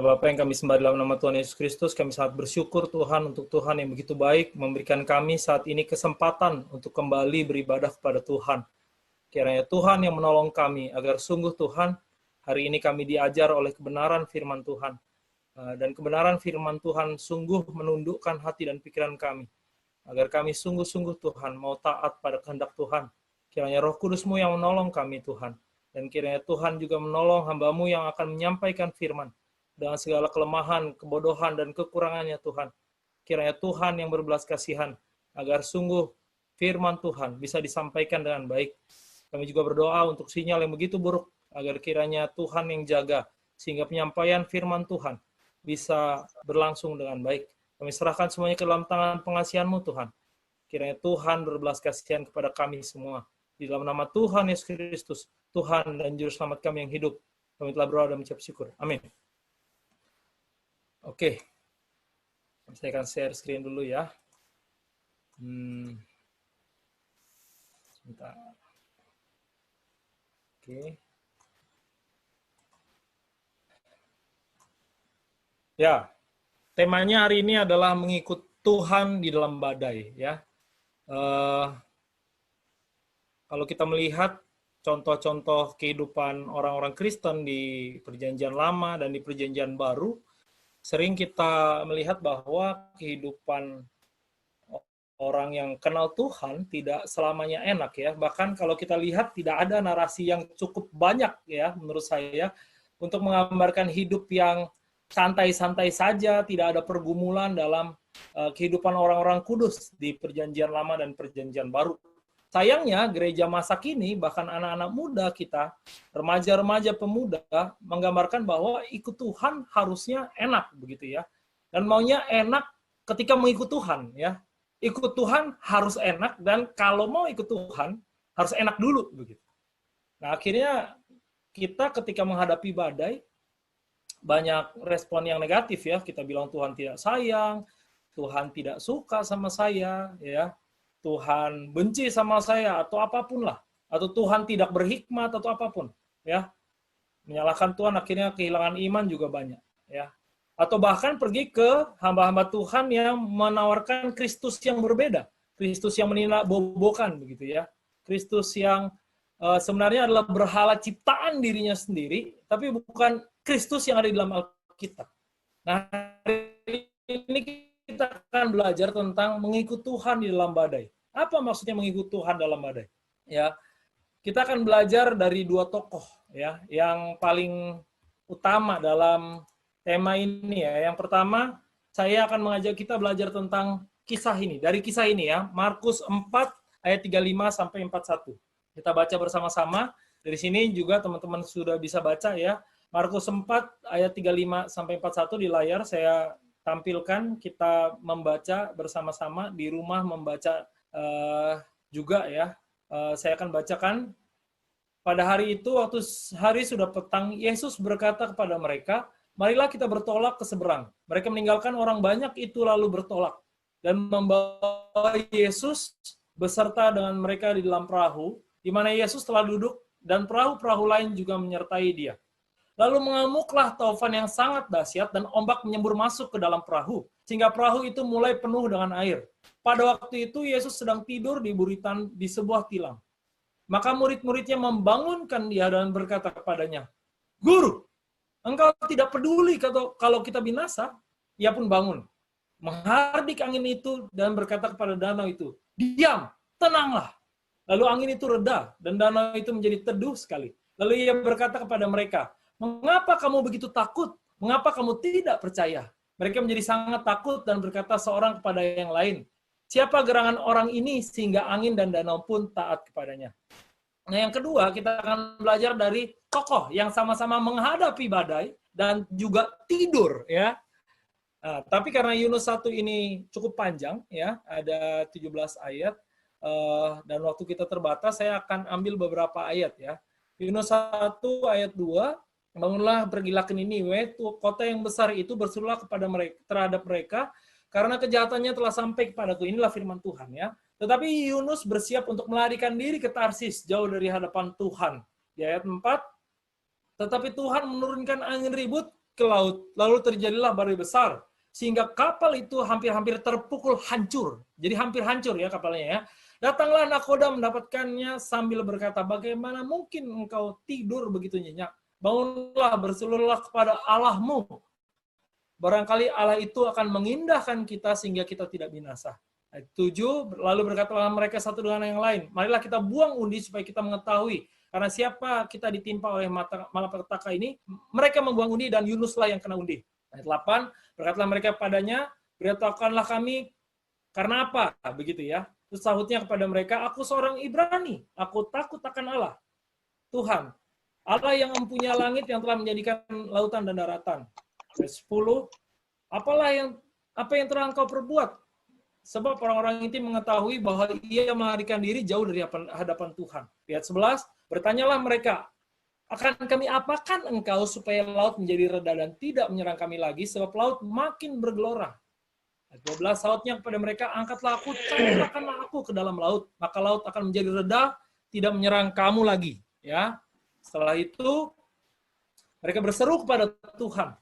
Bapa yang kami sembah dalam nama Tuhan Yesus Kristus, kami sangat bersyukur Tuhan untuk Tuhan yang begitu baik memberikan kami saat ini kesempatan untuk kembali beribadah kepada Tuhan. Kiranya Tuhan yang menolong kami agar sungguh Tuhan, hari ini kami diajar oleh kebenaran firman Tuhan. Dan kebenaran firman Tuhan sungguh menundukkan hati dan pikiran kami. Agar kami sungguh-sungguh Tuhan mau taat pada kehendak Tuhan. Kiranya Roh Kudus-Mu yang menolong kami Tuhan. Dan kiranya Tuhan juga menolong hamba-Mu yang akan menyampaikan firman. Dengan segala kelemahan, kebodohan, dan kekurangannya Tuhan. Kiranya Tuhan yang berbelas kasihan, agar sungguh firman Tuhan bisa disampaikan dengan baik. Kami juga berdoa untuk sinyal yang begitu buruk, agar kiranya Tuhan yang jaga, sehingga penyampaian firman Tuhan bisa berlangsung dengan baik. Kami serahkan semuanya ke dalam tangan pengasihan-Mu Tuhan. Kiranya Tuhan berbelas kasihan kepada kami semua. Di dalam nama Tuhan Yesus Kristus, Tuhan dan Juru Selamat kami yang hidup, kami telah berdoa dan mengucap syukur. Amin. Oke, saya akan share screen dulu ya. Sebentar. Oke. Ya, temanya hari ini adalah mengikut Tuhan di dalam badai. Ya, kalau kita melihat contoh-contoh kehidupan orang-orang Kristen di Perjanjian Lama dan di Perjanjian Baru, sering kita melihat bahwa kehidupan orang yang kenal Tuhan tidak selamanya enak ya. Bahkan kalau kita lihat tidak ada narasi yang cukup banyak ya menurut saya untuk menggambarkan hidup yang santai-santai saja, tidak ada pergumulan dalam kehidupan orang-orang kudus di Perjanjian Lama dan Perjanjian Baru. Sayangnya gereja masa kini, bahkan anak-anak muda kita, remaja-remaja pemuda, menggambarkan bahwa ikut Tuhan harusnya enak begitu ya. Dan maunya enak ketika mengikut Tuhan ya. Ikut Tuhan harus enak, dan kalau mau ikut Tuhan harus enak dulu begitu. Nah, akhirnya kita ketika menghadapi badai banyak respon yang negatif ya. Kita bilang Tuhan tidak sayang, Tuhan tidak suka sama saya ya. Tuhan benci sama saya atau apapun lah, atau Tuhan tidak berhikmat atau apapun ya, menyalahkan Tuhan, akhirnya kehilangan iman juga banyak ya, atau bahkan pergi ke hamba-hamba Tuhan yang menawarkan Kristus yang berbeda, Kristus yang meninabobokan begitu ya, Kristus yang sebenarnya adalah berhala ciptaan dirinya sendiri, tapi bukan Kristus yang ada di dalam Alkitab. Nah, hari ini kita akan belajar tentang mengikut Tuhan di dalam badai. Apa maksudnya mengikut Tuhan dalam badai? Ya, kita akan belajar dari dua tokoh ya, yang paling utama dalam tema ini ya. Yang pertama, saya akan mengajak kita belajar tentang kisah ini. Dari kisah ini ya, Markus 4 ayat 35 sampai 41. Kita baca bersama-sama. Dari sini juga teman-teman sudah bisa baca ya. Markus 4 ayat 35 sampai 41 di layar saya tampilkan, kita membaca bersama-sama, di rumah membaca juga ya. Saya akan bacakan. Pada hari itu, waktu hari sudah petang, Yesus berkata kepada mereka, marilah kita bertolak ke seberang. Mereka meninggalkan orang banyak itu lalu bertolak, dan membawa Yesus beserta dengan mereka di dalam perahu, di mana Yesus telah duduk, dan perahu-perahu lain juga menyertai dia. Lalu mengamuklah taufan yang sangat dahsyat dan ombak menyembur masuk ke dalam perahu, sehingga perahu itu mulai penuh dengan air. Pada waktu itu Yesus sedang tidur di buritan di sebuah tilam. Maka murid-muridnya membangunkan dia dan berkata kepadanya, Guru, engkau tidak peduli kalau kita binasa? Ia pun bangun, menghardik angin itu dan berkata kepada danau itu, diam, tenanglah. Lalu angin itu reda dan danau itu menjadi teduh sekali. Lalu ia berkata kepada mereka, mengapa kamu begitu takut? Mengapa kamu tidak percaya? Mereka menjadi sangat takut dan berkata seorang kepada yang lain, siapa gerangan orang ini sehingga angin dan danau pun taat kepadanya? Nah, yang kedua kita akan belajar dari tokoh yang sama-sama menghadapi badai dan juga tidur ya. Nah, tapi karena Yunus 1 ini cukup panjang ya, ada 17 ayat dan waktu kita terbatas, saya akan ambil beberapa ayat ya. Yunus 1 ayat 2, bangunlah pergilah ke Niniwe, kota yang besar itu berserulah kepada mereka, terhadap mereka, karena kejahatannya telah sampai kepadaku. Inilah firman Tuhan ya. Tetapi Yunus bersiap untuk melarikan diri ke Tarsis, jauh dari hadapan Tuhan. Di ayat 4, tetapi Tuhan menurunkan angin ribut ke laut, lalu terjadilah badai besar, sehingga kapal itu hampir-hampir terpukul hancur. Jadi hampir hancur ya kapalnya ya. Datanglah nakoda mendapatkannya sambil berkata, bagaimana mungkin engkau tidur begitu nyenyak? Bangunlah, berseluruhlah kepada Allahmu. Barangkali Allah itu akan mengindahkan kita sehingga kita tidak binasa. 7, lalu berkatalah mereka satu dengan yang lain, marilah kita buang undi supaya kita mengetahui. Karena siapa kita ditimpa oleh malapetaka ini, mereka membuang undi dan Yunuslah yang kena undi. Ayat 8, berkatalah mereka padanya, beritahukanlah kami karena apa? Begitu ya. Terus sahutnya kepada mereka, aku seorang Ibrani, aku takut akan Allah, Tuhan, Allah yang mempunyai langit yang telah menjadikan lautan dan daratan. Ayat 10, apa yang telah engkau perbuat? Sebab orang-orang itu mengetahui bahwa ia melarikan diri jauh dari hadapan Tuhan. Ayat 11, bertanyalah mereka, akan kami apakan engkau supaya laut menjadi reda dan tidak menyerang kami lagi, sebab laut makin bergelora. Ayat 12, sautnya kepada mereka, angkatlah aku, campurkanlah aku ke dalam laut, maka laut akan menjadi reda, tidak menyerang kamu lagi. Ya, setelah itu mereka berseru kepada Tuhan.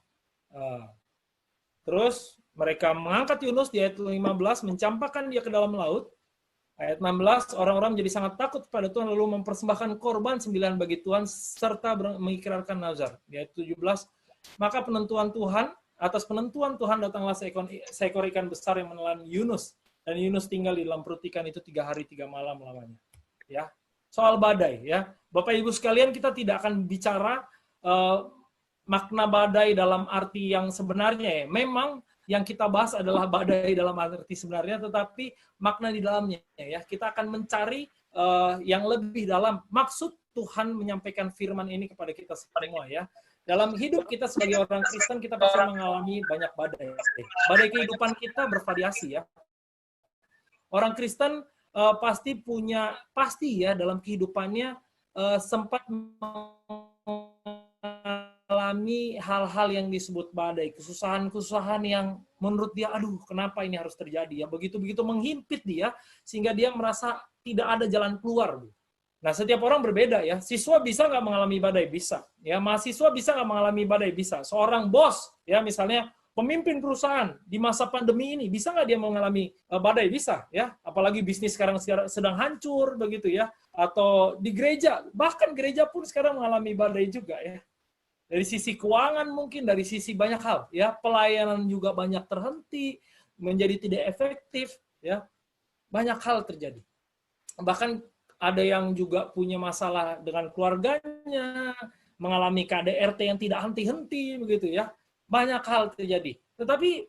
Terus mereka mengangkat Yunus di ayat 15, mencampakkan dia ke dalam laut. Ayat 16, orang-orang menjadi sangat takut kepada Tuhan, lalu mempersembahkan korban 9 bagi Tuhan, serta mengikrarkan nazar. Di ayat 17, maka atas penentuan Tuhan datanglah seekor ikan besar yang menelan Yunus. Dan Yunus tinggal di dalam perut ikan itu 3 hari 3 malam lamanya. Ya, soal badai. Ya, Bapak Ibu sekalian, kita tidak akan bicara makna badai dalam arti yang sebenarnya ya. Memang yang kita bahas adalah badai dalam arti sebenarnya, tetapi makna di dalamnya ya. Kita akan mencari yang lebih dalam. Maksud Tuhan menyampaikan firman ini kepada kita semua ya. Dalam hidup kita sebagai orang Kristen, kita pasti mengalami banyak badai. Badai kehidupan kita bervariasi ya. Orang Kristen pasti ya dalam kehidupannya sempat mengalami hal-hal yang disebut badai, kesusahan-kesusahan yang menurut dia, aduh kenapa ini harus terjadi ya, begitu-begitu menghimpit dia, sehingga dia merasa tidak ada jalan keluar. Nah, setiap orang berbeda ya, siswa bisa nggak mengalami badai? Bisa. Ya, mahasiswa bisa nggak mengalami badai? Bisa. Seorang bos, ya misalnya pemimpin perusahaan di masa pandemi ini, bisa nggak dia mengalami badai? Bisa. Ya, apalagi bisnis sekarang sedang hancur, begitu ya. Atau di gereja, bahkan gereja pun sekarang mengalami badai juga ya. Dari sisi keuangan mungkin, dari sisi banyak hal, ya pelayanan juga banyak terhenti, menjadi tidak efektif, ya banyak hal terjadi. Bahkan ada yang juga punya masalah dengan keluarganya, mengalami KDRT yang tidak henti-henti, begitu ya. Banyak hal terjadi. Tetapi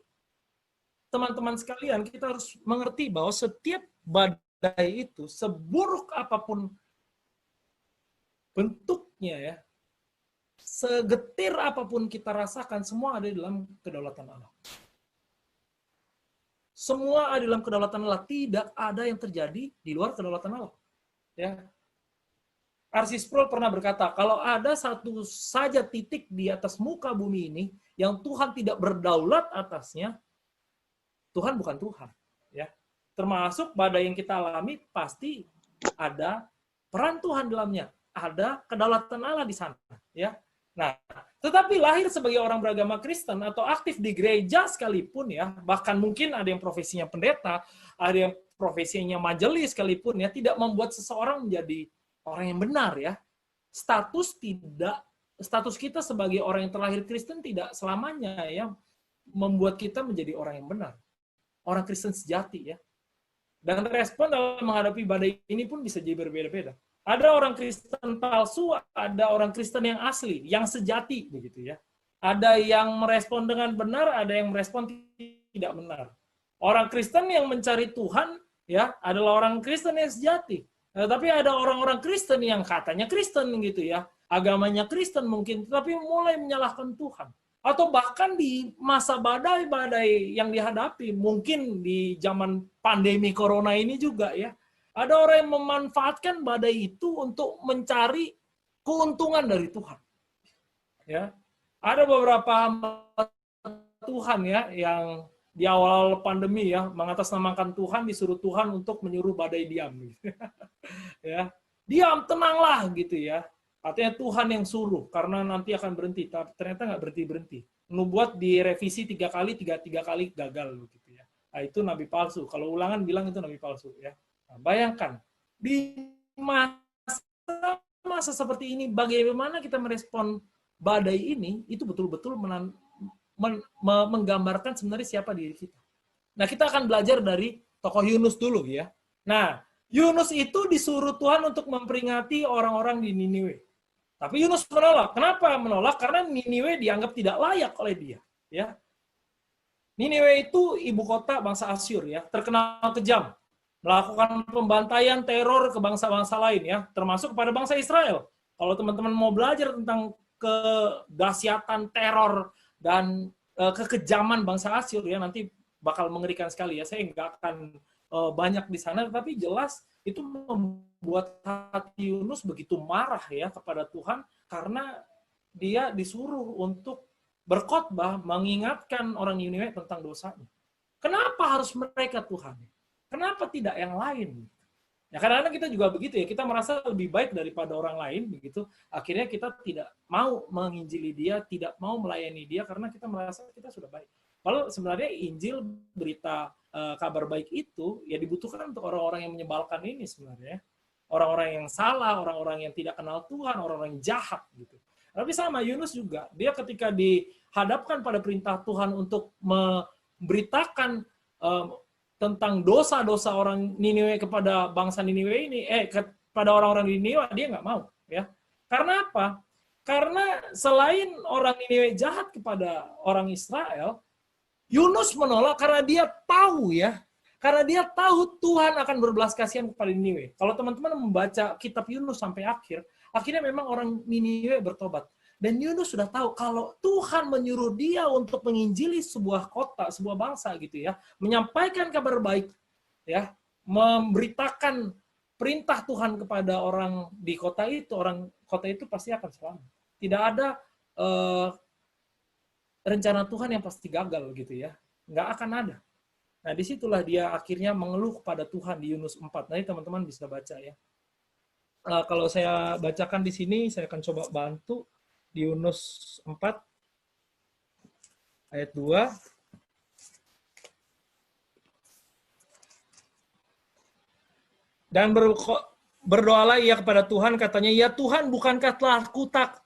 teman-teman sekalian, kita harus mengerti bahwa setiap badai itu, seburuk apapun bentuknya ya, segetir apapun kita rasakan, semua ada dalam kedaulatan Allah. Semua ada dalam kedaulatan Allah. Tidak ada yang terjadi di luar kedaulatan Allah. Ya. R.C. Sproul pernah berkata, kalau ada satu saja titik di atas muka bumi ini yang Tuhan tidak berdaulat atasnya, Tuhan bukan Tuhan. Ya. Termasuk badai yang kita alami, pasti ada peran Tuhan dalamnya. Ada kedaulatan Allah di sana. Ya. Nah, tetapi lahir sebagai orang beragama Kristen atau aktif di gereja sekalipun ya, bahkan mungkin ada yang profesinya pendeta, ada yang profesinya majelis sekalipun ya, tidak membuat seseorang menjadi orang yang benar ya. Status kita sebagai orang yang terlahir Kristen tidak selamanya ya membuat kita menjadi orang yang benar. Orang Kristen sejati ya. Dan respon dalam menghadapi badai ini pun bisa jadi berbeda-beda. Ada orang Kristen palsu, ada orang Kristen yang asli, yang sejati begitu ya. Ada yang merespon dengan benar, ada yang merespon tidak benar. Orang Kristen yang mencari Tuhan ya adalah orang Kristen yang sejati. Tapi ada orang-orang Kristen yang katanya Kristen gitu ya, agamanya Kristen mungkin, tapi mulai menyalahkan Tuhan. Atau bahkan di masa badai-badai yang dihadapi, mungkin di zaman pandemi corona ini juga ya, ada orang yang memanfaatkan badai itu untuk mencari keuntungan dari Tuhan. Ya, ada beberapa Tuhan ya yang di awal pandemi ya mengatasnamakan Tuhan, disuruh Tuhan untuk menyuruh badai diam. Ya, diam, tenanglah gitu ya. Artinya Tuhan yang suruh karena nanti akan berhenti. Tapi ternyata nggak berhenti. nubuat direvisi 3 kali, tiga kali gagal begitu ya. Nah, itu nabi palsu. Kalau Ulangan bilang itu nabi palsu ya. Nah, bayangkan di masa seperti ini bagaimana kita merespon badai ini, itu betul-betul menggambarkan sebenarnya siapa diri kita. Nah, kita akan belajar dari tokoh Yunus dulu ya. Nah, Yunus itu disuruh Tuhan untuk memperingati orang-orang di Niniwe. Tapi Yunus menolak. Kenapa menolak? Karena Niniwe dianggap tidak layak oleh dia. Ya, Niniwe itu ibu kota bangsa Asyur ya, terkenal kejam, melakukan pembantaian teror ke bangsa-bangsa lain ya, termasuk kepada bangsa Israel. Kalau teman-teman mau belajar tentang kedahsyatan teror dan kekejaman bangsa Asyur ya, nanti bakal mengerikan sekali ya. Saya nggak akan banyak di sana, tapi jelas itu membuat hati Yunus begitu marah ya kepada Tuhan karena dia disuruh untuk berkhotbah mengingatkan orang Niniwe tentang dosanya. Kenapa harus mereka Tuhan? Kenapa tidak yang lain? Ya kadang-kadang kita juga begitu ya, kita merasa lebih baik daripada orang lain begitu. Akhirnya kita tidak mau menginjili dia, tidak mau melayani dia karena kita merasa kita sudah baik. Kalau sebenarnya Injil, berita kabar baik itu ya dibutuhkan untuk orang-orang yang menyebalkan ini sebenarnya. Orang-orang yang salah, orang-orang yang tidak kenal Tuhan, orang-orang yang jahat gitu. Tapi sama Yunus juga, dia ketika dihadapkan pada perintah Tuhan untuk memberitakan tentang dosa-dosa orang Niniwe kepada bangsa Niniwe ini, kepada orang-orang Niniwe, dia nggak mau, ya. Karena apa? Karena selain orang Niniwe jahat kepada orang Israel, Yunus menolak karena dia tahu ya, karena dia tahu Tuhan akan berbelas kasihan kepada Niniwe. Kalau teman-teman membaca kitab Yunus sampai akhirnya memang orang Niniwe bertobat. Dan Yunus sudah tahu kalau Tuhan menyuruh dia untuk menginjili sebuah kota, sebuah bangsa gitu ya, menyampaikan kabar baik, ya, memberitakan perintah Tuhan kepada orang di kota itu, orang kota itu pasti akan selamat. Tidak ada rencana Tuhan yang pasti gagal gitu ya, nggak akan ada. Nah disitulah dia akhirnya mengeluh kepada Tuhan di Yunus 4. Nanti teman-teman bisa baca ya. Kalau saya bacakan di sini, saya akan coba bantu di Yunus 4 ayat 2. Dan berdoalah ia kepada Tuhan, katanya, ya Tuhan, bukankah telah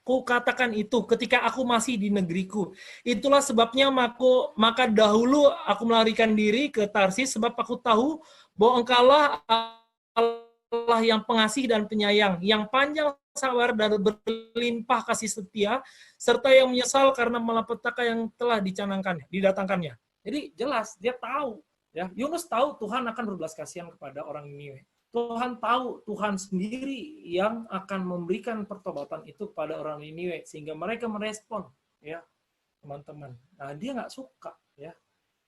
kukatakan itu ketika aku masih di negeriku? Itulah sebabnya maka dahulu aku melarikan diri ke Tarsis, sebab aku tahu bahwa Engkaulah Allah yang pengasih dan penyayang, yang panjang sabar dan berlimpah kasih setia, serta yang menyesal karena malapetaka yang telah didatangkannya. Jadi jelas, dia tahu. Ya, Yunus tahu Tuhan akan berbelas kasihan kepada orang Niniwe. Tuhan tahu, Tuhan sendiri yang akan memberikan pertobatan itu kepada orang Niniwe sehingga mereka merespon, ya teman-teman. Nah dia nggak suka, ya.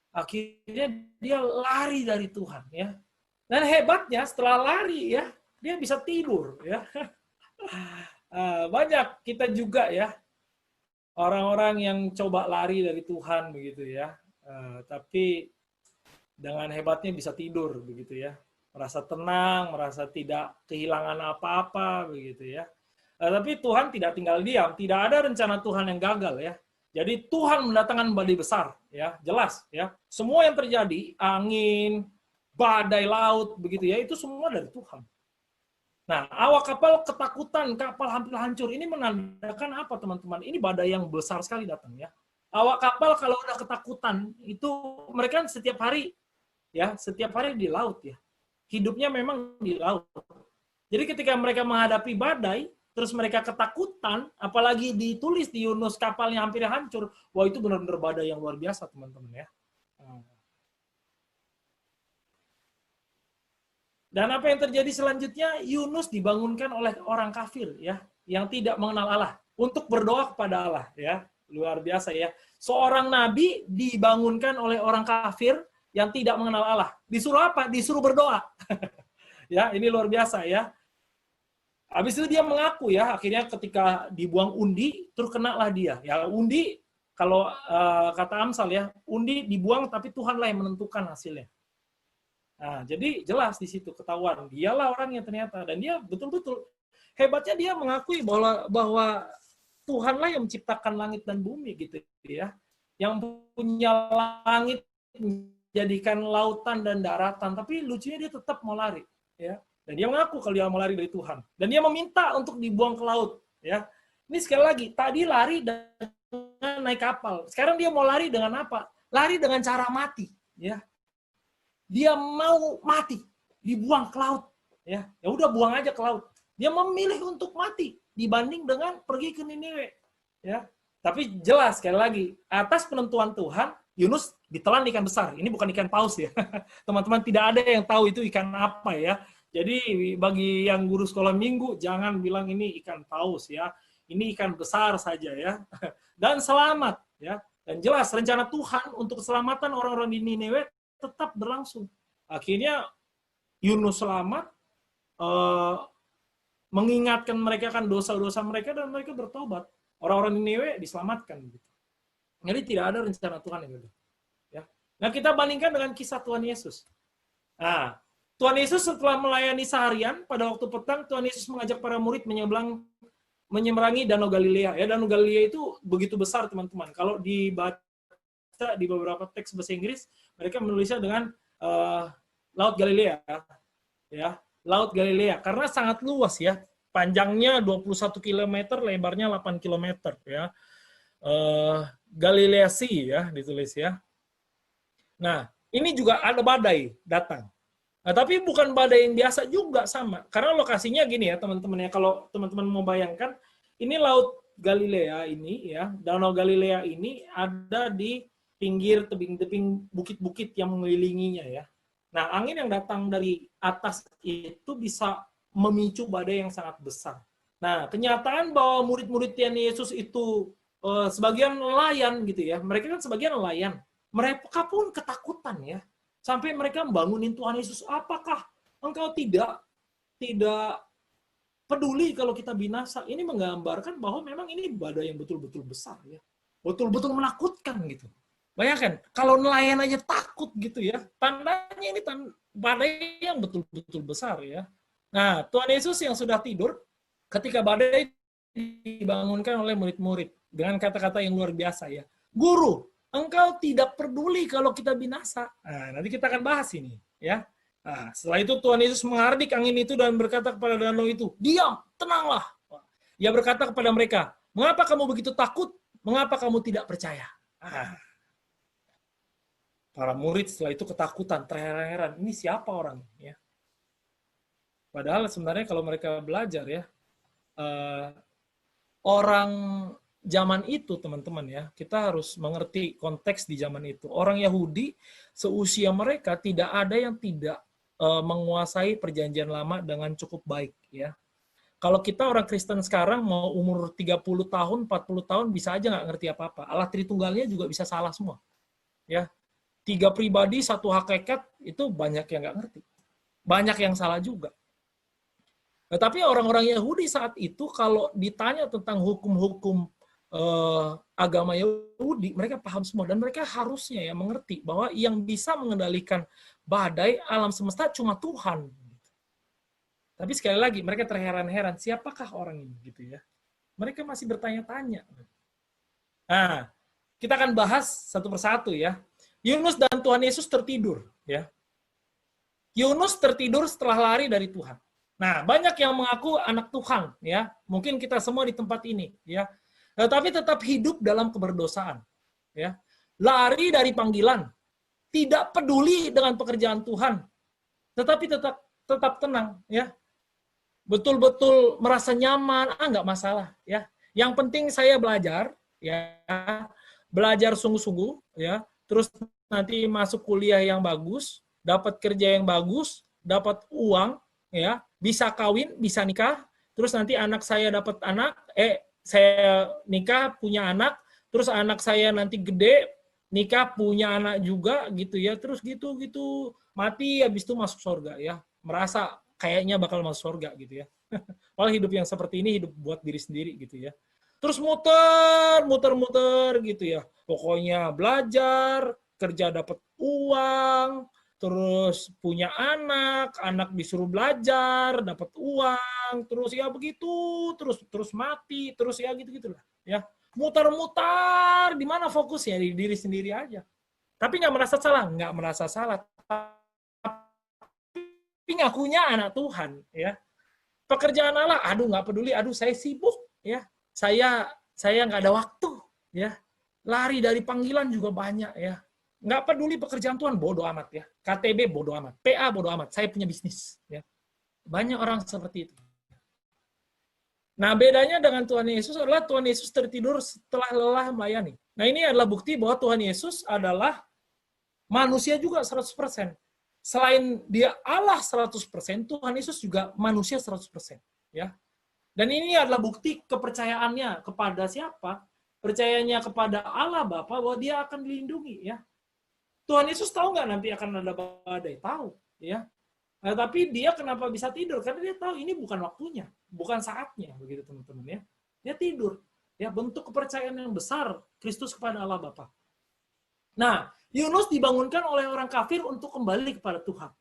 Akhirnya dia lari dari Tuhan, ya. Dan hebatnya setelah lari, ya, dia bisa tidur, ya. Banyak kita juga, ya, orang-orang yang coba lari dari Tuhan begitu, ya. Tapi dengan hebatnya bisa tidur begitu, ya. Merasa tenang, merasa tidak kehilangan apa-apa begitu ya. Tapi Tuhan tidak tinggal diam, tidak ada rencana Tuhan yang gagal ya. Jadi Tuhan mendatangkan badai besar ya, jelas ya. Semua yang terjadi, angin, badai laut begitu ya, itu semua dari Tuhan. Nah, awak kapal ketakutan, kapal hampir hancur. Ini menandakan apa teman-teman? Ini badai yang besar sekali datang ya. Awak kapal kalau udah ketakutan, itu mereka setiap hari di laut ya. Hidupnya memang di laut. Jadi ketika mereka menghadapi badai, terus mereka ketakutan, apalagi ditulis di Yunus kapalnya hampir hancur, wah itu benar-benar badai yang luar biasa teman-teman ya. Dan apa yang terjadi selanjutnya? Yunus dibangunkan oleh orang kafir ya, yang tidak mengenal Allah untuk berdoa kepada Allah ya. Luar biasa ya. Seorang nabi dibangunkan oleh orang kafir yang tidak mengenal Allah. Disuruh apa? Disuruh berdoa. Ya, ini luar biasa ya. Habis itu dia mengaku ya, akhirnya ketika dibuang undi, terus kenalah dia. Ya, undi, kalau kata Amsal ya, undi dibuang tapi Tuhanlah yang menentukan hasilnya. Nah, jadi jelas di situ ketahuan. Dialah orangnya ternyata. Dan dia betul-betul, hebatnya dia mengakui bahwa Tuhanlah yang menciptakan langit dan bumi gitu ya. Yang punya langit menjadikan lautan dan daratan, tapi lucunya dia tetap mau lari ya. Dan dia mengaku kalau dia mau lari dari Tuhan. Dan dia meminta untuk dibuang ke laut ya. Ini sekali lagi, tadi lari dengan naik kapal. Sekarang dia mau lari dengan apa? Lari dengan cara mati ya. Dia mau mati, dibuang ke laut ya. Ya udah buang aja ke laut. Dia memilih untuk mati dibanding dengan pergi ke Niniwe ya. Tapi jelas sekali lagi, atas penentuan Tuhan, Yunus ditelan ikan besar. Ini bukan ikan paus ya. Teman-teman, tidak ada yang tahu itu ikan apa ya. Jadi bagi yang guru sekolah minggu, jangan bilang ini ikan paus ya. Ini ikan besar saja ya. Dan selamat ya. Dan jelas rencana Tuhan untuk keselamatan orang-orang di Niniwe tetap berlangsung. Akhirnya Yunus selamat, mengingatkan mereka kan dosa-dosa mereka dan mereka bertobat. Orang-orang Niniwe diselamatkan. Jadi tidak ada rencana Tuhan yang gitu. Ya. Nah kita bandingkan dengan kisah Tuhan Yesus. Nah, Tuhan Yesus setelah melayani seharian, pada waktu petang Tuhan Yesus mengajak para murid menyeberangi Danau Galilea. Ya, Danau Galilea itu begitu besar teman-teman. Kalau dibaca di beberapa teks bahasa Inggris, mereka menulisnya dengan Laut Galilea. Ya, Laut Galilea karena sangat luas ya. Panjangnya 21 km, lebarnya 8 km ya. Galilea Sea ya ditulis ya. Nah, ini juga ada badai datang. Nah, tapi bukan badai yang biasa juga sama. Karena lokasinya gini ya teman-teman ya. Kalau teman-teman mau bayangkan, ini Laut Galilea ini ya, Danau Galilea ini ada di pinggir tebing-tebing bukit-bukit yang mengelilinginya ya. Nah, angin yang datang dari atas itu bisa memicu badai yang sangat besar. Nah, kenyataan bahwa murid-murid Yesus itu sebagian nelayan gitu ya. Mereka kan sebagian nelayan. Mereka pun ketakutan ya. Sampai mereka membangunin Tuhan Yesus, apakah engkau tidak peduli kalau kita binasa? Ini menggambarkan bahwa memang ini badai yang betul-betul besar ya. Betul-betul menakutkan gitu. Bayangkan, kalau nelayan aja takut gitu ya. Tandanya ini badai yang betul-betul besar ya. Nah, Tuhan Yesus yang sudah tidur, ketika badai dibangunkan oleh murid-murid dengan kata-kata yang luar biasa ya. Guru, engkau tidak peduli kalau kita binasa. Nah, nanti kita akan bahas ini ya. Nah, setelah itu Tuhan Yesus menghardik angin itu dan berkata kepada danau itu, diam, tenanglah. Ia berkata kepada mereka, mengapa kamu begitu takut? Mengapa kamu tidak percaya? Ah. Para murid setelah itu ketakutan, terheran-heran. Ini siapa orang? Ya. Padahal sebenarnya kalau mereka belajar ya, orang zaman itu teman-teman ya, kita harus mengerti konteks di zaman itu. Orang Yahudi seusia mereka tidak ada yang tidak menguasai perjanjian lama dengan cukup baik ya. Kalau kita orang Kristen sekarang mau umur 30 tahun, 40 tahun bisa aja nggak ngerti apa-apa. Allah Tritunggalnya juga bisa salah semua. Ya. 3 pribadi, 1 hakikat, itu banyak yang nggak ngerti. Banyak yang salah juga. Tetapi orang-orang Yahudi saat itu kalau ditanya tentang hukum-hukum agama Yahudi, mereka paham semua. Dan mereka harusnya ya mengerti bahwa yang bisa mengendalikan badai alam semesta cuma Tuhan. Tapi sekali lagi, mereka terheran-heran, siapakah orang ini? Gitu ya. Mereka masih bertanya-tanya. Nah, kita akan bahas satu persatu ya. Yunus dan Tuhan Yesus tertidur, ya. Yunus tertidur setelah lari dari Tuhan. Nah, banyak yang mengaku anak Tuhan, ya. Mungkin kita semua di tempat ini, ya. Tetapi tetap hidup dalam keberdosaan, ya. Lari dari panggilan, tidak peduli dengan pekerjaan Tuhan, tetapi tetap tenang, ya. Betul-betul merasa nyaman, nggak masalah, ya. Yang penting saya belajar, ya. Belajar sungguh-sungguh, ya. Terus nanti masuk kuliah yang bagus, dapat kerja yang bagus, dapat uang, ya, bisa kawin, bisa nikah, terus nanti anak saya dapat anak, saya nikah, punya anak, terus anak saya nanti gede, nikah, punya anak juga, gitu ya, terus gitu, mati, habis itu masuk surga, ya, merasa kayaknya bakal masuk surga, gitu ya. Kalau hidup yang seperti ini, hidup buat diri sendiri, gitu ya. Terus muter gitu ya. Pokoknya belajar, kerja dapat uang, terus punya anak disuruh belajar, dapat uang, terus ya begitu, terus mati, terus ya gitu-gitulah. ya. Mutar-mutar, di mana fokusnya? Di diri sendiri aja. Tapi nggak merasa salah, nggak merasa salah. Tapi ngakunya anak Tuhan, ya. Pekerjaan Allah, aduh nggak peduli, aduh saya sibuk, ya. Saya nggak ada waktu, ya. Lari dari panggilan juga banyak, ya. Nggak peduli pekerjaan Tuhan, bodoh amat, ya. KTB bodoh amat, PA bodoh amat, saya punya bisnis, ya. Banyak orang seperti itu. Nah, bedanya dengan Tuhan Yesus adalah Tuhan Yesus tertidur setelah lelah melayani. Nah, ini adalah bukti bahwa Tuhan Yesus adalah manusia juga 100%. Selain dia Allah 100%, Tuhan Yesus juga manusia 100%. Ya. Dan ini adalah bukti kepercayaannya kepada siapa? Percayanya kepada Allah Bapa bahwa dia akan dilindungi. Ya. Tuhan Yesus tahu nggak nanti akan ada badai? Tahu. Ya. Nah, tapi dia kenapa bisa tidur? Karena dia tahu ini bukan waktunya, bukan saatnya, begitu teman-teman ya. Dia tidur. Ya, bentuk kepercayaan yang besar Kristus kepada Allah Bapa. Nah, Yunus dibangunkan oleh orang kafir untuk kembali kepada Tuhan.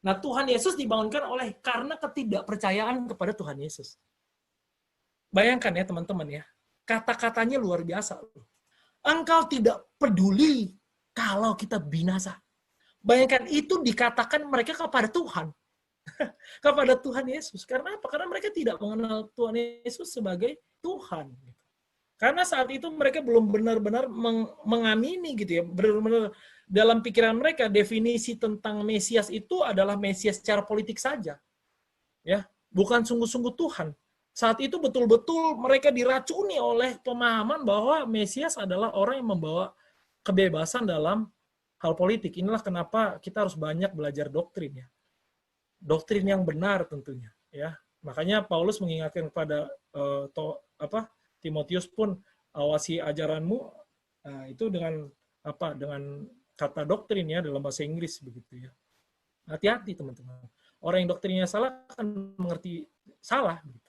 Nah, Tuhan Yesus dibangunkan oleh karena ketidakpercayaan kepada Tuhan Yesus. Bayangkan ya teman-teman ya, kata-katanya luar biasa. Engkau tidak peduli kalau kita binasa. Bayangkan itu dikatakan mereka kepada Tuhan. Kepada Tuhan Yesus. Karena apa? Karena mereka tidak mengenal Tuhan Yesus sebagai Tuhan. Karena saat itu mereka belum benar-benar mengamini gitu ya. Benar-benar dalam pikiran mereka definisi tentang Mesias itu adalah Mesias secara politik saja. Ya, bukan sungguh-sungguh Tuhan. Saat itu betul-betul mereka diracuni oleh pemahaman bahwa Mesias adalah orang yang membawa kebebasan dalam hal politik. Inilah kenapa kita harus banyak belajar doktrin ya. Doktrin yang benar tentunya ya. Makanya Paulus mengingatkan kepada Timotius pun, awasi ajaranmu, nah, itu dengan dengan kata doktrin ya dalam bahasa Inggris begitu ya. Hati-hati teman-teman. Orang yang doktrinnya salah akan mengerti salah gitu.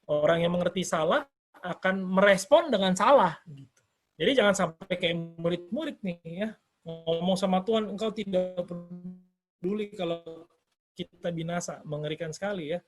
Orang yang mengerti salah akan merespon dengan salah gitu. Jadi jangan sampai kayak murid-murid nih ya, ngomong sama Tuhan, engkau tidak peduli kalau kita binasa. Mengerikan sekali ya.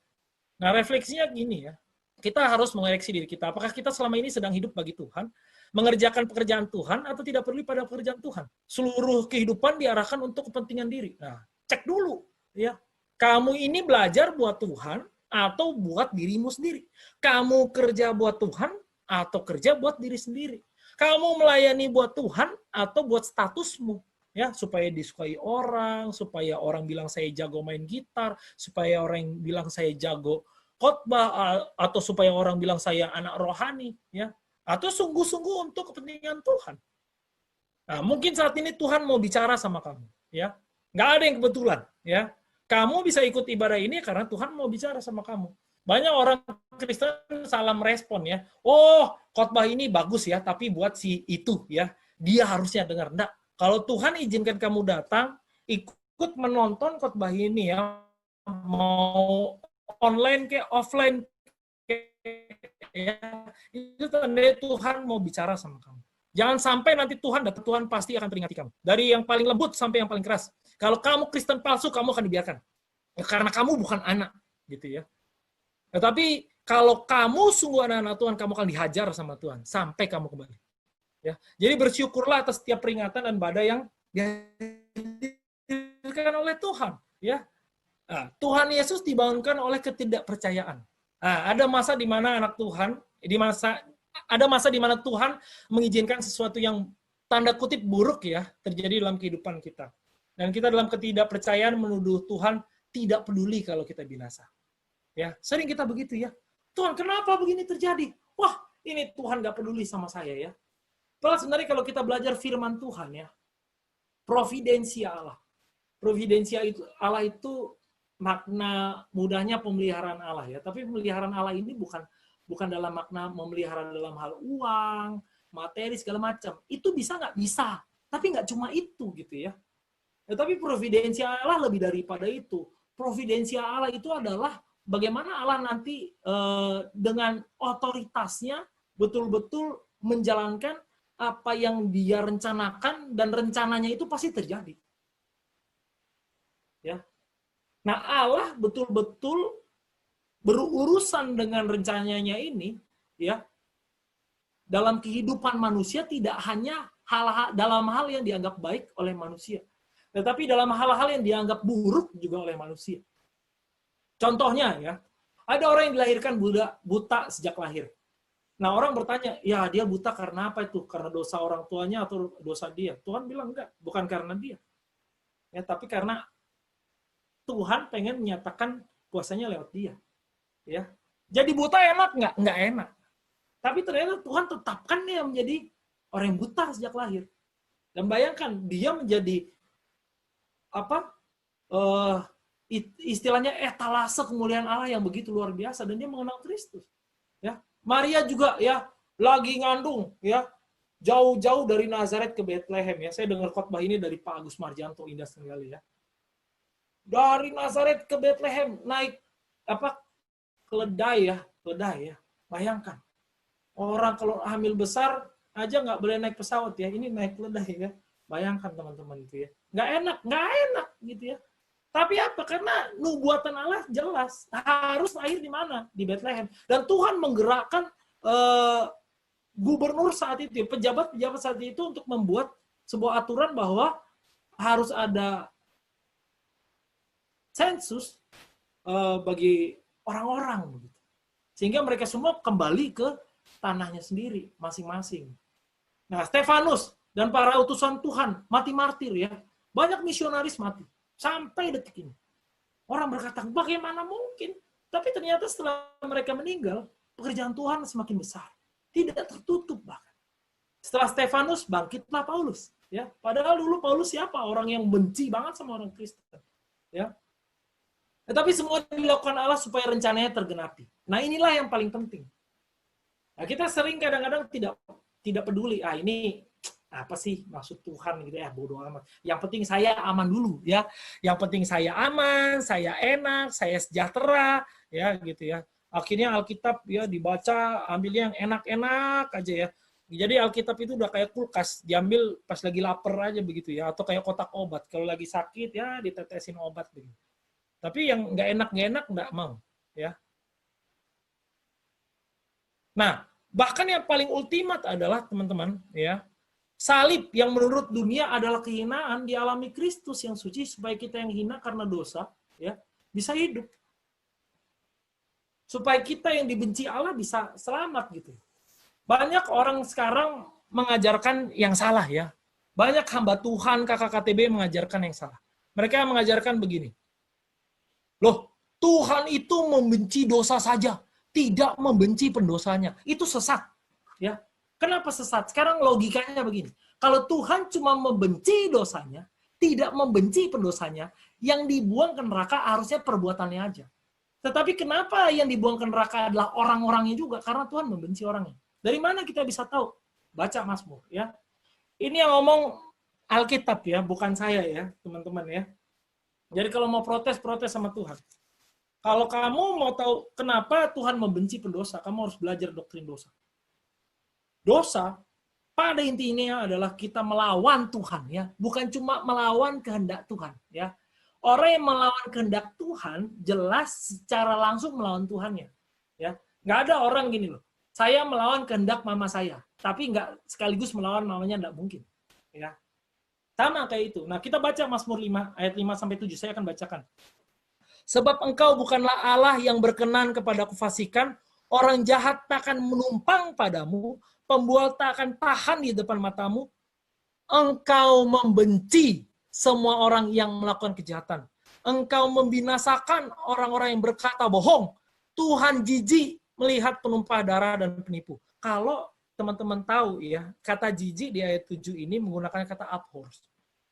Nah, refleksinya gini ya. Kita harus mengoreksi diri kita. Apakah kita selama ini sedang hidup bagi Tuhan, mengerjakan pekerjaan Tuhan, atau tidak peduli pada pekerjaan Tuhan? Seluruh kehidupan diarahkan untuk kepentingan diri. Nah, cek dulu ya. Kamu ini belajar buat Tuhan atau buat dirimu sendiri? Kamu kerja buat Tuhan atau kerja buat diri sendiri? Kamu melayani buat Tuhan atau buat statusmu? Ya, supaya disukai orang, supaya orang bilang saya jago main gitar, supaya orang bilang saya jago khotbah, atau supaya orang bilang saya anak rohani, ya, atau sungguh-sungguh untuk kepentingan Tuhan. Nah, mungkin saat ini Tuhan mau bicara sama kamu, ya, nggak ada yang kebetulan, ya. Kamu bisa ikut ibadah ini karena Tuhan mau bicara sama kamu. Banyak orang Kristen salah merespon ya. Oh, khotbah ini bagus ya, tapi buat si itu ya, dia harusnya dengar. Enggak. Kalau Tuhan izinkan kamu datang, ikut menonton khotbah ini ya, mau online kayak offline ya, itu tanda Tuhan mau bicara sama kamu. Jangan sampai nanti Tuhan pasti akan peringati kamu. Dari yang paling lembut sampai yang paling keras. Kalau kamu Kristen palsu, kamu akan dibiarkan. Ya, karena kamu bukan anak, gitu ya. Tetapi kalau kamu sungguh anak-anak Tuhan, kamu akan dihajar sama Tuhan sampai kamu kembali. Ya. Jadi bersyukurlah atas setiap peringatan dan badai yang dihadirkan oleh Tuhan. Ya. Nah, Tuhan Yesus dibangunkan oleh ketidakpercayaan. Nah, ada masa di mana anak Tuhan, ada masa di mana Tuhan mengizinkan sesuatu yang tanda kutip buruk ya terjadi dalam kehidupan kita. Dan kita dalam ketidakpercayaan menuduh Tuhan tidak peduli kalau kita binasa. Ya, sering kita begitu ya. Tuhan, kenapa begini terjadi? Wah, ini Tuhan nggak peduli sama saya ya. Padahal sebenarnya kalau kita belajar firman Tuhan ya, providensia Allah. Providensia itu Allah itu makna mudahnya pemeliharaan Allah ya. Tapi pemeliharaan Allah ini bukan dalam makna memelihara dalam hal uang, materi segala macam. Itu bisa nggak? Bisa. Tapi nggak cuma itu gitu ya. Tapi providensia Allah lebih daripada itu. Providensia Allah itu adalah bagaimana Allah nanti dengan otoritasnya betul-betul menjalankan apa yang dia rencanakan dan rencananya itu pasti terjadi. Ya. Nah, Allah betul-betul berurusan dengan rencananya ini, ya. dalam kehidupan manusia tidak hanya dalam hal yang dianggap baik oleh manusia, tetapi dalam hal-hal yang dianggap buruk juga oleh manusia. Contohnya ya, ada orang yang dilahirkan buta sejak lahir. Nah, orang bertanya, ya dia buta karena apa itu? Karena dosa orang tuanya atau dosa dia? Tuhan bilang enggak, bukan karena dia. Ya, tapi karena Tuhan pengen menyatakan kuasanya lewat dia. Ya. Jadi buta enak nggak? Nggak enak. Tapi ternyata Tuhan tetapkan dia menjadi orang yang buta sejak lahir. Dan bayangkan dia menjadi apa? Istilahnya etalase kemuliaan Allah yang begitu luar biasa, dan dia mengenal Kristus. Ya. Maria juga ya lagi ngandung ya, jauh-jauh dari Nazaret ke Bethlehem ya. Saya dengar khotbah ini dari Pak Agus Marjanto, indah sekali ya. Dari Nazaret ke Bethlehem naik apa? Keledai ya. Bayangkan. Orang kalau hamil besar aja nggak boleh naik pesawat ya. Ini naik keledai ya. Bayangkan teman-teman itu ya. Nggak enak gitu ya. Tapi apa? Karena nubuatan Allah jelas. Harus lahir di mana? Di Bethlehem. Dan Tuhan menggerakkan gubernur saat itu, pejabat-pejabat saat itu untuk membuat sebuah aturan bahwa harus ada sensus bagi orang-orang begitu. Sehingga mereka semua kembali ke tanahnya sendiri masing-masing. Nah, Stefanus dan para utusan Tuhan mati martir ya. Banyak misionaris mati sampai detik ini. Orang berkata, bagaimana mungkin? Tapi ternyata setelah mereka meninggal, pekerjaan Tuhan semakin besar. Tidak tertutup bahkan. Setelah Stefanus, bangkitlah Paulus. Ya, padahal dulu Paulus siapa? Orang yang benci banget sama orang Kristen. Ya. Tetapi semua dilakukan Allah supaya rencananya tergenapi. Nah, inilah yang paling penting. Nah, kita sering kadang-kadang tidak peduli. Ini apa sih maksud Tuhan gitu ya, bodoh amat. Yang penting saya aman dulu ya. Yang penting saya aman, saya enak, saya sejahtera ya gitu ya. Akhirnya Alkitab ya dibaca, ambilnya yang enak-enak aja ya. Jadi Alkitab itu udah kayak kulkas, diambil pas lagi lapar aja begitu ya, atau kayak kotak obat. Kalau lagi sakit ya ditetesin obat begitu. Tapi yang nggak enak nggak mau ya. Nah, bahkan yang paling ultimat adalah teman-teman ya, salib yang menurut dunia adalah kehinaan dialami Kristus yang suci supaya kita yang hina karena dosa ya bisa hidup. Supaya kita yang dibenci Allah bisa selamat gitu. Banyak orang sekarang mengajarkan yang salah ya. Banyak hamba Tuhan KKKTB mengajarkan yang salah. Mereka mengajarkan begini. Loh, Tuhan itu membenci dosa saja, tidak membenci pendosanya. Itu sesat. Ya. Kenapa sesat? Sekarang logikanya begini. Kalau Tuhan cuma membenci dosanya, tidak membenci pendosanya, yang dibuang ke neraka harusnya perbuatannya aja. Tetapi kenapa yang dibuang ke neraka adalah orang-orangnya juga? Karena Tuhan membenci orangnya. Dari mana kita bisa tahu? Baca Mazmur ya. Ini yang ngomong Alkitab ya, bukan saya ya, teman-teman ya. Jadi kalau mau protes sama Tuhan. Kalau kamu mau tahu kenapa Tuhan membenci pendosa, kamu harus belajar doktrin dosa. Dosa pada intinya adalah kita melawan Tuhan ya, bukan cuma melawan kehendak Tuhan ya. Orang yang melawan kehendak Tuhan jelas secara langsung melawan Tuhannya ya. Nggak ada orang gini loh, saya melawan kehendak mama saya, tapi nggak sekaligus melawan mamanya, nggak mungkin ya. Sama kayak itu. Nah, kita baca Mazmur 5 ayat 5 sampai 7, saya akan bacakan. Sebab engkau bukanlah Allah yang berkenan kepada kefasikan, orang jahat takkan menumpang padamu, pembual tak akan tahan di depan matamu. Engkau membenci semua orang yang melakukan kejahatan. Engkau membinasakan orang-orang yang berkata bohong. Tuhan jijik melihat penumpah darah dan penipu. Kalau teman-teman tahu ya, kata jijik di ayat 7 ini menggunakan kata abhor.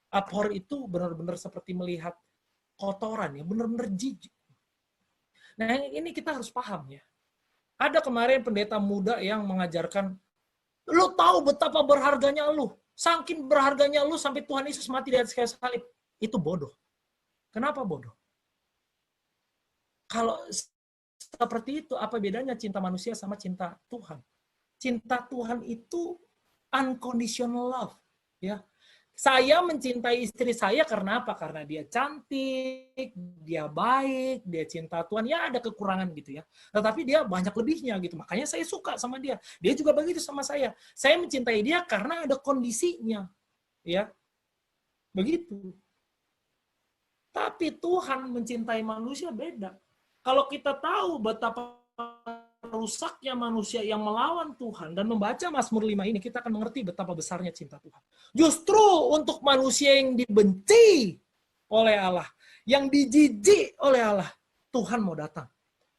Abhor itu benar-benar seperti melihat kotoran ya, benar-benar jijik. Nah, ini kita harus paham ya. Ada kemarin pendeta muda yang mengajarkan, lu tahu betapa berharganya lu. Saking berharganya lu sampai Tuhan Yesus mati di atas kayu salib. Itu bodoh. Kenapa bodoh? Kalau seperti itu, apa bedanya cinta manusia sama cinta Tuhan? Cinta Tuhan itu unconditional love, ya. Saya mencintai istri saya karena apa? Karena dia cantik, dia baik, dia cinta Tuhan. Ya ada kekurangan gitu ya. Tetapi dia banyak lebihnya gitu. Makanya saya suka sama dia. Dia juga begitu sama saya. Saya mencintai dia karena ada kondisinya. Ya, begitu. Tapi Tuhan mencintai manusia beda. Kalau kita tahu betapa rusaknya manusia yang melawan Tuhan dan membaca Mazmur 5 ini, kita akan mengerti betapa besarnya cinta Tuhan. Justru untuk manusia yang dibenci oleh Allah, yang dijijik oleh Allah, Tuhan mau datang.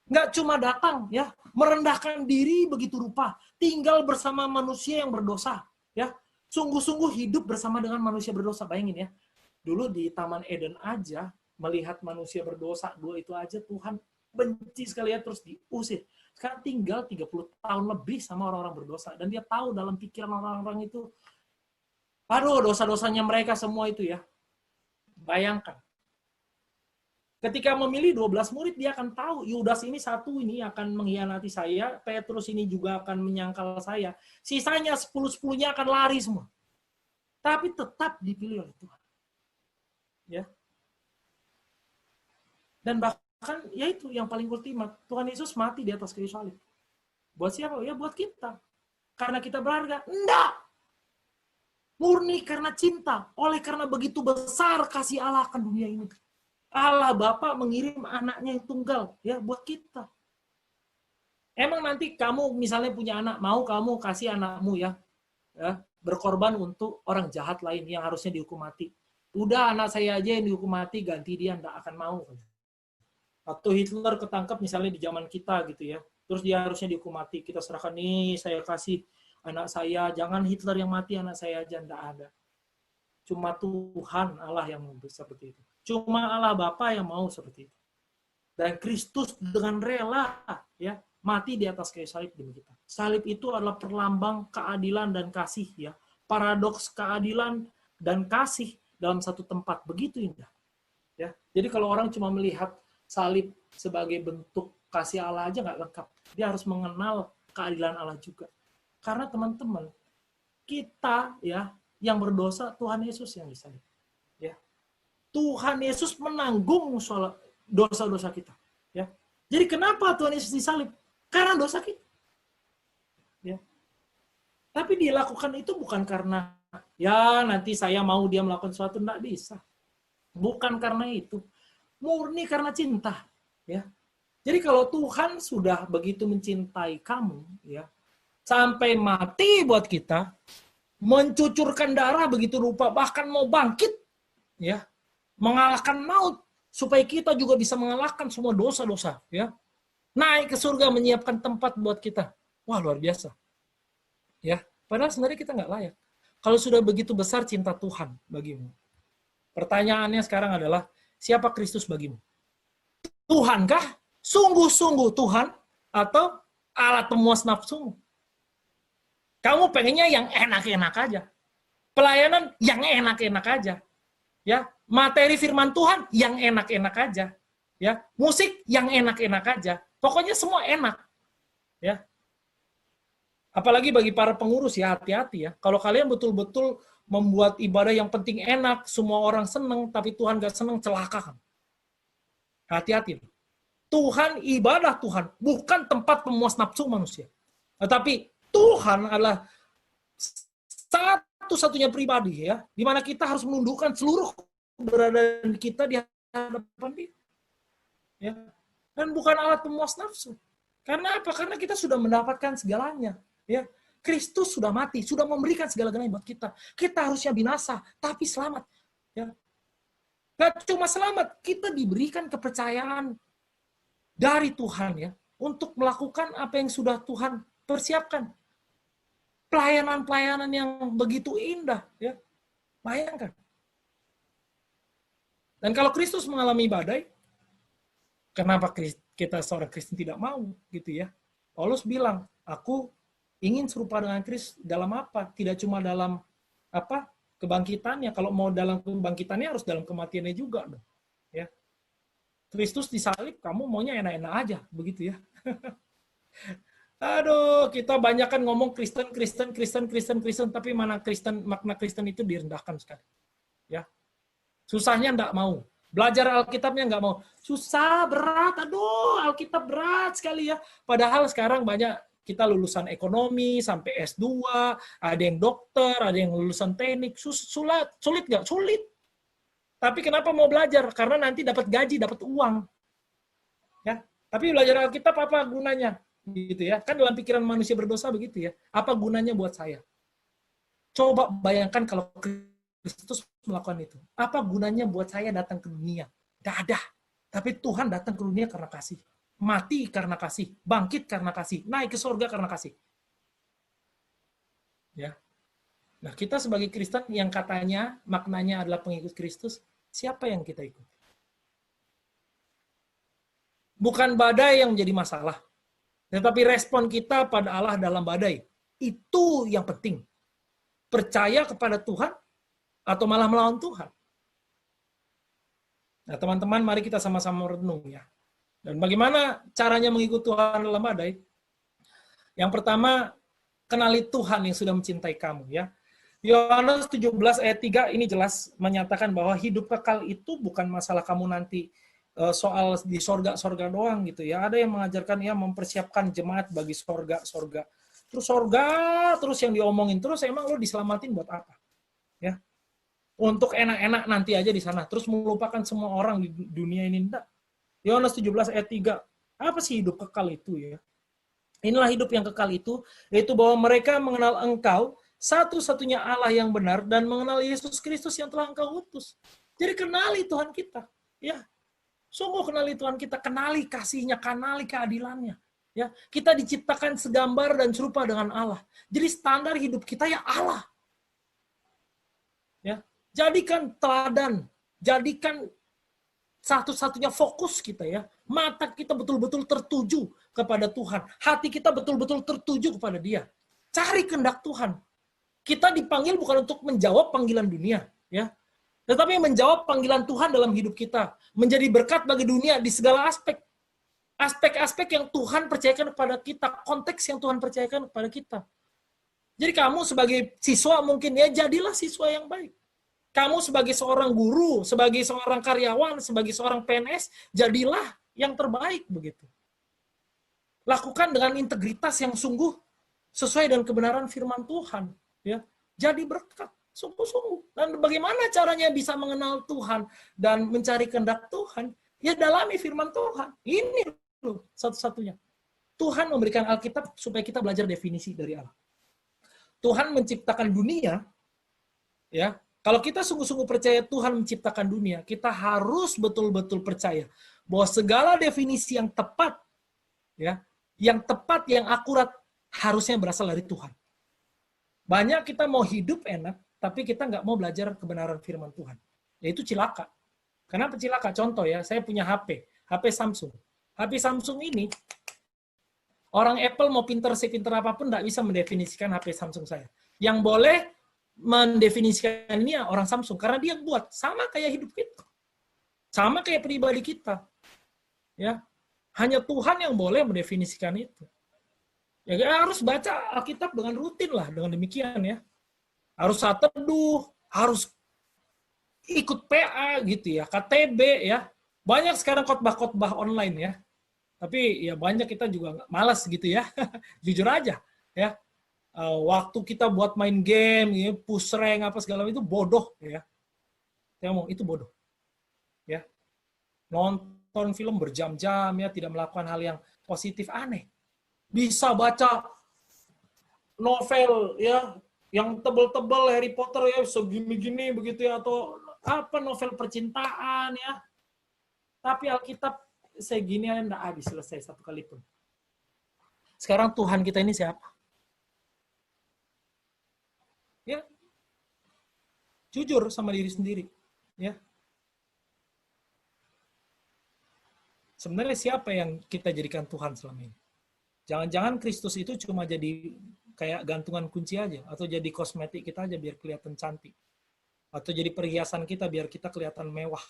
Nggak cuma datang, ya, merendahkan diri begitu rupa, tinggal bersama manusia yang berdosa, ya, sungguh-sungguh hidup bersama dengan manusia berdosa. Bayangin ya, dulu di Taman Eden aja, melihat manusia berdosa, dua itu aja Tuhan benci sekali ya, terus diusir. Sekarang tinggal 30 tahun lebih sama orang-orang berdosa. Dan dia tahu dalam pikiran orang-orang itu, aduh dosa-dosanya mereka semua itu ya. Bayangkan. Ketika memilih 12 murid, dia akan tahu, Yudas ini satu ini akan mengkhianati saya, Petrus ini juga akan menyangkal saya. Sisanya 10-10-nya akan lari semua. Tapi tetap dipilih oleh Tuhan. Ya. Dan bahkan ya itu yang paling ultimat, Tuhan Yesus mati di atas kayu salib. Buat siapa? Ya buat kita. Karena kita berharga? Enggak. Murni karena cinta. Oleh karena begitu besar kasih Allah akan dunia ini. Allah Bapa mengirim anaknya yang tunggal ya buat kita. Emang nanti kamu misalnya punya anak, mau kamu kasih anakmu ya berkorban untuk orang jahat lain yang harusnya dihukum mati. Udah anak saya aja yang dihukum mati, ganti dia, enggak akan mau. Atau Hitler ketangkap misalnya di zaman kita gitu ya, terus dia harusnya dihukum mati, kita serahkan nih, saya kasih anak saya, jangan Hitler yang mati, anak saya aja, enggak ada. Cuma Tuhan Allah yang mau seperti itu. Cuma Allah Bapa yang mau seperti itu. Dan Kristus dengan rela ya mati di atas kayu salib demi kita. Salib itu adalah perlambang keadilan dan kasih ya. Paradoks keadilan dan kasih dalam satu tempat, begitu indah. Ya. Jadi kalau orang cuma melihat salib sebagai bentuk kasih Allah aja nggak lengkap. Dia harus mengenal keadilan Allah juga. Karena teman-teman, kita ya yang berdosa, Tuhan Yesus yang disalib. Ya. Tuhan Yesus menanggung soal dosa-dosa kita. Ya. Jadi kenapa Tuhan Yesus disalib? Karena dosa kita. Ya. Tapi dilakukan itu bukan karena ya nanti saya mau dia melakukan sesuatu, enggak bisa. Bukan karena itu. Murni karena cinta, ya. Jadi kalau Tuhan sudah begitu mencintai kamu, ya, sampai mati buat kita, mencucurkan darah begitu rupa, bahkan mau bangkit, ya, mengalahkan maut, supaya kita juga bisa mengalahkan semua dosa-dosa, ya, naik ke surga menyiapkan tempat buat kita. Wah, luar biasa, ya. Padahal sebenarnya kita nggak layak. Kalau sudah begitu besar cinta Tuhan bagimu, pertanyaannya sekarang adalah, siapa Kristus bagimu? Tuhankah? Sungguh-sungguh Tuhan? Atau alat pemuas nafsumu? Kamu pengennya yang enak-enak aja. Pelayanan yang enak-enak aja. Ya, materi firman Tuhan yang enak-enak aja. Ya, musik yang enak-enak aja. Pokoknya semua enak. Ya. Apalagi bagi para pengurus ya, hati-hati ya. Kalau kalian betul-betul membuat ibadah yang penting enak, semua orang seneng, tapi Tuhan gak seneng, celaka kan. Hati-hati. Tuhan, ibadah Tuhan, bukan tempat pemuas nafsu manusia. Tetapi Tuhan adalah satu-satunya pribadi ya, di mana kita harus menundukkan seluruh keberadaan kita di hadapan Dia. Ya. Dan bukan alat pemuas nafsu. Karena apa? Karena kita sudah mendapatkan segalanya. Ya. Kristus sudah mati, sudah memberikan segala-galanya buat kita. Kita harusnya binasa, tapi selamat. Ya. Gak cuma selamat, kita diberikan kepercayaan dari Tuhan ya untuk melakukan apa yang sudah Tuhan persiapkan. Pelayanan-pelayanan yang begitu indah ya. Bayangkan. Dan kalau Kristus mengalami badai, kenapa kita seorang Kristen tidak mau gitu ya? Paulus bilang, aku ingin serupa dengan Kristus dalam apa? Tidak cuma dalam apa? Kebangkitannya. Kalau mau dalam kebangkitannya harus dalam kematiannya juga dong. Ya. Kristus disalib, kamu maunya enak-enak aja, begitu ya. Aduh, kita banyak kan ngomong Kristen, Kristen, Kristen, Kristen, Kristen, tapi mana Kristen, makna Kristen itu direndahkan sekali. Ya, susahnya enggak mau. Belajar Alkitabnya enggak mau. Susah, berat, aduh, Alkitab berat sekali ya. Padahal sekarang banyak kita lulusan ekonomi sampai S2, ada yang dokter, ada yang lulusan teknik. Sulit nggak? Sulit. Tapi kenapa mau belajar? Karena nanti dapat gaji, dapat uang. Ya, tapi belajar Alkitab apa gunanya? Gitu ya. Kan dalam pikiran manusia berdosa begitu ya. Apa gunanya buat saya? Coba bayangkan kalau Kristus melakukan itu. Apa gunanya buat saya datang ke dunia? Tidak ada. Tapi Tuhan datang ke dunia karena kasih. Mati karena kasih. Bangkit karena kasih. Naik ke surga karena kasih. Ya. Nah, kita sebagai Kristen yang katanya maknanya adalah pengikut Kristus, siapa yang kita ikut? Bukan badai yang menjadi masalah, tetapi respon kita pada Allah dalam badai. Itu yang penting. Percaya kepada Tuhan atau malah melawan Tuhan. Nah, teman-teman, mari kita sama-sama renung ya. Dan bagaimana caranya mengikut Tuhan dalam badai? Yang pertama, kenali Tuhan yang sudah mencintai kamu ya. Yohanes 17 ayat 3 ini jelas menyatakan bahwa hidup kekal itu bukan masalah kamu nanti soal di sorga doang gitu ya. Ada yang mengajarkan ya mempersiapkan jemaat bagi sorga. Terus sorga terus yang diomongin terus, emang lo diselamatin buat apa? Ya. Untuk enak-enak nanti aja di sana. Terus melupakan semua orang di dunia ini, enggak. Yohanes 17 ayat 3. Apa sih hidup kekal itu ya? Inilah hidup yang kekal itu, yaitu bahwa mereka mengenal Engkau, satu-satunya Allah yang benar, dan mengenal Yesus Kristus yang telah Engkau utus. Jadi kenali Tuhan kita. Ya, sungguh kenali Tuhan kita, kenali kasih-Nya, kenali keadilannya. Ya, kita diciptakan segambar dan serupa dengan Allah. Jadi standar hidup kita ya Allah. Ya, jadikan teladan, jadikan satu-satunya fokus kita ya. Mata kita betul-betul tertuju kepada Tuhan. Hati kita betul-betul tertuju kepada Dia. Cari kehendak Tuhan. Kita dipanggil bukan untuk menjawab panggilan dunia, ya, tetapi menjawab panggilan Tuhan dalam hidup kita. Menjadi berkat bagi dunia di segala aspek. Aspek-aspek yang Tuhan percayakan kepada kita. Konteks yang Tuhan percayakan kepada kita. Jadi kamu sebagai siswa mungkin ya jadilah siswa yang baik. Kamu sebagai seorang guru, sebagai seorang karyawan, sebagai seorang PNS, jadilah yang terbaik begitu. Lakukan dengan integritas yang sungguh sesuai dengan kebenaran firman Tuhan. Ya, jadi berkat, sungguh-sungguh. Dan bagaimana caranya bisa mengenal Tuhan dan mencari kehendak Tuhan? Ya dalami firman Tuhan. Ini loh satu-satunya. Tuhan memberikan Alkitab supaya kita belajar definisi dari Allah. Tuhan menciptakan dunia, ya. Kalau kita sungguh-sungguh percaya Tuhan menciptakan dunia, kita harus betul-betul percaya bahwa segala definisi yang tepat, ya, yang tepat, yang akurat, harusnya berasal dari Tuhan. Banyak kita mau hidup enak, tapi kita nggak mau belajar kebenaran firman Tuhan. Yaitu cilaka. Kenapa cilaka? Contoh ya, saya punya HP Samsung. HP Samsung ini, orang Apple mau sepinter apapun nggak bisa mendefinisikan HP Samsung saya. Yang boleh mendefinisikan ini orang Samsung, karena dia buat. Sama kayak hidup kita. Sama kayak pribadi kita. Ya, hanya Tuhan yang boleh mendefinisikan itu. Ya harus baca Alkitab dengan rutin lah, dengan demikian ya. Harus saat teduh, harus ikut PA gitu ya, KTB ya. Banyak sekarang khotbah-khotbah online ya. Tapi ya banyak kita juga malas gitu ya. Jujur aja ya. Waktu kita buat main game, ya, push rank apa segala itu bodoh ya. Saya ngomong itu bodoh. Ya. Nonton film berjam-jam ya, tidak melakukan hal yang positif, aneh. Bisa baca novel ya yang tebel-tebel Harry Potter ya segini-gini begitu ya, atau apa novel percintaan ya, tapi Alkitab segini aja enggak habis selesai satu kali pun. Sekarang Tuhan kita ini siapa? Ya, jujur sama diri sendiri ya. Sebenarnya siapa yang kita jadikan Tuhan selama ini? Jangan-jangan Kristus itu cuma jadi kayak gantungan kunci aja, atau jadi kosmetik kita aja biar kelihatan cantik, atau jadi perhiasan kita biar kita kelihatan mewah.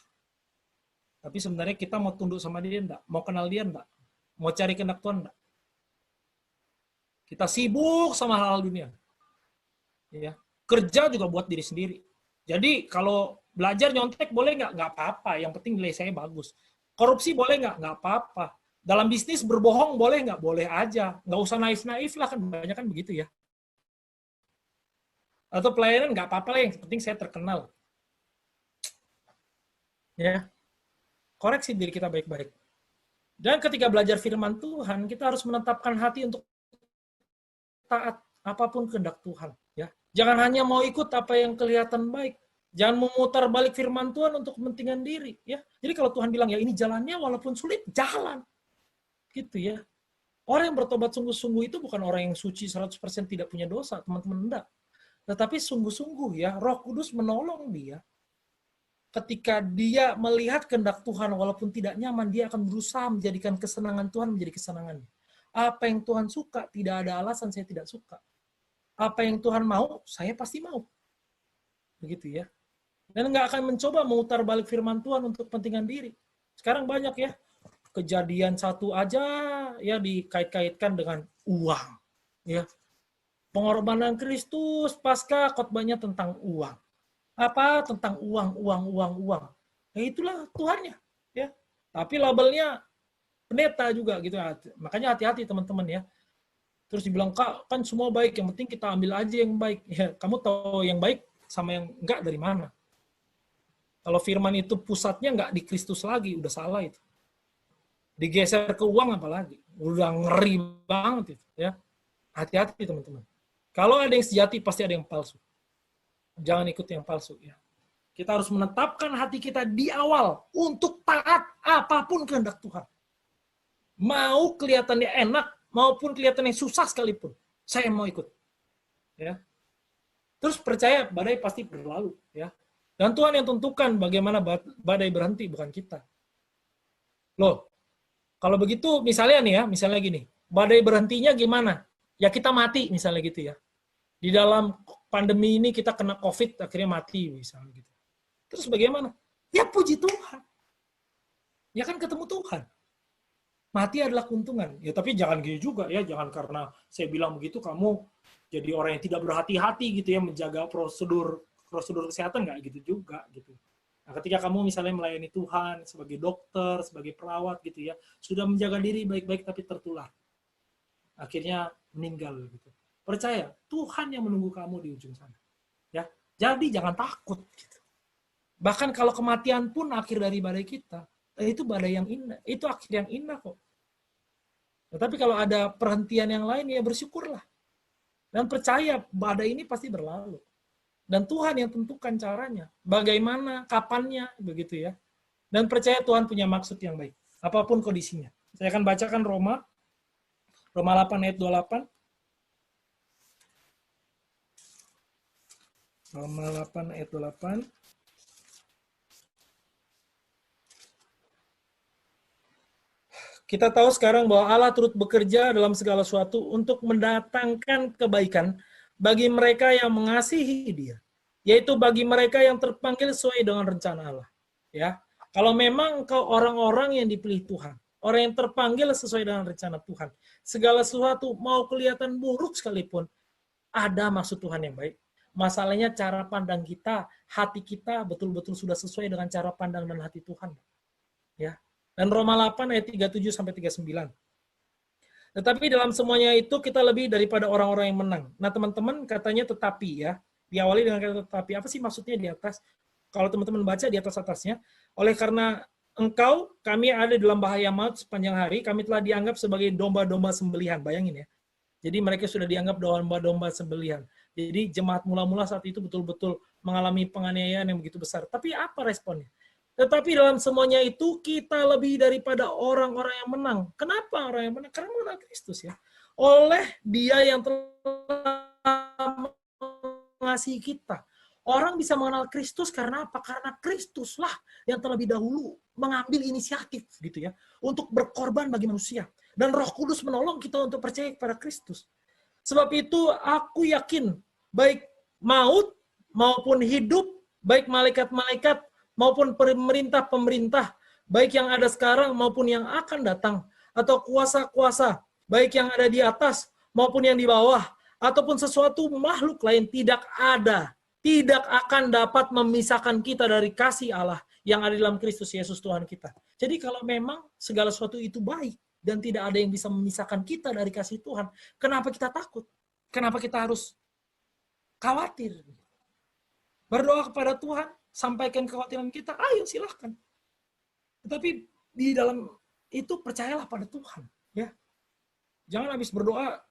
Tapi sebenarnya kita mau tunduk sama dia enggak? Mau kenal dia enggak? Mau cari kehendak Tuhan enggak? Kita sibuk sama hal-hal dunia. Ya. Kerja juga buat diri sendiri. Jadi kalau belajar nyontek boleh nggak? Nggak apa-apa. Yang penting nilai saya bagus. Korupsi boleh nggak? Nggak apa-apa. Dalam bisnis berbohong boleh nggak? Boleh aja. Nggak usah naif-naif lah, kan banyak kan begitu ya. Atau pelayanan nggak apa-apa lah, yang penting saya terkenal. Ya, koreksi diri kita baik-baik. Dan ketika belajar firman Tuhan, kita harus menetapkan hati untuk taat apapun kehendak Tuhan. Ya, jangan hanya mau ikut apa yang kelihatan baik. Jangan memutar balik firman Tuhan untuk kepentingan diri. Ya, jadi kalau Tuhan bilang ya ini jalannya, walaupun sulit, jalan. Gitu ya. Orang yang bertobat sungguh-sungguh itu bukan orang yang suci 100% tidak punya dosa, teman-teman, enggak. Tetapi sungguh-sungguh ya, Roh Kudus menolong dia. Ketika dia melihat kehendak Tuhan, walaupun tidak nyaman, dia akan berusaha menjadikan kesenangan Tuhan menjadi kesenangannya. Apa yang Tuhan suka, tidak ada alasan saya tidak suka. Apa yang Tuhan mau, saya pasti mau. Begitu ya. Dan nggak akan mencoba memutar balik firman Tuhan untuk kepentingan diri. Sekarang banyak ya, kejadian satu aja ya dikait-kaitkan dengan uang. Ya. Pengorbanan Kristus pasca khotbahnya tentang uang. Apa? Tentang uang. Ya itulah Tuhannya. Ya. Tapi labelnya pendeta juga gitu. Makanya hati-hati teman-teman ya. Terus dibilang, Kak, kan semua baik. Yang penting kita ambil aja yang baik. Ya, kamu tahu yang baik sama yang enggak dari mana? Kalau firman itu pusatnya enggak di Kristus lagi, udah salah itu. Digeser ke uang apalagi. Udah ngeri banget itu. Ya. Hati-hati teman-teman. Kalau ada yang sejati, pasti ada yang palsu. Jangan ikut yang palsu ya. Kita harus menetapkan hati kita di awal untuk taat apapun kehendak Tuhan. Mau kelihatannya enak maupun kelihatannya susah sekalipun, saya mau ikut. Ya. Terus percaya badai pasti berlalu ya. Dan Tuhan yang tentukan bagaimana badai berhenti, bukan kita. Loh, kalau begitu misalnya nih ya, misalnya gini, badai berhentinya gimana? Ya kita mati misalnya gitu ya. Di dalam pandemi ini kita kena COVID, akhirnya mati misalnya gitu. Terus bagaimana? Ya puji Tuhan. Ya kan ketemu Tuhan. Mati adalah keuntungan. Ya tapi jangan gini juga ya, jangan karena saya bilang begitu kamu jadi orang yang tidak berhati-hati gitu ya, menjaga prosedur kesehatan, nggak gitu juga gitu. Nah, ketika kamu misalnya melayani Tuhan sebagai dokter, sebagai perawat gitu ya, sudah menjaga diri baik-baik tapi tertular. Akhirnya meninggal gitu. Percaya, Tuhan yang menunggu kamu di ujung sana. Ya, jadi jangan takut. Gitu. Bahkan kalau kematian pun akhir dari badai kita, itu badai yang indah. Itu akhir yang indah kok. Tetapi kalau ada perhentian yang lain, ya bersyukurlah. Dan percaya, badai ini pasti berlalu. Dan Tuhan yang tentukan caranya. Bagaimana, kapannya, begitu ya. Dan percaya Tuhan punya maksud yang baik. Apapun kondisinya. Saya akan bacakan Roma 8 ayat 28. Roma 8 ayat 28. Kita tahu sekarang bahwa Allah turut bekerja dalam segala sesuatu untuk mendatangkan kebaikan bagi mereka yang mengasihi Dia, yaitu bagi mereka yang terpanggil sesuai dengan rencana Allah. Ya, kalau memang kau orang-orang yang dipilih Tuhan, orang yang terpanggil sesuai dengan rencana Tuhan, segala sesuatu mau kelihatan buruk sekalipun, ada maksud Tuhan yang baik. Masalahnya cara pandang kita, hati kita betul-betul sudah sesuai dengan cara pandang dan hati Tuhan. Ya. Dan Roma 8 ayat 37 sampai 39. Tetapi dalam semuanya itu kita lebih daripada orang-orang yang menang. Nah, teman-teman katanya tetapi ya. Diawali dengan kata tetapi. Apa sih maksudnya di atas? Kalau teman-teman baca di atas-atasnya, oleh karena engkau, kami ada dalam bahaya maut sepanjang hari, kami telah dianggap sebagai domba-domba sembelihan. Bayangin ya. Jadi mereka sudah dianggap domba-domba sembelihan. Jadi jemaat mula-mula saat itu betul-betul mengalami penganiayaan yang begitu besar. Tapi apa responnya? Tetapi dalam semuanya itu kita lebih daripada orang-orang yang menang. Kenapa orang yang menang? Karena mengenal Kristus ya. Oleh Dia yang telah mengasihi kita. Orang bisa mengenal Kristus karena apa? Karena Kristuslah yang terlebih dahulu mengambil inisiatif gitu ya untuk berkorban bagi manusia. Dan Roh Kudus menolong kita untuk percaya kepada Kristus. Sebab itu aku yakin baik maut maupun hidup, baik malaikat-malaikat maupun pemerintah-pemerintah, baik yang ada sekarang maupun yang akan datang, atau kuasa-kuasa, baik yang ada di atas maupun yang di bawah, ataupun sesuatu makhluk lain tidak akan dapat memisahkan kita dari kasih Allah yang ada dalam Kristus Yesus Tuhan kita. Jadi kalau memang segala sesuatu itu baik dan tidak ada yang bisa memisahkan kita dari kasih Tuhan, kenapa kita takut? Kenapa kita harus khawatir? Berdoa kepada Tuhan, sampaikan kekhawatiran kita, ayo silahkan. Tetapi di dalam itu percayalah pada Tuhan, ya. Jangan habis berdoa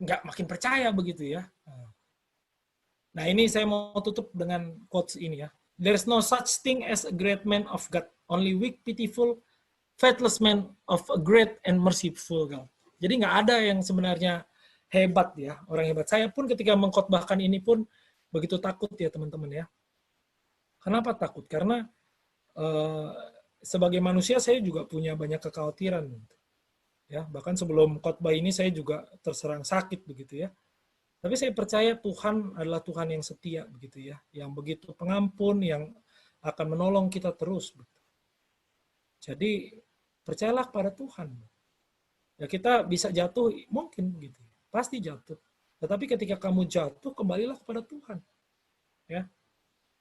nggak makin percaya begitu ya. Nah, ini saya mau tutup dengan quotes ini ya. There's no such thing as a great man of God, only weak, pitiful, faithless man of a great and merciful God. Jadi nggak ada yang sebenarnya hebat ya, orang hebat. Saya pun ketika mengkhotbahkan ini pun begitu takut ya teman-teman ya. Kenapa takut? Karena sebagai manusia saya juga punya banyak kekhawatiran. Ya, bahkan sebelum khotbah ini saya juga terserang sakit begitu ya. Tapi saya percaya Tuhan adalah Tuhan yang setia begitu ya, yang begitu pengampun, yang akan menolong kita terus. Jadi percayalah pada Tuhan. Ya kita bisa jatuh mungkin gitu, pasti jatuh. Tetapi ketika kamu jatuh, kembalilah kepada Tuhan. Ya,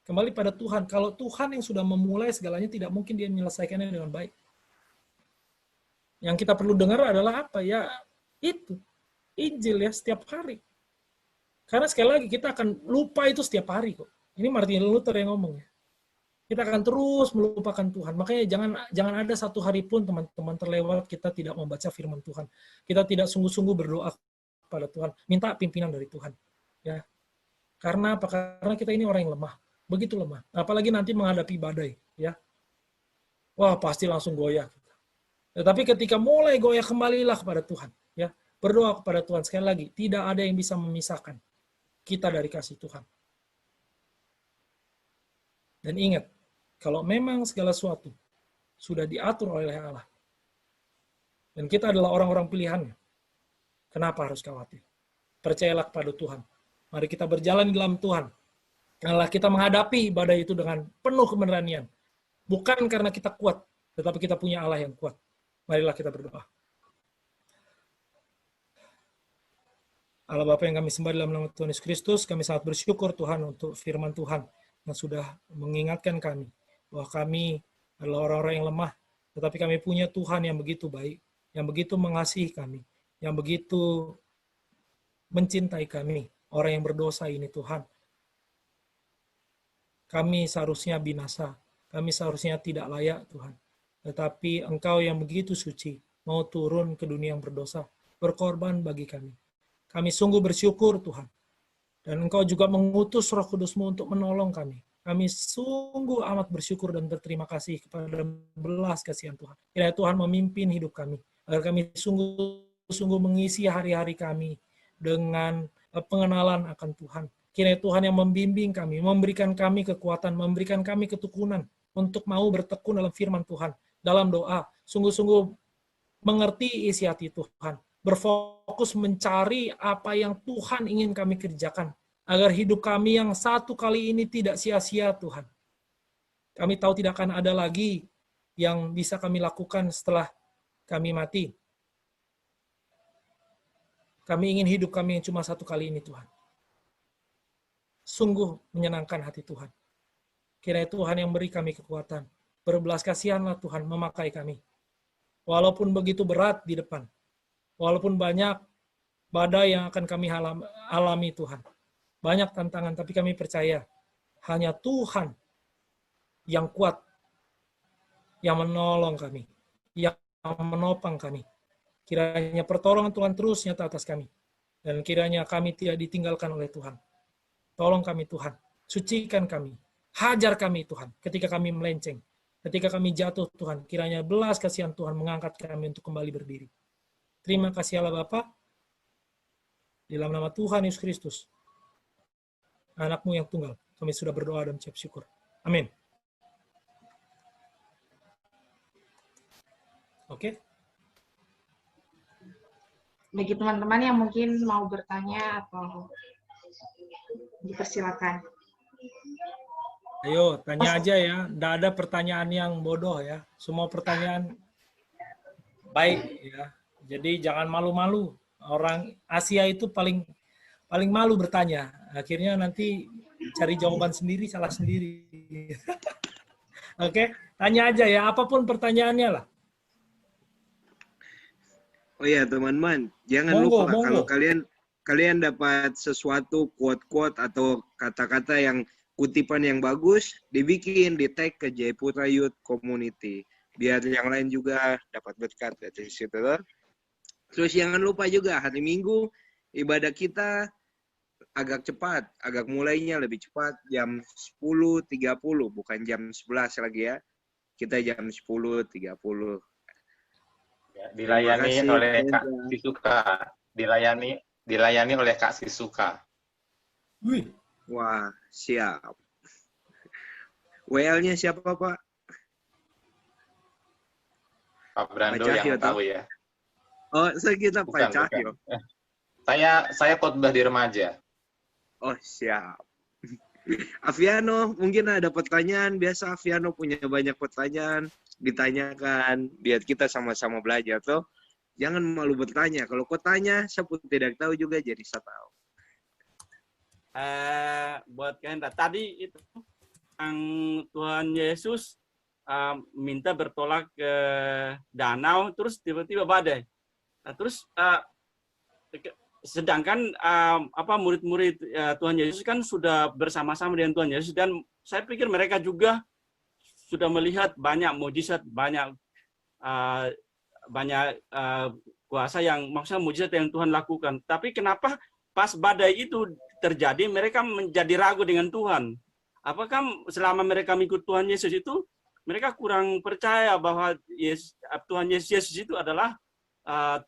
kembali pada Tuhan. Kalau Tuhan yang sudah memulai segalanya, tidak mungkin Dia menyelesaikannya dengan baik. Yang kita perlu dengar adalah apa ya? Itu Injil ya setiap hari. Karena sekali lagi kita akan lupa itu setiap hari kok. Ini Martin Luther yang ngomong ya. Kita akan terus melupakan Tuhan. Makanya jangan ada satu hari pun teman-teman terlewat kita tidak membaca firman Tuhan. Kita tidak sungguh-sungguh berdoa kepada Tuhan, minta pimpinan dari Tuhan. Ya. Karena apa? Karena kita ini orang yang lemah, begitu lemah. Apalagi nanti menghadapi badai, ya. Wah, pasti langsung goyah. Tetapi ketika mulai goyah, kembalilah kepada Tuhan, ya. Berdoa kepada Tuhan sekali lagi, tidak ada yang bisa memisahkan kita dari kasih Tuhan. Dan ingat, kalau memang segala sesuatu sudah diatur oleh Allah, dan kita adalah orang-orang pilihannya, kenapa harus khawatir? Percayalah kepada Tuhan. Mari kita berjalan di dalam Tuhan. Karena kita menghadapi badai itu dengan penuh keberanian. Bukan karena kita kuat, tetapi kita punya Allah yang kuat. Marilah kita berdoa. Allah Bapa yang kami sembah dalam nama Tuhan Yesus Kristus, kami sangat bersyukur Tuhan untuk firman Tuhan yang sudah mengingatkan kami bahwa kami adalah orang-orang yang lemah, tetapi kami punya Tuhan yang begitu baik, yang begitu mengasihi kami, yang begitu mencintai kami, orang yang berdosa ini Tuhan. Kami seharusnya binasa, kami seharusnya tidak layak Tuhan. Tetapi Engkau yang begitu suci, mau turun ke dunia yang berdosa, berkorban bagi kami. Kami sungguh bersyukur Tuhan. Dan Engkau juga mengutus Roh Kudus-Mu untuk menolong kami. Kami sungguh amat bersyukur dan berterima kasih kepada belas kasihan Tuhan. Kiranya Tuhan memimpin hidup kami, agar kami sungguh-sungguh mengisi hari-hari kami dengan pengenalan akan Tuhan. Kiranya Tuhan yang membimbing kami, memberikan kami kekuatan, memberikan kami ketekunan untuk mau bertekun dalam firman Tuhan, dalam doa, sungguh-sungguh mengerti isi hati Tuhan, berfokus mencari apa yang Tuhan ingin kami kerjakan, agar hidup kami yang satu kali ini tidak sia-sia Tuhan. Kami tahu tidak akan ada lagi yang bisa kami lakukan setelah kami mati. Kami ingin hidup kami yang cuma satu kali ini Tuhan. Sungguh menyenangkan hati Tuhan. Kiranya Tuhan yang beri kami kekuatan. Berbelas kasihanlah Tuhan memakai kami. Walaupun begitu berat di depan. Walaupun banyak badai yang akan kami alami Tuhan. Banyak tantangan, tapi kami percaya hanya Tuhan yang kuat, yang menolong kami, yang menopang kami. Kiranya pertolongan Tuhan terus nyata atas kami. Dan kiranya kami tidak ditinggalkan oleh Tuhan. Tolong kami Tuhan, sucikan kami, hajar kami Tuhan ketika kami melenceng. Ketika kami jatuh Tuhan, kiranya belas kasihan Tuhan mengangkat kami untuk kembali berdiri. Terima kasih Allah Bapa, di dalam nama Tuhan Yesus Kristus, Anak-Mu yang tunggal, kami sudah berdoa dan mengucap syukur. Amin. Oke. Bagi teman-teman yang mungkin mau bertanya atau dipersilakan. Ayo, tanya aja ya. Nggak ada pertanyaan yang bodoh ya. Semua pertanyaan baik ya. Jadi jangan malu-malu. Orang Asia itu paling paling malu bertanya. Akhirnya nanti cari jawaban sendiri, salah sendiri. Oke, tanya aja ya, apapun pertanyaannya lah. Oh iya teman-teman, jangan Monggo, lupa monggo. kalau kalian dapat sesuatu quote-quote atau kata-kata yang kutipan yang bagus, dibikin di tag ke Jayapura Youth Community biar yang lain juga dapat berkat dari situ. Terus jangan lupa juga hari Minggu ibadah kita agak cepat, agak mulainya lebih cepat jam 10.30 bukan jam 11 lagi ya. Kita jam 10.30. Dilayani Terima kasih, oleh Kak Pendra. Sisuka. Dilayani oleh Kak Sisuka. Wih, Wah, siap. WL-nya siapa, Pak? Pak Brando Pak Cahyo, yang tahu ya. Oh, saya kira Pak Bukan, Cahyo. bukan. Saya khotbah di remaja. Oh, siap. Aviano, mungkin ada pertanyaan. Biasa Aviano punya banyak pertanyaan. Ditanyakan, biar kita sama-sama belajar, toh. Jangan malu bertanya. Kalau kau tanya, saya pun tidak tahu juga, jadi saya tahu. Buat Kendra, tadi itu yang Tuhan Yesus minta bertolak ke danau, terus tiba-tiba badai. Nah, terus sedangkan murid-murid Tuhan Yesus kan sudah bersama-sama dengan Tuhan Yesus, dan saya pikir mereka juga sudah melihat banyak mujizat, banyak kuasa yang maksudnya mujizat yang Tuhan lakukan. Tapi kenapa pas badai itu terjadi mereka menjadi ragu dengan Tuhan? Apakah selama mereka mengikut Tuhan Yesus itu mereka kurang percaya bahwa Tuhan Yesus itu adalah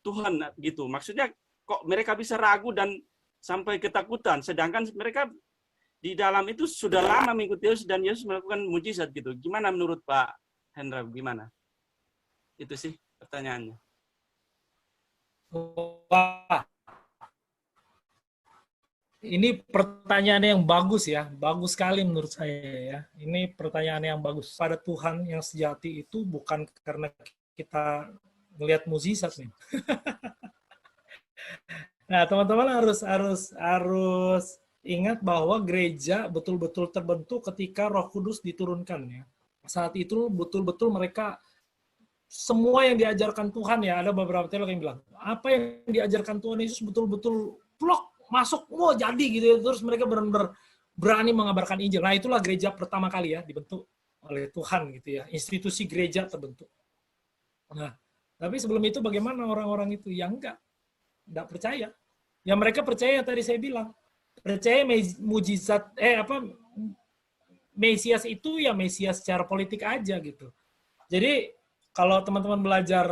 Tuhan gitu? Maksudnya kok mereka bisa ragu dan sampai ketakutan, sedangkan mereka di dalam itu sudah lama mengikuti Yesus dan Yesus melakukan mujizat gitu. Gimana menurut Pak Hendra? Gimana? Itu sih pertanyaannya. wah, ini pertanyaan yang bagus ya, bagus sekali menurut saya ya. Ini pertanyaan yang bagus. Pada Tuhan yang sejati itu bukan karena kita melihat mukjizat nih. Nah, teman-teman harus ingat bahwa gereja betul-betul terbentuk ketika Roh Kudus diturunkan ya. Saat itu betul-betul mereka semua yang diajarkan Tuhan ya, ada beberapa teolog yang bilang, apa yang diajarkan Tuhan Yesus betul-betul plok masuk, mau jadi gitu ya. Terus mereka benar-benar berani mengabarkan Injil. Nah, itulah gereja pertama kali ya dibentuk oleh Tuhan gitu ya. Institusi gereja terbentuk. Nah, tapi sebelum itu bagaimana orang-orang itu? Ya enggak percaya. Ya mereka percaya yang tadi saya bilang. Percaya mujizat Mesias itu ya Mesias secara politik aja gitu. Jadi kalau teman-teman belajar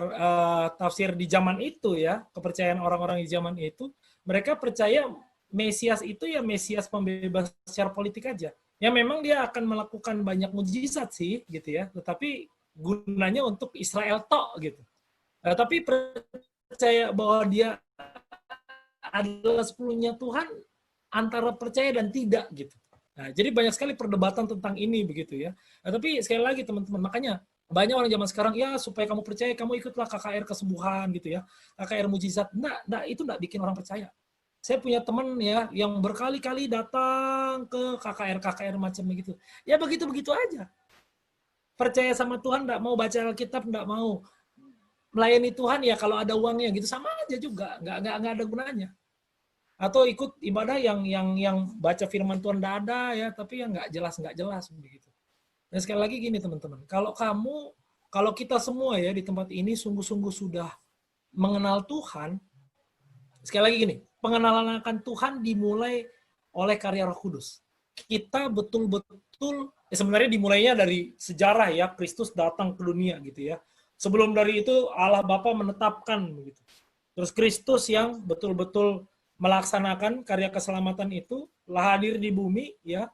tafsir di zaman itu ya, kepercayaan orang-orang di zaman itu, mereka percaya Mesias itu ya Mesias pembebas secara politik aja. Ya memang dia akan melakukan banyak mujizat sih gitu ya, tetapi gunanya untuk Israel tok gitu. Tapi percaya bahwa dia adalah sepuluhnya Tuhan antara percaya dan tidak gitu. Nah, jadi banyak sekali perdebatan tentang ini begitu ya. Nah, tapi sekali lagi teman-teman, makanya banyak orang zaman sekarang ya supaya kamu percaya kamu ikutlah KKR kesembuhan gitu ya. KKR mujizat. Enggak, itu enggak bikin orang percaya. Saya punya teman ya yang berkali-kali datang ke KKR macam begitu. Ya begitu-begitu aja. Percaya sama Tuhan enggak mau baca Alkitab, enggak mau melayani Tuhan ya kalau ada uangnya gitu, sama aja juga, enggak ada gunanya. Atau ikut ibadah yang baca firman Tuhan enggak ada ya, tapi yang enggak jelas begitu. Dan sekali lagi gini teman-teman, kalau kita semua ya di tempat ini sungguh-sungguh sudah mengenal Tuhan, sekali lagi gini, pengenalan akan Tuhan dimulai oleh karya Roh Kudus. Kita betul-betul, sebenarnya dimulainya dari sejarah ya, Kristus datang ke dunia gitu ya. Sebelum dari itu Allah Bapa menetapkan begitu. Terus Kristus yang betul-betul melaksanakan karya keselamatan itu, hadir di bumi ya,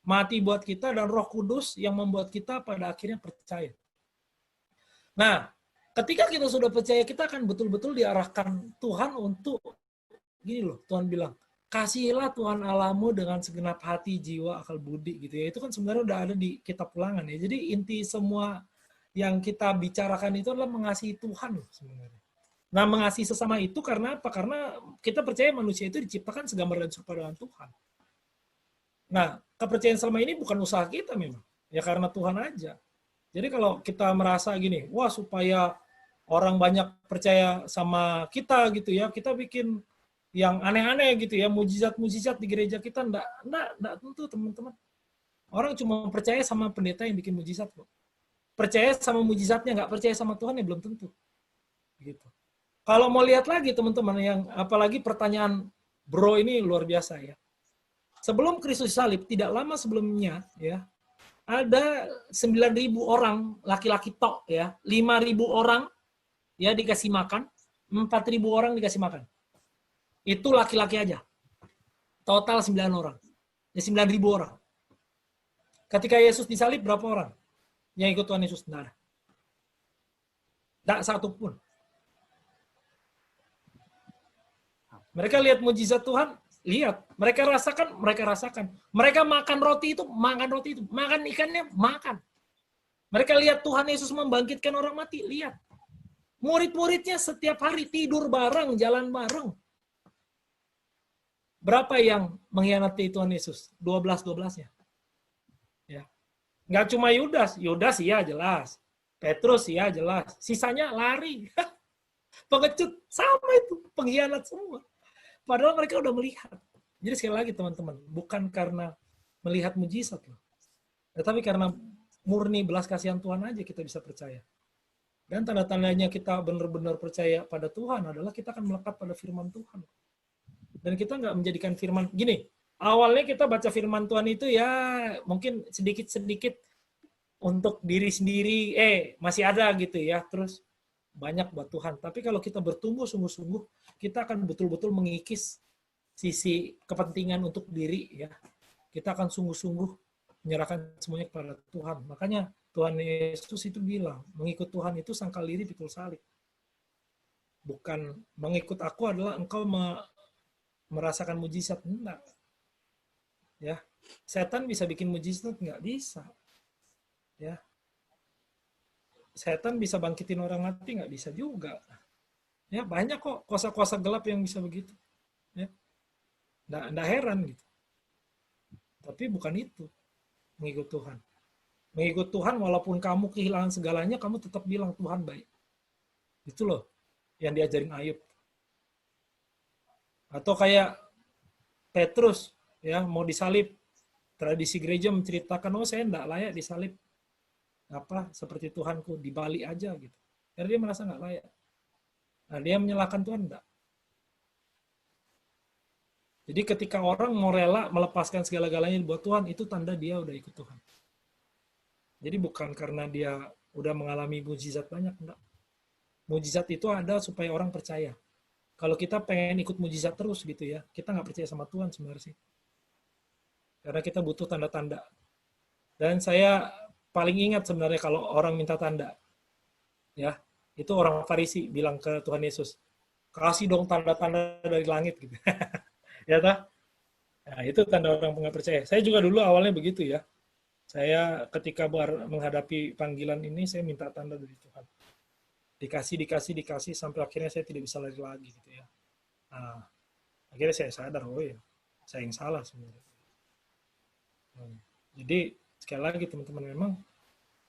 mati buat kita, dan Roh Kudus yang membuat kita pada akhirnya percaya. Nah, ketika kita sudah percaya, kita akan betul-betul diarahkan Tuhan untuk, gini loh, Tuhan bilang, kasihilah Tuhan Allahmu dengan segenap hati, jiwa, akal, budi gitu ya. Itu kan sebenarnya udah ada di kitab Ulangan ya. Jadi inti semua yang kita bicarakan itu adalah mengasihi Tuhan loh sebenarnya. Nah, mengasihi sesama itu karena apa? Karena kita percaya manusia itu diciptakan segambar dan serupa dengan Tuhan. Nah, kepercayaan selama ini bukan usaha kita memang. Ya karena Tuhan aja. Jadi kalau kita merasa gini, wah supaya orang banyak percaya sama kita gitu ya, kita bikin yang aneh-aneh gitu ya, mujizat-mujizat di gereja kita, enggak tentu teman-teman. Orang cuma percaya sama pendeta yang bikin mujizat kok. Percaya sama mujizatnya, nggak percaya sama Tuhan ya belum tentu. Gitu. Kalau mau lihat lagi teman-teman, yang apalagi pertanyaan bro ini luar biasa ya. Sebelum Kristus salib, tidak lama sebelumnya ya, ada 9.000 orang laki-laki tok ya, 5.000 orang ya dikasih makan, 4.000 orang dikasih makan. Itu laki-laki aja. Total 9 orang. Ya 9.000 orang. Ketika Yesus disalib berapa orang yang ikut Tuhan Yesus? Tidak ada. Tidak satu pun. Mereka lihat mujizat Tuhan, lihat. Mereka rasakan. Mereka makan roti itu. Makan ikannya, makan. Mereka lihat Tuhan Yesus membangkitkan orang mati, lihat. Murid-muridnya setiap hari tidur bareng, jalan bareng. Berapa yang mengkhianati Tuhan Yesus? 12-12-nya. Ya. Nggak cuma Yudas. Yudas iya jelas. Petrus iya jelas. Sisanya lari. Pengecut. Sama itu. Pengkhianat semua. Padahal mereka udah melihat. Jadi sekali lagi teman-teman, bukan karena melihat mujizat loh. Tetapi karena murni belas kasihan Tuhan aja kita bisa percaya. Dan tanda-tandanya kita benar-benar percaya pada Tuhan adalah kita akan melekat pada firman Tuhan. Dan kita nggak menjadikan firman, gini, awalnya kita baca firman Tuhan itu ya mungkin sedikit-sedikit untuk diri sendiri, masih ada gitu ya, terus banyak buat Tuhan. Tapi kalau kita bertumbuh sungguh-sungguh, kita akan betul-betul mengikis sisi kepentingan untuk diri ya. Kita akan sungguh-sungguh menyerahkan semuanya kepada Tuhan. Makanya Tuhan Yesus itu bilang, mengikut Tuhan itu sangkal diri pikul salib. Bukan mengikut aku adalah engkau merasakan mujizat. Enggak. Ya. Setan bisa bikin mujizat? Enggak bisa. Ya. Setan bisa bangkitin orang mati? Nggak bisa juga. Ya, banyak kok kuasa-kuasa gelap yang bisa begitu. Ya. Nggak heran gitu. Tapi bukan itu. Mengikut Tuhan. Mengikut Tuhan walaupun kamu kehilangan segalanya, kamu tetap bilang Tuhan baik. Itu loh yang diajarin Ayub. Atau kayak Petrus, ya mau disalib. Tradisi gereja menceritakan, saya nggak layak disalib. Seperti Tuhanku, di Bali aja gitu. Karena dia merasa nggak layak. Nah, dia menyalahkan Tuhan enggak. Jadi ketika orang mau rela melepaskan segala-galanya buat Tuhan, itu tanda dia udah ikut Tuhan. Jadi bukan karena dia udah mengalami mujizat banyak, enggak. Mujizat itu ada supaya orang percaya. Kalau kita pengen ikut mujizat terus gitu ya, kita nggak percaya sama Tuhan sebenarnya sih. Karena kita butuh tanda-tanda. Dan saya paling ingat sebenarnya kalau orang minta tanda. Ya, itu orang Farisi bilang ke Tuhan Yesus, kasih dong tanda-tanda dari langit gitu. Ya toh? Nah, itu tanda orang nggak percaya. Saya juga dulu awalnya begitu ya. Saya ketika menghadapi panggilan ini, saya minta tanda dari Tuhan. Dikasih, sampai akhirnya saya tidak bisa lari lagi gitu ya. Nah, akhirnya saya sadar, saya yang salah sebenarnya. Jadi, sekali lagi teman-teman, memang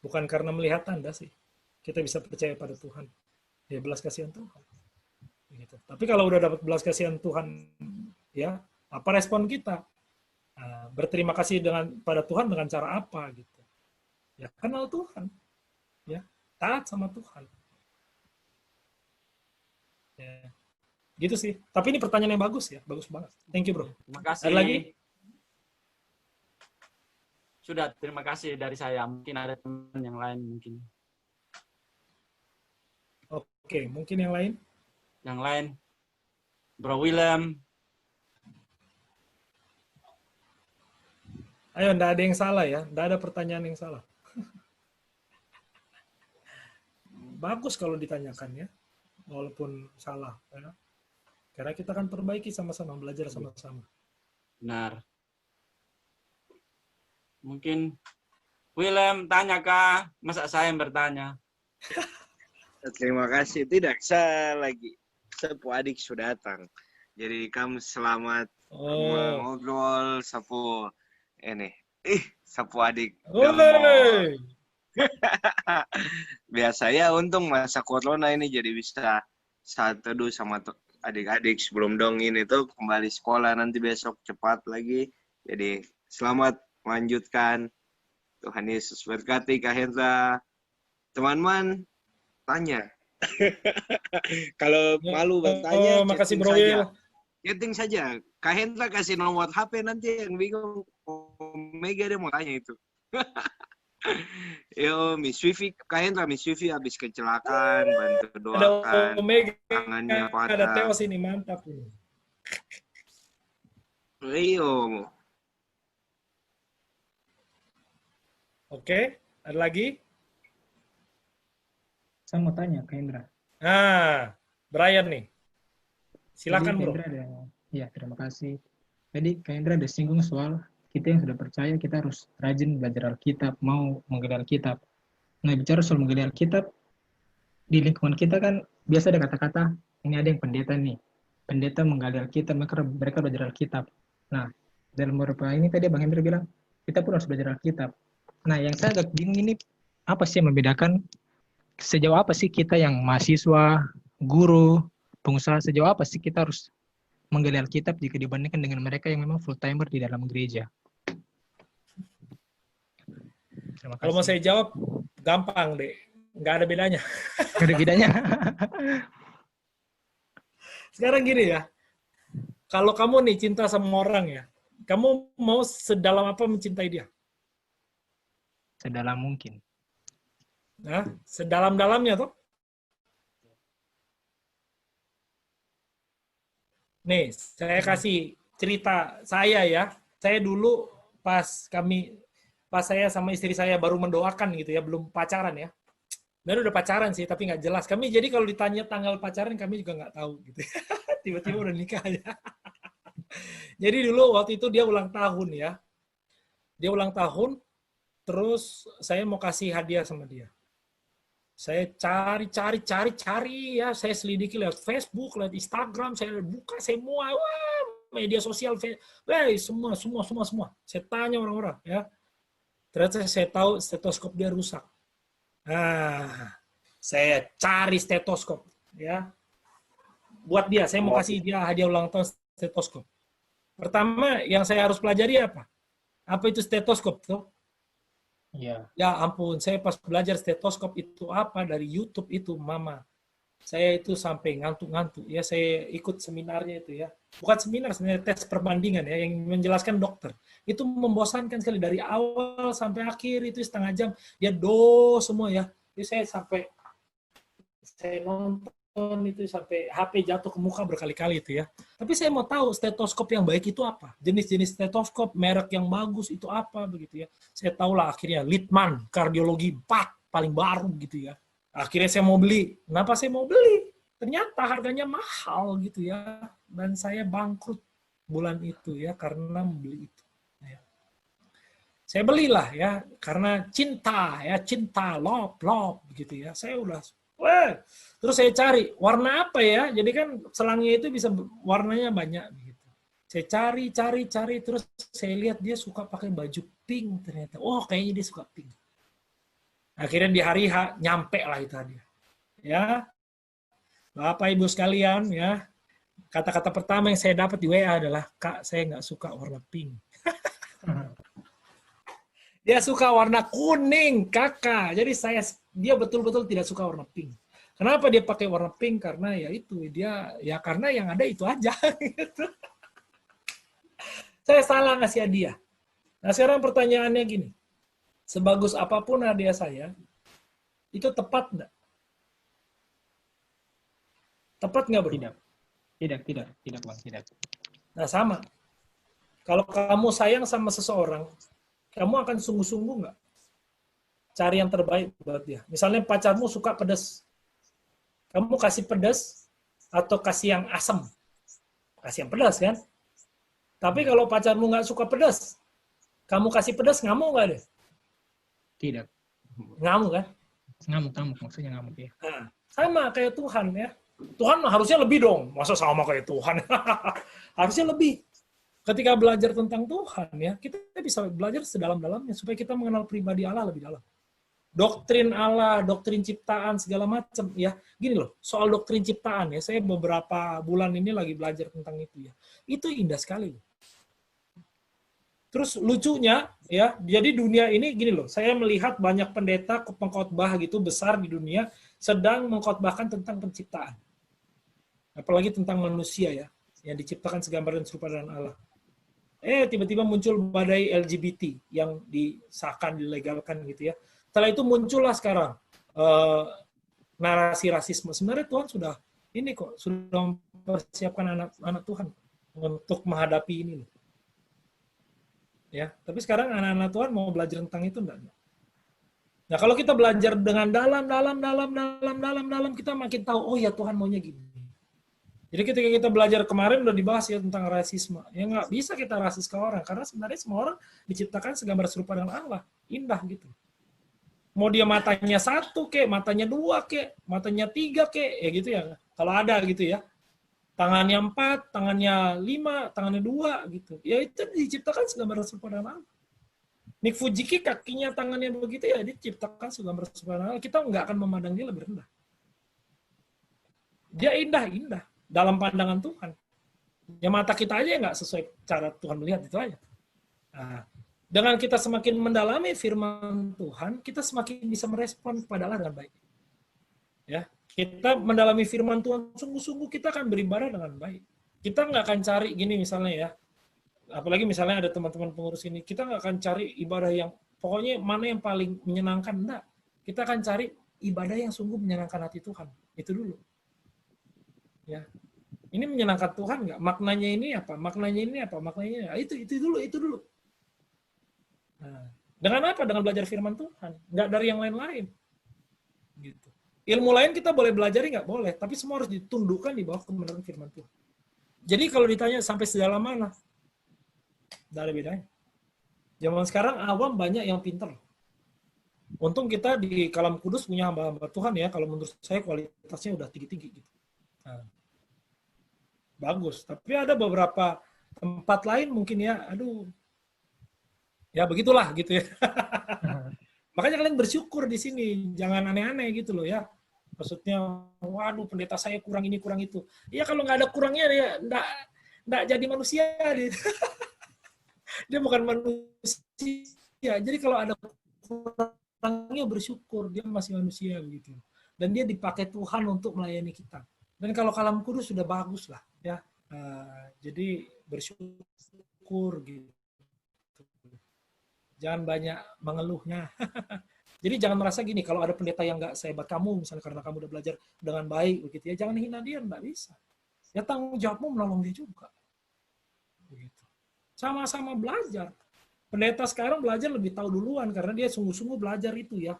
bukan karena melihat tanda sih. Kita bisa percaya pada Tuhan. Ya, belas kasihan Tuhan. Gitu. Tapi kalau udah dapat belas kasihan Tuhan, ya, apa respon kita? Nah, berterima kasih pada Tuhan dengan cara apa gitu? Ya kenal Tuhan, ya taat sama Tuhan. Ya, gitu sih. Tapi ini pertanyaan yang bagus ya, bagus banget. Thank you bro. Terima kasih. Ada lagi? Sudah, terima kasih dari saya. Mungkin ada teman yang lain mungkin. Oke, mungkin yang lain? Yang lain, Bro William. Ayo, enggak ada yang salah ya, enggak ada pertanyaan yang salah. Bagus kalau ditanyakan ya, walaupun salah. Ya. Karena kita akan perbaiki sama-sama, belajar sama-sama. Benar. Mungkin William tanya kah? Masa saya yang bertanya? Terima kasih. Tidak, saya lagi. Sepu adik sudah datang. Jadi kamu selamat Oh. ngobrol, Sepu ini. Sepu adik. Gemoy. Woi. Biasa ya, untung masa corona ini jadi bisa saat teduh sama adik-adik sebelum dong ini tuh kembali sekolah nanti besok cepat lagi. Jadi selamat melanjutkan. Tuhan Yesus berkati Kak Hendra. Teman-teman, tanya. Kalau malu bertanya, Makasih chatting Bro saja. Will. Chatting saja. Kak Hendra kasih nomor HP nanti yang bingung. Mega dia mau tanya itu. Yo, Miss Wifi, Kak Hendra, Miss Wifi habis kecelakaan, bantu Ada doakan. Omega, Tangannya ada patah. Teos ini mantap. Iyo. Oke, ada lagi? Saya mau tanya Kak Hendra. Nah, Brian nih. Silakan Jadi, Kak Bro. Hendra ya terima kasih. Jadi Kak Hendra ada singgung soal kita yang sudah percaya kita harus rajin belajar Alkitab, mau menggali Alkitab. Nah, bicara soal menggali Alkitab, di lingkungan kita kan biasa ada kata-kata, ini ada yang pendeta nih. Pendeta menggali Alkitab, mereka belajar Alkitab. Nah, dalam beberapa ini tadi Bang Hendra bilang, kita pun harus belajar Alkitab. Nah, yang saya agak bingung ini, apa sih yang membedakan, sejauh apa sih kita yang mahasiswa, guru, pengusaha, sejauh apa sih kita harus menggali Alkitab jika dibandingkan dengan mereka yang memang full timer di dalam gereja? Terima kasih. Kalau mau saya jawab, gampang deh. Nggak ada bedanya. Nggak ada bedanya. Sekarang gini ya, kalau kamu nih cinta sama orang ya, kamu mau sedalam apa mencintai dia? Sedalam mungkin. Nah, sedalam-dalamnya tuh. Nih, saya kasih cerita saya ya. Saya dulu pas saya sama istri saya baru mendoakan gitu ya, belum pacaran ya. Dan udah pacaran sih, tapi nggak jelas. Kami jadi kalau ditanya tanggal pacaran, kami juga nggak tahu gitu. Tiba-tiba udah nikah aja. Jadi dulu waktu itu dia ulang tahun ya. Dia ulang tahun, terus saya mau kasih hadiah sama dia. Saya cari ya, saya selidiki lewat Facebook, lewat Instagram, saya buka semua, wah, media sosial, semua. Saya tanya orang-orang ya. Ternyata saya tahu stetoskop dia rusak. Nah, saya cari stetoskop ya. Buat dia, saya mau kasih dia hadiah ulang tahun stetoskop. Pertama, yang saya harus pelajari apa? Apa itu stetoskop tuh? Iya. Ya ampun, saya pas belajar stetoskop itu apa dari YouTube itu, Mama. Saya itu sampai ngantuk-ngantuk. Ya, saya ikut seminarnya itu ya. Bukan seminar, sebenarnya tes perbandingan ya, yang menjelaskan dokter. Itu membosankan sekali dari awal sampai akhir itu setengah jam. Dia semua ya. Jadi saya nonton itu sampai HP jatuh ke muka berkali-kali itu ya. Tapi saya mau tahu stetoskop yang baik itu apa. Jenis-jenis stetoskop, merek yang bagus itu apa begitu ya. Saya tahulah akhirnya Littmann, kardiologi 4, paling baru gitu ya. Akhirnya saya mau beli. Kenapa saya mau beli? Ternyata harganya mahal gitu ya. Dan saya bangkrut bulan itu ya karena membeli itu. Ya. Saya belilah ya karena cinta, love gitu ya. Saya udah terus saya cari warna apa ya, jadi kan selangnya itu bisa warnanya banyak begitu. Saya cari terus saya lihat dia suka pakai baju pink ternyata. Oh, kayaknya dia suka pink. Akhirnya di hari H nyampe lah itu dia. Ya. Bapak Ibu sekalian ya. Kata-kata pertama yang saya dapat di WA adalah, "Kak, saya nggak suka warna pink." Dia suka warna kuning, Kakak. Jadi dia betul-betul tidak suka warna pink. Kenapa dia pakai warna pink? Karena ya itu karena yang ada itu aja. Gitu. Saya salah ngasih hadiah. Nah sekarang pertanyaannya gini, sebagus apapun hadiah saya, itu tepat nggak? Tepat nggak bro? Tidak, Bang, tidak. Nah sama. Kalau kamu sayang sama seseorang, kamu akan sungguh-sungguh nggak cari yang terbaik buat dia. Misalnya pacarmu suka pedas. Kamu kasih pedas atau kasih yang asam? Kasih yang pedas kan? Tapi kalau pacarmu nggak suka pedas, kamu kasih pedas, ngamuk nggak deh? Tidak. Ngamuk kan? Ngamuk-ngamuk, maksudnya ngamuk ya. Nah, sama kayak Tuhan ya. Tuhan harusnya lebih dong. Masa sama kayak Tuhan? Harusnya lebih. Ketika belajar tentang Tuhan ya, kita bisa belajar sedalam-dalamnya supaya kita mengenal pribadi Allah lebih dalam. Doktrin Allah, doktrin ciptaan segala macam ya. Gini loh, soal doktrin ciptaan ya, saya beberapa bulan ini lagi belajar tentang itu ya. Itu indah sekali loh. Terus lucunya ya, jadi dunia ini gini loh, saya melihat banyak pendeta pengkhotbah gitu besar di dunia sedang mengkhotbahkan tentang penciptaan. Apalagi tentang manusia ya, yang diciptakan segambar dan serupa dengan Allah. Tiba-tiba muncul badai LGBT yang disahkan, dilegalkan gitu ya. Setelah itu muncullah sekarang narasi rasisme. Sebenarnya Tuhan sudah ini kok, sudah mempersiapkan anak-anak Tuhan untuk menghadapi ini loh. Ya, tapi sekarang anak-anak Tuhan mau belajar tentang itu enggak? Nah, kalau kita belajar dengan dalam, kita makin tahu, oh ya Tuhan maunya gini. Jadi ketika kita belajar kemarin udah dibahas ya tentang rasisme. Ya nggak bisa kita rasis ke orang, karena sebenarnya semua orang diciptakan segambar serupa dengan Allah. Indah gitu. Mau dia matanya 1 kek, matanya 2 kek, matanya 3 kek, ya gitu ya. Kalau ada gitu ya. Tangannya 4, tangannya 5, tangannya 2 gitu. Ya itu diciptakan segambar serupa dengan Allah. Nick Fujiki kakinya tangannya begitu ya diciptakan segambar serupa dengan Allah. Kita nggak akan memandang dia lebih rendah. Dia indah dalam pandangan Tuhan. Ya mata kita aja nggak sesuai cara Tuhan melihat, itu aja. Nah, dengan kita semakin mendalami firman Tuhan, kita semakin bisa merespon kepada Allah dengan baik. Ya, kita mendalami firman Tuhan, sungguh-sungguh kita akan beribadah dengan baik. Kita nggak akan cari gini misalnya ya, apalagi misalnya ada teman-teman pengurus ini, kita nggak akan cari ibadah yang, pokoknya mana yang paling menyenangkan, enggak. Kita akan cari ibadah yang sungguh menyenangkan hati Tuhan. Itu dulu. Ya, ini menyenangkan Tuhan nggak? Maknanya ini apa? Maknanya ini apa? Maknanya ini apa? Itu dulu. Nah, dengan apa? Dengan belajar firman Tuhan. Nggak dari yang lain-lain. Gitu. Ilmu lain kita boleh belajar, nggak boleh. Tapi semua harus ditundukkan di bawah kebenaran firman Tuhan. Jadi kalau ditanya sampai sedalam mana? Nggak ada bedanya. Zaman sekarang awam banyak yang pinter. Untung kita di Kalam Kudus punya hamba-hamba Tuhan ya. Kalau menurut saya kualitasnya udah tinggi-tinggi gitu. Nah, bagus. Tapi ada beberapa tempat lain mungkin ya, aduh, ya begitulah gitu ya. Makanya kalian bersyukur di sini, jangan aneh-aneh gitu loh ya. Maksudnya, waduh pendeta saya kurang ini kurang itu. Ya kalau nggak ada kurangnya ya nggak jadi manusia dia. Dia bukan manusia. Jadi kalau ada kurangnya bersyukur, dia masih manusia begitu. Dan dia dipakai Tuhan untuk melayani kita. Dan kalau Kalam Kudus sudah bagus lah ya. Jadi bersyukur gitu. Jangan banyak mengeluhnya. Jadi jangan merasa gini, kalau ada pendeta yang nggak sehebat kamu, misalnya karena kamu udah belajar dengan baik, begitu ya, jangan hina dia, nggak bisa. Ya tanggung jawabmu menolong dia juga. Begitu. Sama-sama belajar. Pendeta sekarang belajar lebih tahu duluan, karena dia sungguh-sungguh belajar itu ya.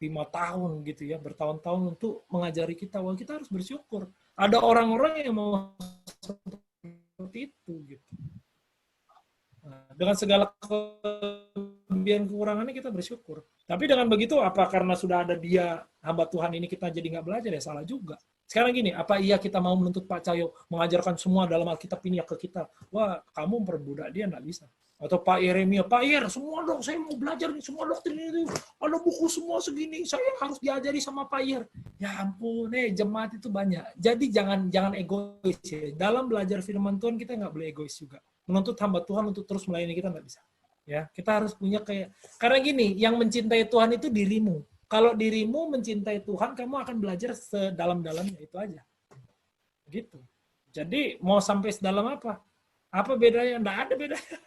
5 tahun gitu ya, bertahun-tahun untuk mengajari kita. Wah, kita harus bersyukur. Ada orang-orang yang mau seperti itu gitu. Nah, dengan segala kelebihan kekurangannya kita bersyukur. Tapi dengan begitu, apa karena sudah ada dia, hamba Tuhan ini, kita jadi nggak belajar? Ya salah juga. Sekarang gini, apa iya kita mau menuntut Pak Cahyo mengajarkan semua dalam Alkitab ini ya ke kita? Wah, kamu memperbudak dia, nggak bisa. Atau Pak Yeremia, Pak Yer, semua dong, saya mau belajar nih, semua doktrin itu. Ada buku semua segini, saya harus diajari sama Pak Yer. Ya ampun, jemaat itu banyak. Jadi jangan egois ya. Dalam belajar firman Tuhan, kita nggak boleh egois juga. Menuntut hamba Tuhan untuk terus melayani kita nggak bisa. Ya, kita harus punya karena gini, yang mencintai Tuhan itu dirimu. Kalau dirimu mencintai Tuhan, kamu akan belajar sedalam-dalamnya, itu aja. Gitu. Jadi mau sampai sedalam apa? Apa bedanya? Nggak ada bedanya.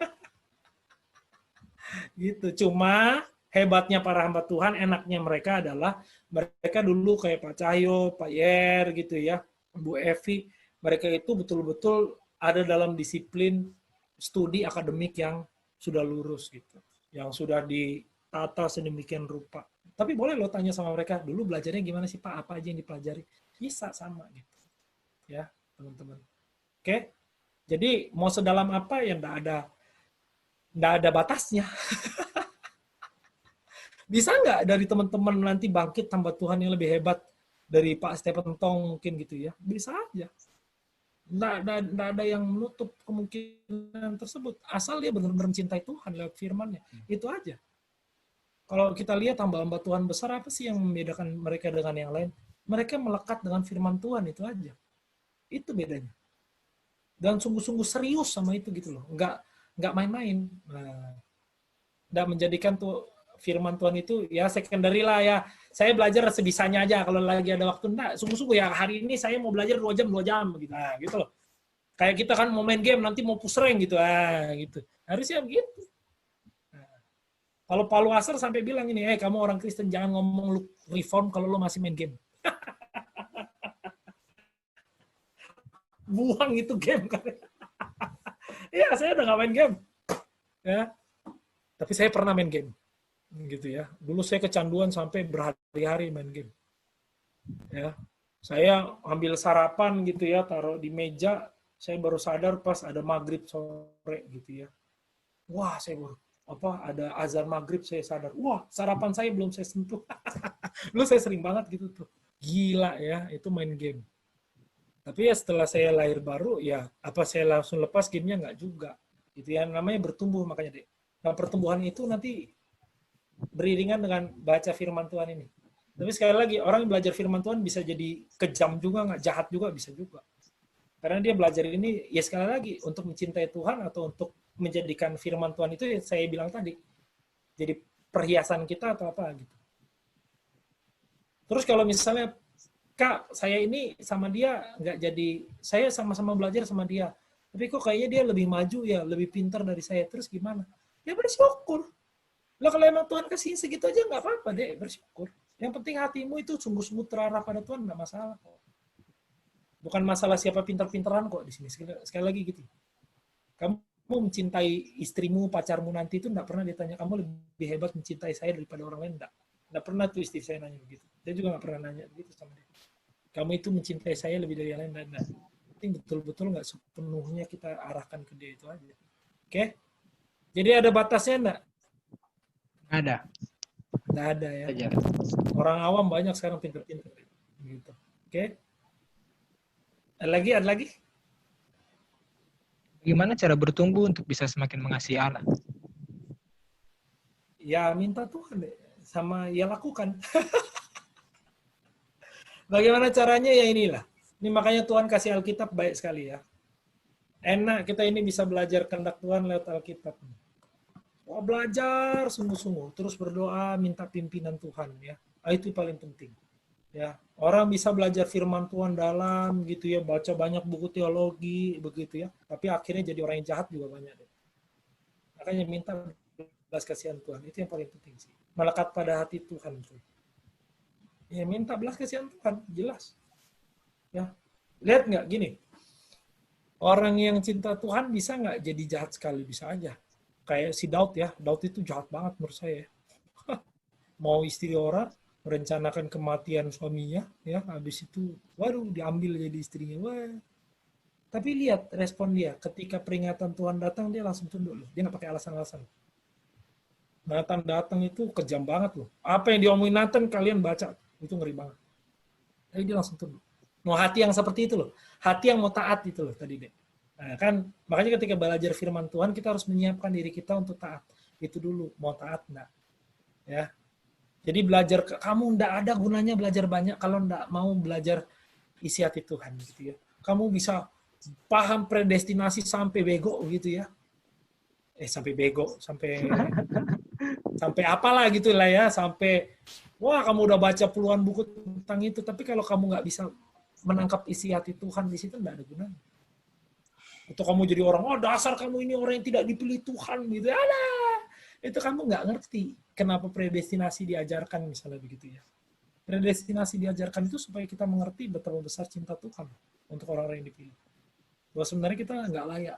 Gitu. Cuma hebatnya para hamba Tuhan, enaknya mereka adalah mereka dulu kayak Pak Cahyo, Pak Yer gitu ya, Bu Evi, mereka itu betul-betul ada dalam disiplin studi akademik yang sudah lurus gitu, yang sudah ditata sedemikian rupa. Tapi boleh lo tanya sama mereka, dulu belajarnya gimana sih Pak, apa aja yang dipelajari? Bisa sama gitu. Ya, teman-teman. Oke? Jadi mau sedalam apa ya nggak ada batasnya. Bisa nggak dari teman-teman nanti bangkit tambah Tuhan yang lebih hebat dari Pak Stephen Tong mungkin gitu ya? Bisa aja. Nggak ada yang menutup kemungkinan tersebut. Asal dia benar-benar mencintai Tuhan lewat firman-Nya. Itu aja. Kalau kita lihat hamba-hamba Tuhan besar, apa sih yang membedakan mereka dengan yang lain? Mereka melekat dengan firman Tuhan, itu aja. Itu bedanya. Dan sungguh-sungguh serius sama itu gitu loh. Nggak main-main. Nah, nggak menjadikan tuh firman Tuhan itu ya secondary lah ya. Saya belajar sebisanya aja kalau lagi ada waktu. Enggak, sungguh-sungguh ya hari ini saya mau belajar 2 jam gitu. Nah, gitu loh. Kayak kita kan mau main game nanti mau push rank gitu. Gitu. Harusnya begitu. Kalau Palu Asar sampai bilang ini, kamu orang Kristen jangan ngomong lu reform kalau lu masih main game. Buang itu game kan. Iya, saya udah nggak main game. Ya. Tapi saya pernah main game. Gitu ya. Dulu saya kecanduan sampai berhari-hari main game. Ya. Saya ambil sarapan gitu ya, taruh di meja, saya baru sadar pas ada maghrib sore gitu ya. Wah, saya baru ada azan maghrib saya sadar, wah sarapan saya belum saya sentuh. Dulu saya sering banget gitu tuh, gila ya itu main game. Tapi ya setelah saya lahir baru ya apa saya langsung lepas gamenya nggak juga, gitu ya namanya bertumbuh makanya deh. Nah pertumbuhan itu nanti beriringan dengan baca firman Tuhan ini. Tapi sekali lagi orang yang belajar firman Tuhan bisa jadi kejam juga, nggak jahat juga bisa juga. Karena dia belajar ini ya sekali lagi untuk mencintai Tuhan atau untuk menjadikan firman Tuhan itu yang saya bilang tadi jadi perhiasan kita atau apa gitu. Terus kalau misalnya Kak saya ini sama dia nggak jadi, saya sama-sama belajar sama dia tapi kok kayaknya dia lebih maju ya, lebih pintar dari saya, terus gimana? Ya bersyukur lah, kalau emang Tuhan kasih segitu aja nggak apa-apa deh, bersyukur. Yang penting hatimu itu sungguh-sungguh terarah pada Tuhan, nggak masalah kok. Bukan masalah siapa pintar-pintaran kok di sini, sekali lagi gitu. Kamu mencintai istrimu, pacarmu nanti itu enggak pernah ditanya, kamu lebih hebat mencintai saya daripada orang lain, enggak. Enggak pernah tuh istri saya nanya begitu. Saya juga enggak pernah nanya begitu sama dia. Kamu itu mencintai saya lebih dari yang lain, enggak. Penting betul-betul enggak sepenuhnya kita arahkan ke dia itu aja. Oke? Jadi ada batasnya enggak? Ada. Enggak ada ya. Aja. Orang awam banyak sekarang pintar-pintar gitu. Oke? Ada lagi? Bagaimana cara bertumbuh untuk bisa semakin mengasihi Allah? Ya minta Tuhan deh, sama ya lakukan. Bagaimana caranya ya inilah. Ini makanya Tuhan kasih Alkitab baik sekali ya. Enak kita ini bisa belajar kehendak Tuhan lewat Alkitab. Wah, belajar sungguh-sungguh, terus berdoa minta pimpinan Tuhan ya. Itu paling penting. Ya, orang bisa belajar firman Tuhan dalam gitu ya, baca banyak buku teologi begitu ya, tapi akhirnya jadi orang yang jahat juga banyak deh. Makanya minta belas kasihan Tuhan, itu yang paling penting sih. Melekat pada hati Tuhan tuh. Ya minta belas kasihan Tuhan, jelas. Ya, lihat nggak gini, orang yang cinta Tuhan bisa nggak jadi jahat sekali, bisa aja. Kayak si Daud ya, Daud itu jahat banget menurut saya. Mau istri orang, merencanakan kematian suaminya, ya habis itu, waduh diambil jadi istrinya, wah. Tapi lihat respon dia, ketika peringatan Tuhan datang dia langsung tunduk loh, dia nggak pakai alasan-alasan. Nathan datang itu kejam banget loh. Apa yang diomongin Nathan kalian baca, itu ngeri banget. Tapi dia langsung tunduk. Mau hati yang seperti itu loh, hati yang mau taat itu loh tadi deh. Nah kan makanya ketika belajar firman Tuhan kita harus menyiapkan diri kita untuk taat. Itu dulu, mau taat enggak, ya. Jadi belajar, kamu enggak ada gunanya belajar banyak kalau enggak mau belajar isi hati Tuhan gitu ya. Kamu bisa paham predestinasi sampai bego gitu ya. Sampai bego, sampai apalah gitu lah ya, sampai wah kamu udah baca puluhan buku tentang itu, tapi kalau kamu nggak bisa menangkap isi hati Tuhan di situ enggak ada gunanya. Atau kamu jadi orang, oh dasar kamu ini orang yang tidak dipilih Tuhan gitu. Alah, itu kamu nggak ngerti kenapa predestinasi diajarkan misalnya begitu ya. Predestinasi diajarkan itu supaya kita mengerti betapa besar cinta Tuhan untuk orang-orang yang dipilih. Bahwa sebenarnya kita nggak layak,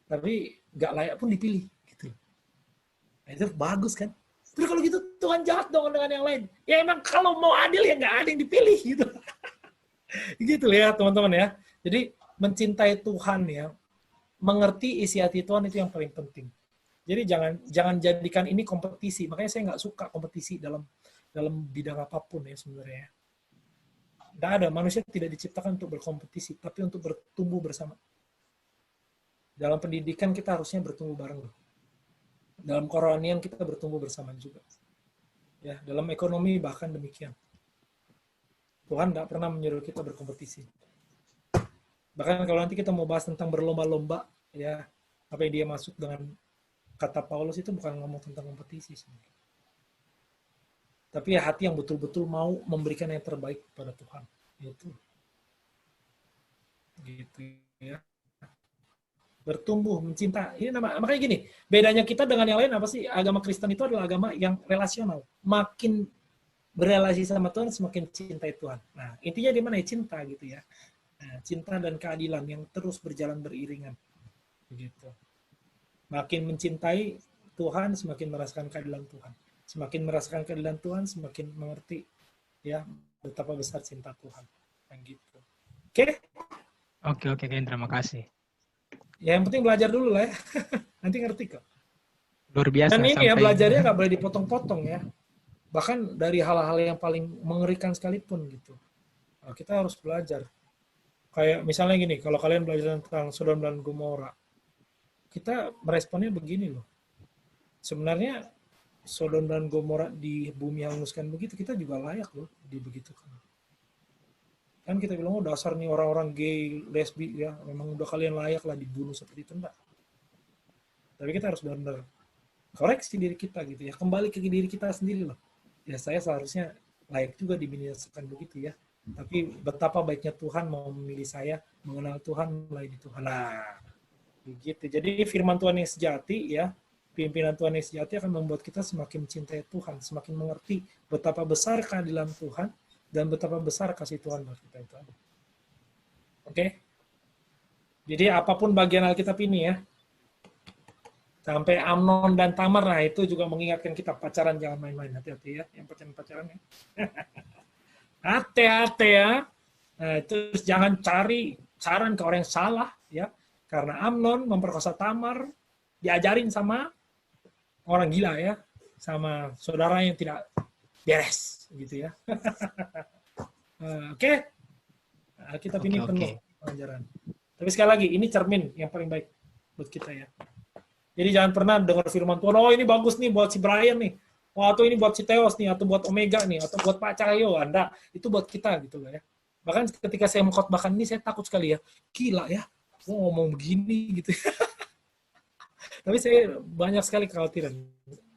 tapi nggak layak pun dipilih gitu. Nah, itu bagus kan? Terus kalau gitu Tuhan jahat dong dengan yang lain. Ya emang kalau mau adil ya nggak ada yang dipilih gitu. Gitu ya teman-teman ya. Jadi mencintai Tuhan ya, mengerti isi hati Tuhan itu yang paling penting. Jadi jangan jadikan ini kompetisi. Makanya saya nggak suka kompetisi dalam bidang apapun ya sebenarnya. Tidak ada, manusia tidak diciptakan untuk berkompetisi, tapi untuk bertumbuh bersama. Dalam pendidikan kita harusnya bertumbuh bareng. Dalam kerohanian kita bertumbuh bersama juga. Ya, dalam ekonomi bahkan demikian. Tuhan tidak pernah menyuruh kita berkompetisi. Bahkan kalau nanti kita mau bahas tentang berlomba-lomba, ya apa yang dia masuk dengan kata Paulus itu bukan ngomong tentang kompetisi sebenarnya. Tapi ya hati yang betul-betul mau memberikan yang terbaik kepada Tuhan. Itu. Gitu ya. Bertumbuh, mencinta. Ini makanya gini, bedanya kita dengan yang lain apa sih? Agama Kristen itu adalah agama yang relasional. Makin berelasi sama Tuhan, semakin cintai Tuhan. Nah, intinya di mana ya? Cinta gitu ya. Nah, cinta dan keadilan yang terus berjalan beriringan. Begitu. Makin mencintai Tuhan, semakin merasakan keadilan Tuhan. Semakin merasakan keadilan Tuhan, semakin mengerti ya betapa besar cinta Tuhan. Yang gitu. Oke? Oke, Ken, terima kasih. Ya, yang penting belajar dulu lah ya. Nanti ngerti kok. Luar biasa. Dan ini ya, belajarnya nggak boleh dipotong-potong ya. Bahkan dari hal-hal yang paling mengerikan sekalipun gitu. Nah, kita harus belajar. Kayak misalnya gini, kalau kalian belajar tentang Sodom dan Gomora, kita meresponnya begini loh. Sebenarnya Sodom dan Gomora di bumi hanguskan begitu, kita juga layak loh dibegitukan. Kan kita bilang, oh dasar nih orang-orang gay, lesbi ya, memang udah kalian layak lah dibunuh seperti itu, enggak. Tapi kita harus benar-benar koreksi diri kita gitu ya, kembali ke diri kita sendiri loh. Ya saya seharusnya layak juga dibinasakan begitu ya. Tapi betapa baiknya Tuhan mau memilih saya, mengenal Tuhan melalui Tuhan. Nah, begitu. Jadi firman Tuhan yang sejati ya, pimpinan Tuhan yang sejati akan membuat kita semakin mencintai Tuhan, semakin mengerti betapa besar keadilan Tuhan dan betapa besar kasih Tuhan buat kita itu. Oke? Jadi apapun bagian Alkitab ini ya, sampai Amnon dan Tamar, nah itu juga mengingatkan kita pacaran jangan main-main, hati-hati ya, yang pacaran ya. Hati-hati ya. Nah, terus jangan cari saran ke orang yang salah ya, karena Amnon memperkosa Tamar, diajarin sama orang gila ya, sama saudara yang tidak beres gitu ya. Oke. Alkitab ini penuh pelajaran. Tapi sekali lagi ini cermin yang paling baik buat kita ya. Jadi jangan pernah dengar firman Tuhan, oh ini bagus nih buat si Brian nih, oh, atau ini buat si Theos nih, atau buat Omega nih, atau buat Pak Cahyo, Anda itu buat kita gitu lah ya. Bahkan ketika saya mengkhotbahkan ini saya takut sekali ya, gila ya, mau ngomong begini gitu. Tapi saya banyak sekali kekhawatiran.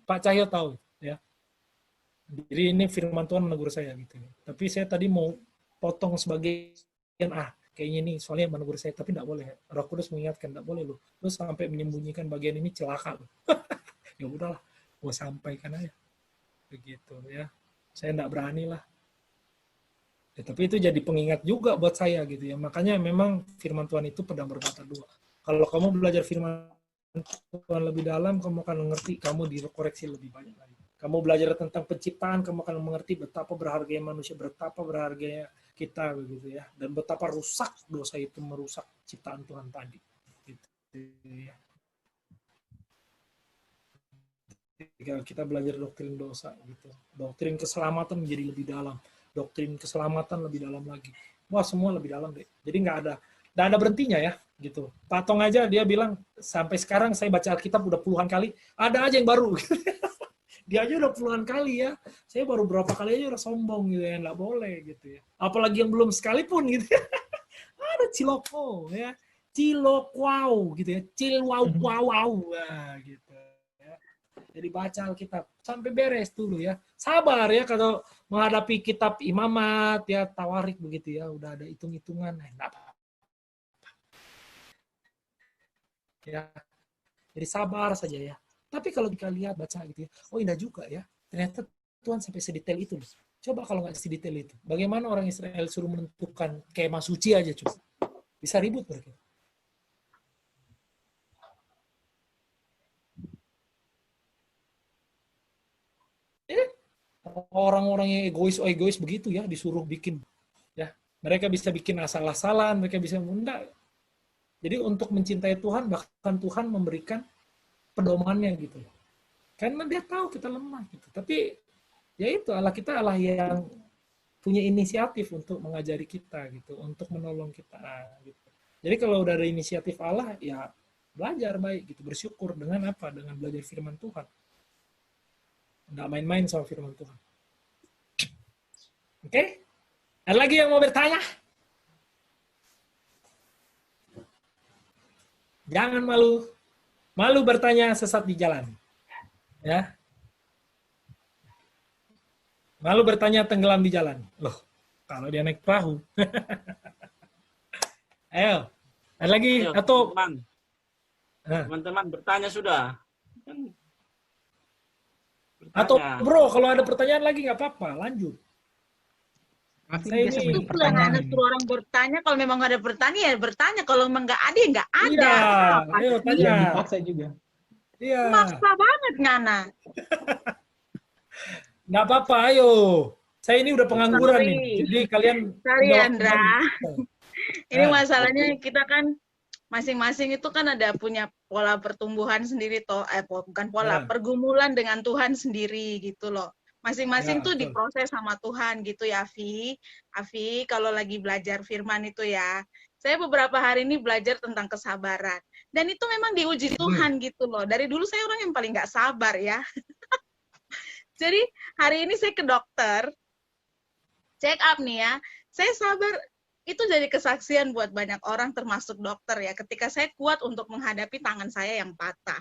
Pak Cahyo tahu ya. Jadi ini firman Tuhan menegur saya gitu. Tapi saya tadi mau potong sebagian kayaknya ini soalnya menegur saya, tapi tidak boleh. Roh Kudus mengingatkan tidak boleh loh. Terus sampai menyembunyikan bagian ini celaka loh. Ya udahlah, mau sampaikan aja. Begitu ya. Saya tidak berani lah. Ya, tapi itu jadi pengingat juga buat saya gitu ya. Makanya memang firman Tuhan itu pedang bermata dua. Kalau kamu belajar firman Tuhan lebih dalam, kamu akan mengerti, kamu dikoreksi lebih banyak lagi. Kamu belajar tentang penciptaan, kamu akan mengerti betapa berharganya manusia, betapa berharganya kita begitu ya, dan betapa rusak dosa itu merusak ciptaan Tuhan tadi. Gitu, ya. Kita belajar doktrin dosa, gitu. Doktrin keselamatan menjadi lebih dalam, doktrin keselamatan lebih dalam lagi. Wah semua lebih dalam deh. Jadi nggak ada berhentinya ya, gitu. Patong aja dia bilang sampai sekarang saya baca Alkitab udah puluhan kali, ada aja yang baru. Dia aja udah puluhan kali ya. Saya baru berapa kali aja udah sombong gitu ya. Nggak boleh gitu ya. Apalagi yang belum sekalipun gitu ya. Ada ciloko ya. Cilokwau gitu ya. Cilwau-wau. Nah, gitu ya. Jadi baca Alkitab. Sampai beres dulu ya. Sabar ya kalau menghadapi kitab imamat ya. Tawarik begitu ya. Udah ada hitung-hitungan. Nggak apa-apa. Ya. Jadi sabar saja ya. Tapi kalau kita lihat, baca gitu ya, oh indah juga ya, ternyata Tuhan sampai sedetail itu. Coba kalau nggak sedetail itu, bagaimana orang Israel suruh menentukan kemah suci aja coba. Bisa ribut mereka. Orang-orang yang egois begitu ya, disuruh bikin. Ya, mereka bisa bikin asal-asalan, mereka bisa enggak. Jadi untuk mencintai Tuhan, bahkan Tuhan memberikan pedomannya gitu. Karena dia tahu kita lemah gitu. Tapi ya itu Allah kita Allah yang punya inisiatif untuk mengajari kita gitu, untuk menolong kita gitu. Jadi kalau udah ada inisiatif Allah ya belajar baik gitu, bersyukur dengan apa? Dengan belajar firman Tuhan. Nggak main-main sama firman Tuhan. Oke? Ada lagi yang mau bertanya? Jangan malu. Malu bertanya sesat di jalan. Ya. Malu bertanya tenggelam di jalan. Loh, kalau dia naik perahu. Ayo. Ada lagi Ayo, atau teman-teman bertanya sudah. Kan bertanya. atau bro, kalau ada pertanyaan lagi nggak apa-apa, lanjut. Tapi Saya biasa ini- banyak Itu pertanyaan pula ini. suruh orang bertanya, kalau memang ada bertanya ya bertanya, kalau memang nggak ada ya nggak ada. Iya, Apa ayo sih? tanya. Yang dipaksa juga. Iya. Maksa banget Ngana. Nggak apa-apa, ayo. Saya ini udah pengangguran Sorry. nih. Jadi kalian Sorry, punya waktu Andra. lagi. Ini Ah, masalahnya kita kan masing-masing itu kan ada punya pola pertumbuhan sendiri toh, bukan pola, Ya. pergumulan dengan Tuhan sendiri gitu loh. Masing-masing Ya, tuh betul. diproses sama Tuhan gitu ya, Afi. Afi, kalau lagi belajar firman itu ya. Saya beberapa hari ini belajar tentang kesabaran. Dan itu memang diuji Tuhan gitu loh. Dari dulu saya orang yang paling nggak sabar ya. Jadi hari ini saya ke dokter, check up nih ya. Saya sabar, itu jadi kesaksian buat banyak orang termasuk dokter ya. Ketika saya kuat untuk menghadapi tangan saya yang patah.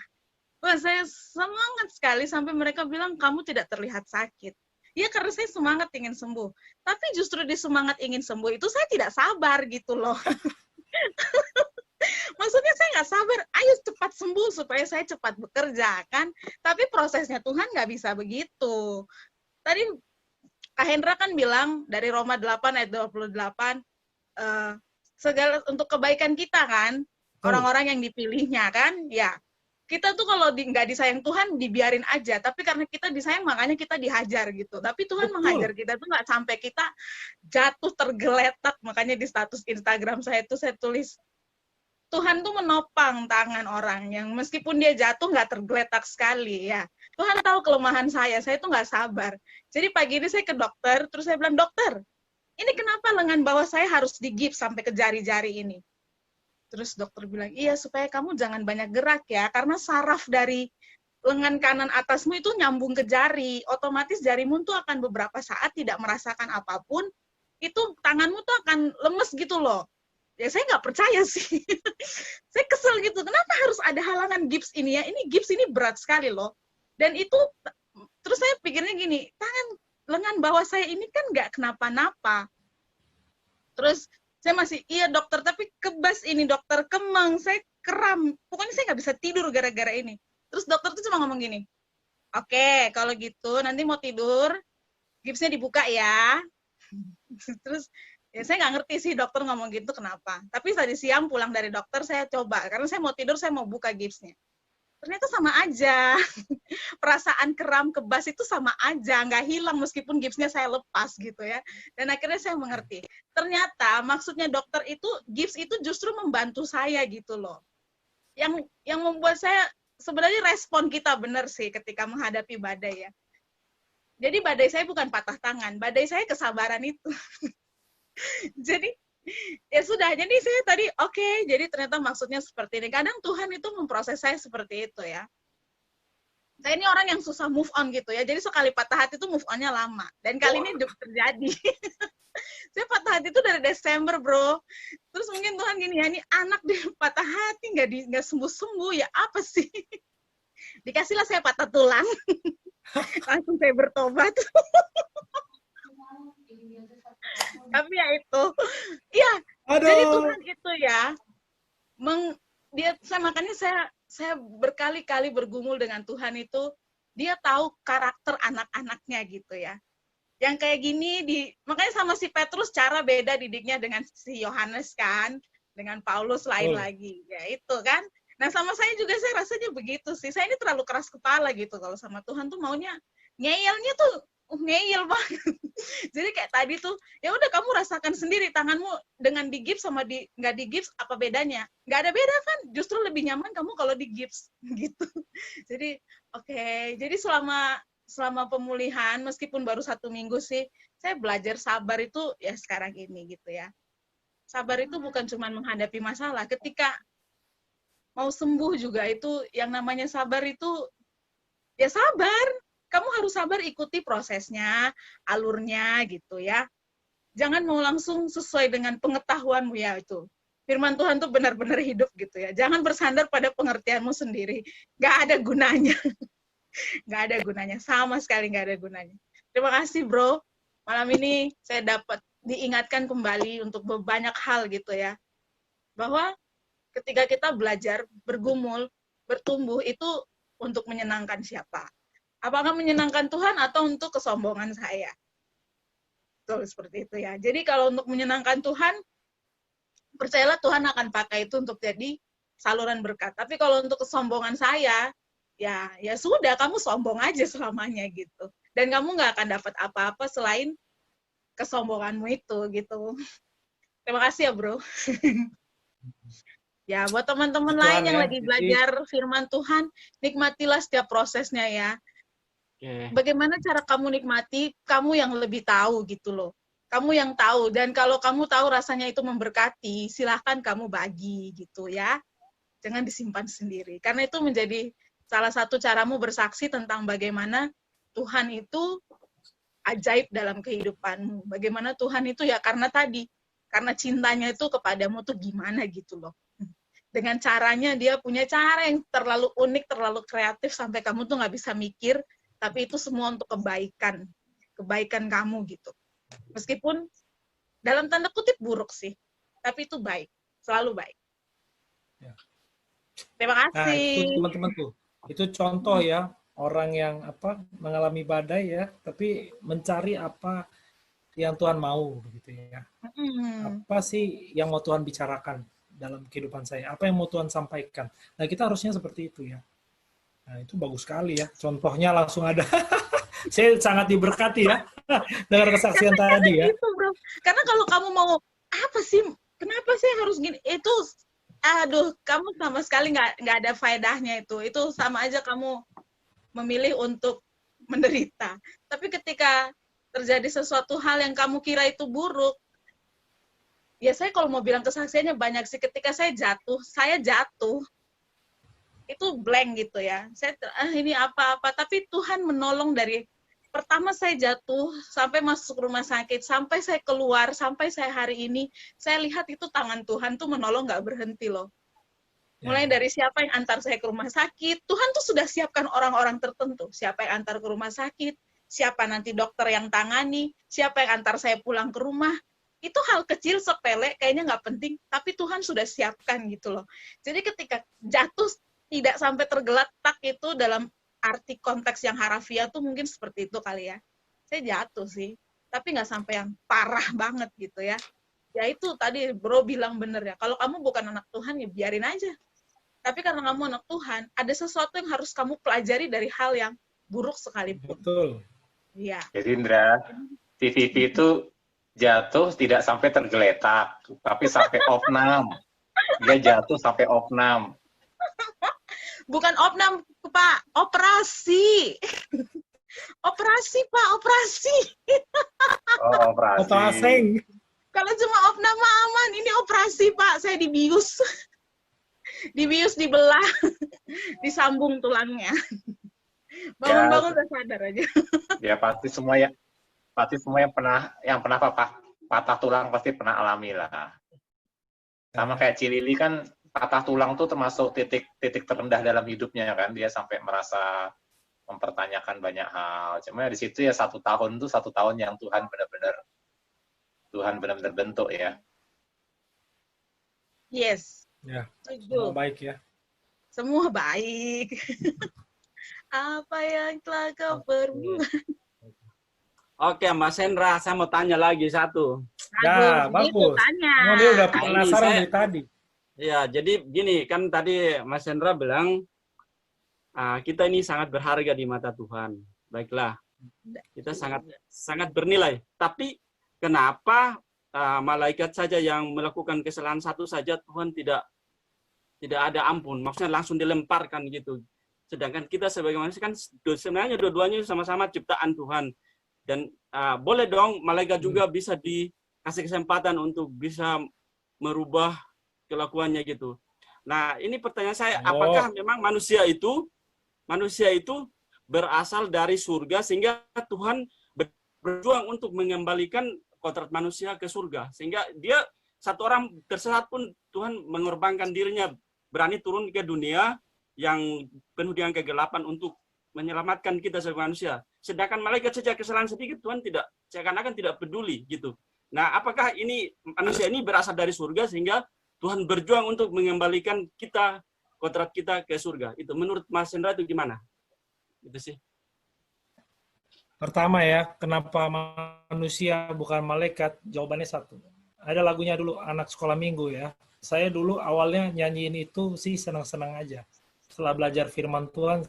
Wah, saya semangat sekali sampai mereka bilang kamu tidak terlihat sakit. Ya karena saya semangat ingin sembuh. Tapi justru di semangat ingin sembuh itu saya tidak sabar gitu loh. Maksudnya saya nggak sabar, ayo cepat sembuh supaya saya cepat bekerja kan. Tapi prosesnya Tuhan nggak bisa begitu. Tadi Kak Hendra kan bilang dari Roma 8 ayat 28, segala untuk kebaikan kita kan, orang-orang yang dipilihnya kan, ya. Kita tuh kalau nggak disayang Tuhan dibiarin aja, tapi karena kita disayang makanya kita dihajar gitu. Tapi Tuhan Betul. menghajar kita tuh nggak sampai kita jatuh tergeletak. Makanya di status Instagram saya tuh saya tulis, Tuhan tuh menopang tangan orang yang meskipun dia jatuh nggak tergeletak sekali ya. Tuhan tahu kelemahan saya tuh nggak sabar. Jadi pagi ini saya ke dokter, terus saya bilang, dokter, ini kenapa lengan bawah saya harus digips sampai ke jari-jari ini? Terus dokter bilang, iya supaya kamu jangan banyak gerak ya, karena saraf dari lengan kanan atasmu itu nyambung ke jari, otomatis jarimu tuh akan beberapa saat tidak merasakan apapun, itu tanganmu tuh akan lemes gitu loh. Ya saya nggak percaya sih. Saya kesel gitu, kenapa harus ada halangan gips ini ya? Ini gips ini berat sekali loh. Dan itu, terus saya pikirnya gini, lengan bawah saya ini kan nggak kenapa-napa. Terus saya masih, iya dokter, tapi kebas ini dokter, kemang, saya kram. Pokoknya saya nggak bisa tidur gara-gara ini. Terus dokter tuh cuma ngomong gini, oke, kalau gitu nanti mau tidur, gipsnya dibuka ya. Terus ya saya nggak ngerti sih dokter ngomong gitu kenapa. Tapi tadi siang pulang dari dokter saya coba, karena saya mau tidur, saya mau buka gipsnya. Ternyata sama aja. Perasaan kram kebas itu sama aja, nggak hilang meskipun gipsnya saya lepas gitu ya. Dan akhirnya saya mengerti. Ternyata maksudnya dokter itu, gips itu justru membantu saya gitu loh. Yang membuat saya, sebenarnya respon kita benar sih ketika menghadapi badai ya. Jadi badai saya bukan patah tangan, badai saya kesabaran itu. Jadi ya sudah, jadi saya tadi oke, jadi ternyata maksudnya seperti ini. Kadang Tuhan itu memproses saya seperti itu ya. Saya ini orang yang susah move on gitu ya, jadi sekali patah hati itu move on-nya lama. Dan kali ini terjadi. Saya patah hati itu dari Desember bro. Terus mungkin Tuhan gini ya, ini anak dia patah hati nggak sembuh-sembuh ya apa sih? Dikasihlah saya patah tulang. Langsung saya bertobat. Tapi ya itu, ya. Jadi Tuhan itu ya, makanya saya berkali-kali bergumul dengan Tuhan itu, dia tahu karakter anak-anaknya gitu ya. Yang kayak gini, makanya sama si Petrus cara beda didiknya dengan si Yohanes kan, dengan Paulus lain lagi, ya itu kan. Nah sama saya juga saya rasanya begitu sih, saya ini terlalu keras kepala gitu kalau sama Tuhan tuh maunya, ngeyelnya tuh ngeyel banget. Jadi kayak tadi tuh, ya udah kamu rasakan sendiri tanganmu dengan digips sama nggak digips apa bedanya? Nggak ada beda kan? Justru lebih nyaman kamu kalau digips gitu. Jadi oke. Jadi selama pemulihan, meskipun baru 1 minggu sih, saya belajar sabar itu ya sekarang ini gitu ya. Sabar itu bukan cuma menghadapi masalah. Ketika mau sembuh juga itu yang namanya sabar itu ya sabar. Kamu harus sabar ikuti prosesnya, alurnya gitu ya. Jangan mau langsung sesuai dengan pengetahuanmu ya itu. Firman Tuhan tuh benar-benar hidup gitu ya. Jangan bersandar pada pengertianmu sendiri. Nggak ada gunanya. Nggak ada gunanya. Sama sekali nggak ada gunanya. Terima kasih bro. Malam ini saya dapat diingatkan kembali untuk banyak hal gitu ya. Bahwa ketika kita belajar, bergumul, bertumbuh itu untuk menyenangkan siapa? Apakah menyenangkan Tuhan atau untuk kesombongan saya? Betul, seperti itu ya. Jadi kalau untuk menyenangkan Tuhan, percayalah Tuhan akan pakai itu untuk jadi saluran berkat. Tapi kalau untuk kesombongan saya, ya sudah, kamu sombong aja selamanya gitu. Dan kamu nggak akan dapat apa-apa selain kesombonganmu itu gitu. Terima kasih ya bro. Ya buat teman-teman lain yang lagi belajar firman Tuhan, nikmatilah setiap prosesnya ya. Bagaimana cara kamu nikmati, kamu yang lebih tahu gitu loh. Kamu yang tahu, dan kalau kamu tahu rasanya itu memberkati, silahkan kamu bagi gitu ya. Jangan disimpan sendiri. Karena itu menjadi salah satu caramu bersaksi tentang bagaimana Tuhan itu ajaib dalam kehidupanmu. Bagaimana Tuhan itu ya karena cintanya itu kepadamu tuh gimana gitu loh. Dengan caranya dia punya cara yang terlalu unik, terlalu kreatif sampai kamu tuh nggak bisa mikir. Tapi itu semua untuk kebaikan kamu gitu. Meskipun dalam tanda kutip buruk sih, tapi itu baik, selalu baik. Ya. Terima kasih. Nah, itu teman-teman tuh, itu contoh ya orang yang mengalami badai ya, tapi mencari apa yang Tuhan mau gitu ya. Apa sih yang mau Tuhan bicarakan dalam kehidupan saya? Apa yang mau Tuhan sampaikan? Nah, kita harusnya seperti itu ya. Nah, itu bagus sekali ya. Contohnya langsung ada. Saya sangat diberkati ya dengan kesaksian tadi ya. Itu, bro. Karena kalau kamu mau apa sih? Kenapa sih harus gini? Itu kamu sama sekali nggak ada faedahnya itu. Itu sama aja kamu memilih untuk menderita. Tapi ketika terjadi sesuatu hal yang kamu kira itu buruk, ya saya kalau mau bilang kesaksiannya banyak sih. Ketika saya jatuh. Itu blank gitu ya. Saya ini apa-apa, tapi Tuhan menolong dari pertama saya jatuh sampai masuk rumah sakit, sampai saya keluar, sampai saya hari ini, saya lihat itu tangan Tuhan tuh menolong nggak berhenti loh. Mulai dari siapa yang antar saya ke rumah sakit, Tuhan tuh sudah siapkan orang-orang tertentu. Siapa yang antar ke rumah sakit, siapa nanti dokter yang tangani, siapa yang antar saya pulang ke rumah. Itu hal kecil, sepele, kayaknya nggak penting, tapi Tuhan sudah siapkan gitu loh. Jadi ketika jatuh tidak sampai tergeletak itu dalam arti konteks yang harafiah tuh mungkin seperti itu kali ya. Saya jatuh sih, tapi nggak sampai yang parah banget gitu ya. Ya itu tadi bro bilang bener ya, kalau kamu bukan anak Tuhan ya biarin aja. Tapi karena kamu anak Tuhan, ada sesuatu yang harus kamu pelajari dari hal yang buruk sekalipun. Betul. Iya. Jadi Indra, TVP itu jatuh tidak sampai tergeletak, tapi sampai opnam. Dia jatuh sampai opnam. Bukan opnam, Pak, operasi. Operasi, Pak, operasi. Oh, operasi. Operasi. Kalau cuma opnam aman, ini operasi, Pak. Saya dibius. Dibius, dibelah, disambung tulangnya. Bangun-bangun udah sadar aja. Ya pasti semua yang pernah patah tulang pasti pernah alami lah. Sama kayak Cilili kan patah tulang tuh termasuk titik terendah dalam hidupnya kan, dia sampai merasa mempertanyakan banyak hal. Cuma di situ ya 1 tahun tuh 1 tahun yang Tuhan benar-benar bentuk ya. Yes. Ya. Semua baik ya. Semua baik. Apa yang telah kau perbuat? Oke, Mbak Sandra, saya mau tanya lagi satu. Ya, bagus. Oh, dia udah penasaran dari tadi. Ya, jadi gini, kan tadi Mas Sandra bilang, kita ini sangat berharga di mata Tuhan. Baiklah, Kita sangat bernilai. Tapi kenapa malaikat saja yang melakukan kesalahan satu saja Tuhan tidak ada ampun, maksudnya langsung dilemparkan gitu. Sedangkan kita sebagai manusia kan sebenarnya dua-duanya sama-sama ciptaan Tuhan. Dan boleh dong malaikat juga bisa dikasih kesempatan untuk bisa merubah kelakuannya gitu. Nah, ini pertanyaan saya, apakah memang manusia itu berasal dari surga sehingga Tuhan berjuang untuk mengembalikan kodrat manusia ke surga, sehingga dia satu orang tersesat pun Tuhan mengorbankan dirinya, berani turun ke dunia yang penuh dengan kegelapan untuk menyelamatkan kita sebagai manusia. Sedangkan malaikat saja kesalahan sedikit Tuhan tidak, seakan-akan tidak peduli gitu. Nah, apakah ini manusia ini berasal dari surga sehingga Tuhan berjuang untuk mengembalikan kita, kodrat kita ke surga? Itu menurut Mas Hendra itu gimana? Itu sih. Pertama ya, kenapa manusia bukan malaikat? Jawabannya satu. Ada lagunya dulu, anak sekolah minggu ya. Saya dulu awalnya nyanyiin itu sih senang-senang aja. Setelah belajar firman Tuhan,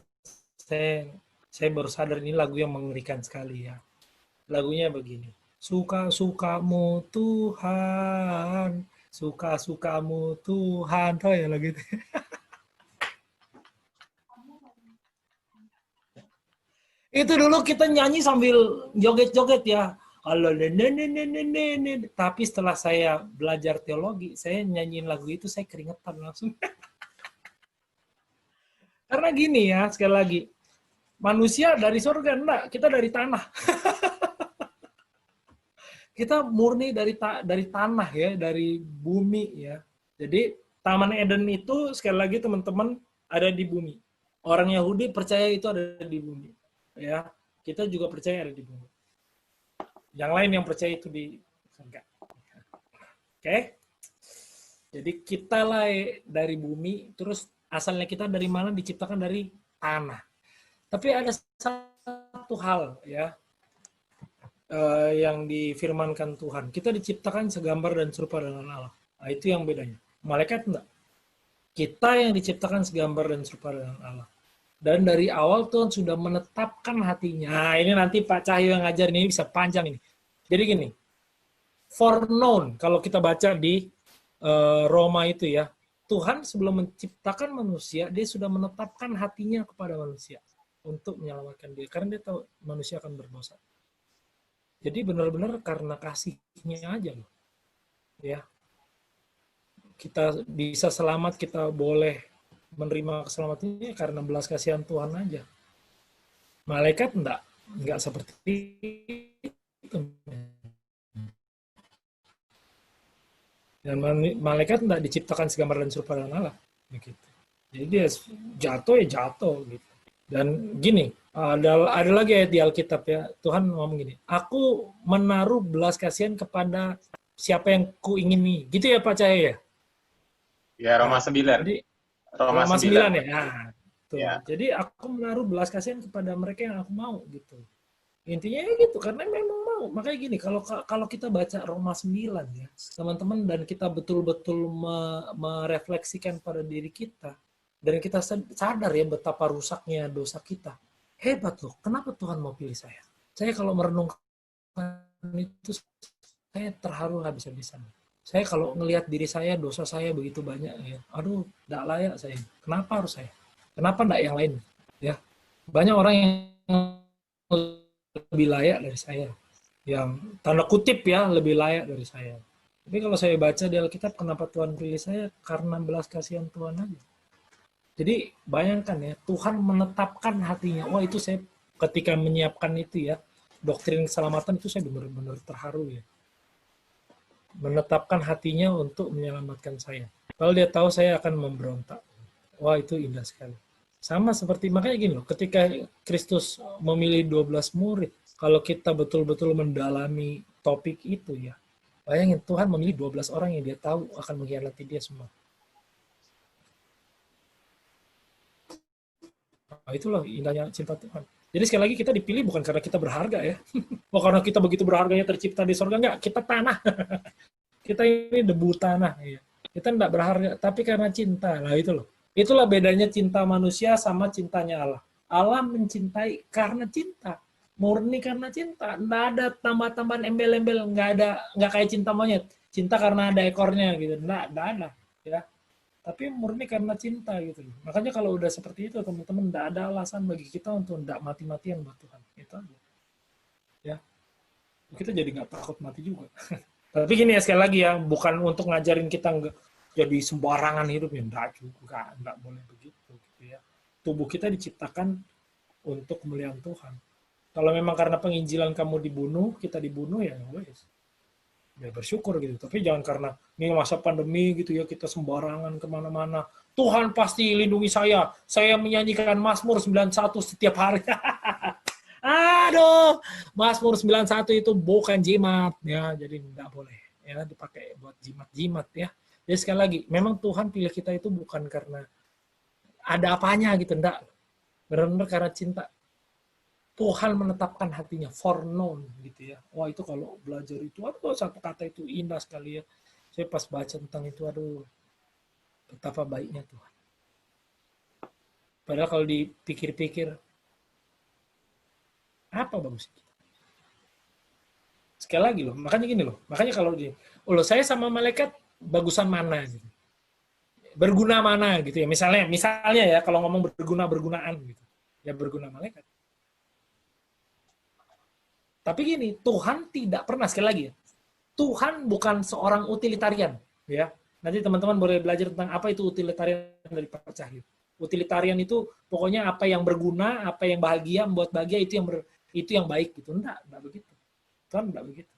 saya baru sadar ini lagu yang mengerikan sekali ya. Lagunya begini. Suka-sukamu Tuhan, suka-sukamu Tuhan. Tahu ya lagu itu? Itu dulu kita nyanyi sambil joget-joget ya. Kalau tapi setelah saya belajar teologi, saya nyanyiin lagu itu saya keringetan langsung. Karena gini ya, sekali lagi, manusia dari surga enggak, kita dari tanah. Kita murni dari tanah ya, dari bumi ya. Jadi Taman Eden itu sekali lagi teman-teman ada di bumi. Orang Yahudi percaya itu ada di bumi. Ya, kita juga percaya ada di bumi. Yang lain yang percaya itu di surga. Oke? Jadi kita lah dari bumi, terus asalnya kita dari mana? Diciptakan dari tanah. Tapi ada satu hal ya yang difirmankan Tuhan. Kita diciptakan segambar dan serupa dengan Allah. Nah, itu yang bedanya. Malaikat enggak. Kita yang diciptakan segambar dan serupa dengan Allah. Dan dari awal Tuhan sudah menetapkan hatinya. Nah, ini nanti Pak Cahyo yang ngajar ini bisa panjang ini. Jadi gini, foreknown, kalau kita baca di Roma itu ya, Tuhan sebelum menciptakan manusia, dia sudah menetapkan hatinya kepada manusia untuk menyelamatkan dia. Karena dia tahu manusia akan berdosa. Jadi benar-benar karena kasihnya aja loh. Ya. Kita bisa selamat, kita boleh menerima keselamatannya karena belas kasihan Tuhan aja. Malaikat enggak seperti itu. Dan malaikat enggak diciptakan segambar dan serupa dengan Allah. Begitu. Jadi dia jatuh gitu. Dan gini, ada lagi ayat di Alkitab ya, Tuhan ngomong gini, aku menaruh belas kasihan kepada siapa yang ku ingini. Gitu ya Pak Cahaya? Ya, Roma 9. Jadi, Roma 9 ya. Nah, tuh. Ya. Jadi aku menaruh belas kasihan kepada mereka yang aku mau gitu. Intinya ya gitu, karena memang mau. Makanya gini, kalau kita baca Roma 9 ya, teman-teman, dan kita betul-betul merefleksikan pada diri kita, dan kita sadar ya betapa rusaknya dosa kita. Hebat loh, kenapa Tuhan mau pilih saya? Saya kalau merenungkan itu, saya terharu habis-habisan. Saya kalau ngelihat diri saya, dosa saya begitu banyak ya. Aduh, tidak layak saya. Kenapa harus saya? Kenapa tidak yang lain? Ya, banyak orang yang lebih layak dari saya. Yang tanda kutip ya, lebih layak dari saya. Tapi kalau saya baca di Alkitab, kenapa Tuhan pilih saya? Karena belas kasihan Tuhan aja. Jadi bayangkan ya, Tuhan menetapkan hatinya. Wah, itu saya ketika menyiapkan itu ya, doktrin keselamatan itu saya benar-benar terharu ya. Menetapkan hatinya untuk menyelamatkan saya. Kalau dia tahu saya akan memberontak. Wah, itu indah sekali. Sama seperti, makanya gini loh, ketika Kristus memilih 12 murid, kalau kita betul-betul mendalami topik itu ya, bayangin Tuhan memilih 12 orang yang dia tahu akan mengkhianati dia semua. Nah, itulah indahnya cinta Tuhan. Jadi sekali lagi kita dipilih bukan karena kita berharga ya. Oh, karena kita begitu berharganya tercipta di surga, enggak, kita tanah. Kita ini debu tanah ya. Kita enggak berharga, tapi karena cinta. Nah, itu loh. Itulah bedanya cinta manusia sama cintanya Allah. Allah mencintai karena cinta. Murni karena cinta, nggak ada tambah-tambahan embel-embel, nggak kayak cinta monyet, cinta karena ada ekornya gitu, nggak ada, ya. Tapi murni karena cinta gitu. Makanya kalau udah seperti itu teman-teman, nggak ada alasan bagi kita untuk nggak mati-matian buat Tuhan, itu aja, ya. Kita jadi nggak takut mati juga. Tapi gini ya, sekali lagi ya, bukan untuk ngajarin kita nggak jadi sembarangan hidupnya, nggak boleh begitu, gitu ya. Tubuh kita diciptakan untuk kemuliaan Tuhan. Kalau memang karena penginjilan kamu dibunuh, kita dibunuh, ya wes. Ya bersyukur gitu. Tapi jangan karena ini masa pandemi gitu ya, kita sembarangan kemana-mana. Tuhan pasti lindungi saya. Saya menyanyikan Mazmur 91 setiap hari. Aduh, Mazmur 91 itu bukan jimat. Ya, jadi nggak boleh. Ya, dipakai buat jimat-jimat ya. Jadi sekali lagi, memang Tuhan pilih kita itu bukan karena ada apanya gitu, enggak. Benar-benar karena cinta. Tuhan menetapkan hatinya, foreknown gitu ya. Wah itu kalau belajar itu, aduh satu kata itu indah sekali ya. Saya pas baca tentang itu, aduh betapa baiknya Tuhan. Padahal kalau dipikir-pikir, apa bagusnya? Sekali lagi loh, makanya gini loh. Makanya kalau saya sama malaikat bagusan mana gitu. Berguna mana gitu ya. Misalnya ya kalau ngomong bergunaan gitu. Ya berguna malaikat. Tapi gini, Tuhan tidak pernah, sekali lagi ya, Tuhan bukan seorang utilitarian, ya. Nanti teman-teman boleh belajar tentang apa itu utilitarian dari Pak Cahyo. Utilitarian itu pokoknya apa yang berguna, apa yang bahagia, membuat bahagia itu yang baik gitu. Enggak begitu. Tuhan enggak begitu.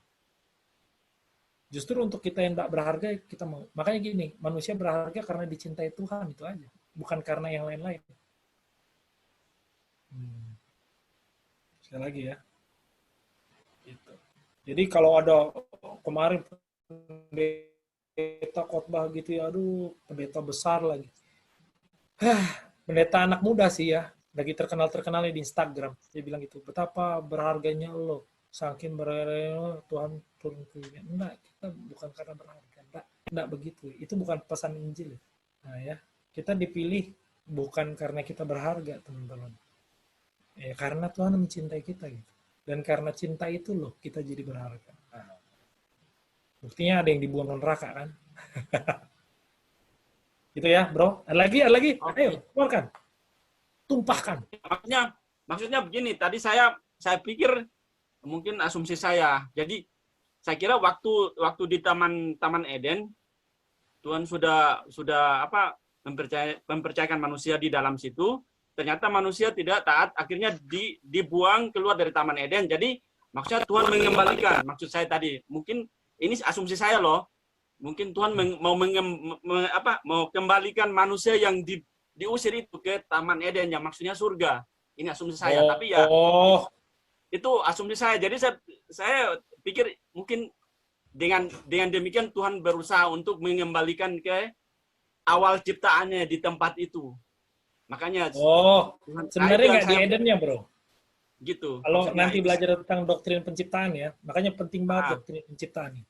Justru untuk kita yang enggak berharga kita mau. Makanya gini, manusia berharga karena dicintai Tuhan, itu aja, bukan karena yang lain-lain. Sekali lagi ya. Gitu. Jadi kalau ada kemarin pendeta khotbah gitu ya, aduh pendeta besar lagi. Pendeta anak muda sih ya, lagi terkenal-terkenalnya di Instagram. Dia bilang gitu, betapa berharganya lo, saking berharganya lo, Tuhan turun ke dunia. Enggak, kita bukan karena berharga. Enggak begitu. Itu bukan pesan Injil. Nah ya, kita dipilih bukan karena kita berharga, teman-teman. Ya karena Tuhan mencintai kita gitu. Dan karena cinta itu loh kita jadi berharga. Nah, buktinya ada yang dibuang ke neraka kan. Gitu ya bro. Ada lagi. Oke. Ayo keluarkan. Tumpahkan. Maksudnya begini, tadi saya pikir mungkin asumsi saya. Jadi saya kira waktu di Taman Eden, Tuhan sudah mempercayakan manusia di dalam situ. Ternyata manusia tidak taat, akhirnya dibuang keluar dari Taman Eden. Jadi maksudnya Tuhan mengembalikan. Maksud saya tadi, mungkin ini asumsi saya loh. Mungkin Tuhan mau kembalikan manusia yang diusir itu ke Taman Eden, yang maksudnya surga. Ini asumsi saya. Tapi ya itu asumsi saya. Jadi saya pikir mungkin dengan demikian Tuhan berusaha untuk mengembalikan ke awal ciptaannya di tempat itu. Makanya sebenarnya nggak di Eden ya bro. Gitu. Kalau nanti belajar tentang doktrin penciptaan ya, makanya penting banget doktrin penciptaan ini.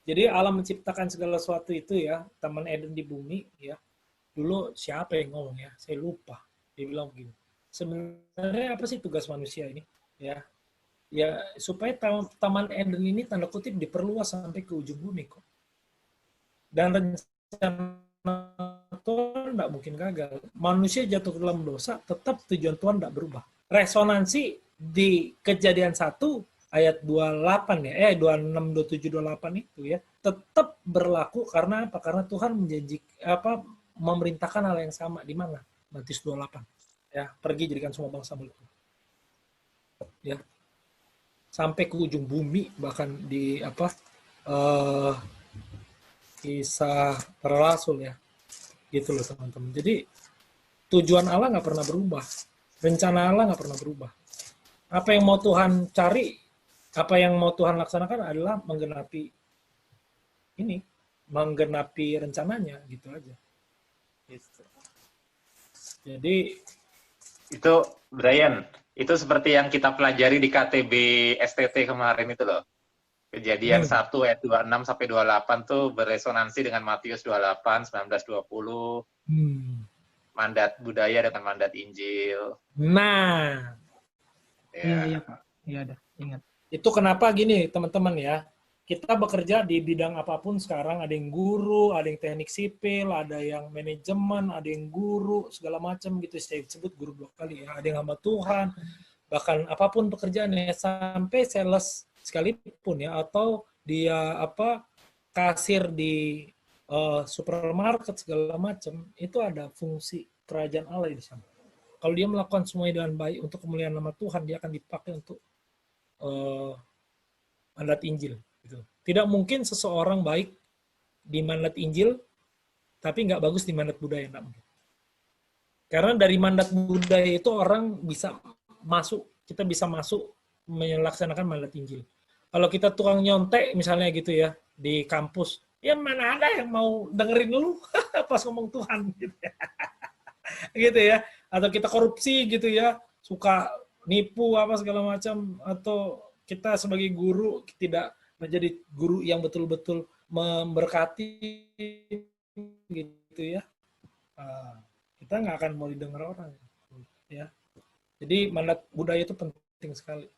Jadi Allah menciptakan segala sesuatu itu ya, Taman Eden di bumi ya. Dulu siapa yang ngomong ya? Saya lupa. Dia bilang begini. Sebenarnya apa sih tugas manusia ini? Ya supaya Taman Eden ini tanda kutip diperluas sampai ke ujung bumi kok. Dan rencana Tuhan tidak mungkin gagal. Manusia jatuh ke dalam dosa, tetap tujuan Tuhan tidak berubah. Resonansi di Kejadian 1 ayat 28 ya, 26, 27, 28 itu ya, tetap berlaku karena apa? Karena Tuhan memerintahkan hal yang sama di mana? Matius 28. Ya, pergi jadikan semua bangsa muridku. Ya. Sampai ke ujung bumi, bahkan di Kisah Para Rasul ya. Gitu loh teman-teman. Jadi tujuan Allah nggak pernah berubah. Rencana Allah nggak pernah berubah. Apa yang mau Tuhan cari, apa yang mau Tuhan laksanakan adalah menggenapi rencananya gitu aja. Gitu. Jadi itu Brian, itu seperti yang kita pelajari di KTB STT kemarin itu loh. Kejadian 1 ayat 26 sampai 28 tuh beresonansi dengan Matius 28, 19, 20. Mandat budaya dengan mandat Injil. Nah. Iya Pak. Iya dah, ingat. Itu kenapa gini teman-teman ya, kita bekerja di bidang apapun sekarang, ada yang guru, ada yang teknik sipil, ada yang manajemen, ada yang guru, segala macam gitu. Saya sebut guru 2 kali ya, ada yang hamba Tuhan, bahkan apapun pekerjaannya, sampai sales sekalipun ya, atau dia kasir di supermarket segala macam, itu ada fungsi kerajaan Allah di sana. Kalau dia melakukan semuanya dengan baik untuk kemuliaan nama Tuhan, dia akan dipakai untuk mandat Injil. Gitu. Tidak mungkin seseorang baik di mandat Injil, tapi nggak bagus di mandat budaya. Nggak mungkin. Karena dari mandat budaya itu orang bisa masuk, kita bisa masuk melaksanakan mandat Injil. Kalau kita tukang nyontek misalnya gitu ya, di kampus, ya mana ada yang mau dengerin lu pas ngomong Tuhan gitu ya. Gitu ya. Atau kita korupsi gitu ya, suka nipu apa segala macam, atau kita sebagai guru tidak menjadi guru yang betul-betul memberkati gitu ya, kita nggak akan mau didengar orang ya. Jadi mandat budaya itu penting sekali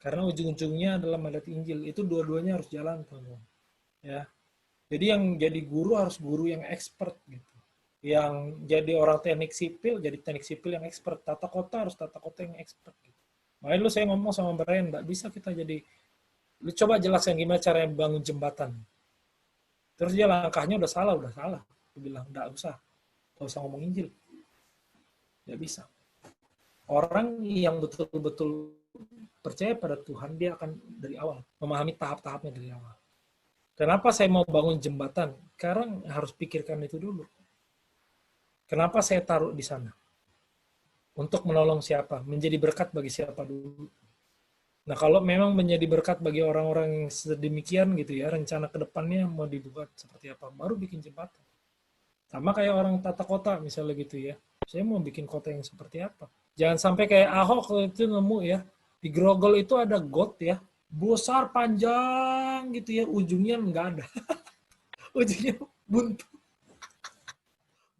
karena ujung-ujungnya adalah mandat Injil. Itu dua-duanya harus jalan teman-teman ya. Jadi yang jadi guru harus guru yang expert gitu, yang jadi orang teknik sipil jadi teknik sipil yang expert, tata kota harus tata kota yang expert gitu. Makanya lu saya ngomong sama Brian, nggak bisa kita jadi, lu coba jelaskan gimana caranya bangun jembatan. Terus dia langkahnya udah salah. Dia bilang, nggak usah ngomong Injil. Nggak bisa. Orang yang betul-betul percaya pada Tuhan, dia akan dari awal memahami tahap-tahapnya dari awal. Kenapa saya mau bangun jembatan? Sekarang harus pikirkan itu dulu. Kenapa saya taruh di sana? Untuk menolong siapa? Menjadi berkat bagi siapa dulu? Nah, kalau memang menjadi berkat bagi orang-orang yang sedemikian gitu ya, rencana ke depannya mau dibuat seperti apa, baru bikin jembatan. Sama kayak orang tata kota misalnya gitu ya. Saya mau bikin kota yang seperti apa. Jangan sampai kayak Ahok itu nemu ya, di Grogol itu ada got ya, besar panjang gitu ya, ujungnya nggak ada. Ujungnya buntu.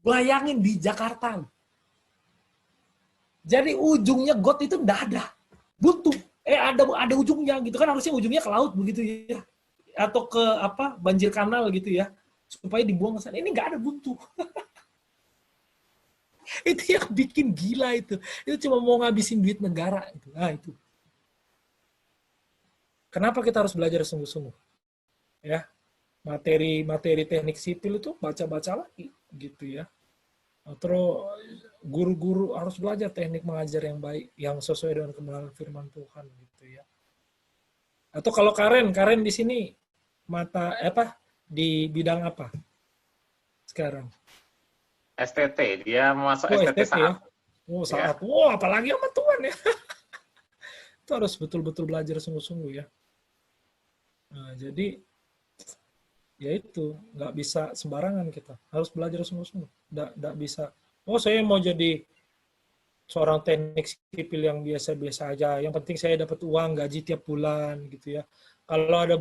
Bayangin di Jakarta. Jadi ujungnya got itu nggak ada. Buntu. Ada ujungnya gitu kan, harusnya ujungnya ke laut begitu ya, atau ke banjir kanal gitu ya, supaya dibuang ke sana. Ini nggak ada, buntu. Itu yang bikin gila itu cuma mau ngabisin duit negara itu. Nah itu kenapa kita harus belajar sungguh-sungguh ya, materi teknik sipil itu baca-baca lagi gitu ya. Terus guru-guru harus belajar teknik mengajar yang baik, yang sesuai dengan kebenaran firman Tuhan gitu ya. Atau kalau Karen di sini di bidang apa sekarang? STT, dia masuk STT saat. Ya? Saat. Ya. Apalagi sama Tuhan ya. Itu harus betul-betul belajar sungguh-sungguh ya. Nah, jadi ya itu nggak bisa sembarangan, kita harus belajar sungguh-sungguh. Nggak bisa, saya mau jadi seorang teknik sipil yang biasa-biasa aja, yang penting saya dapat uang gaji tiap bulan gitu ya. Kalau ada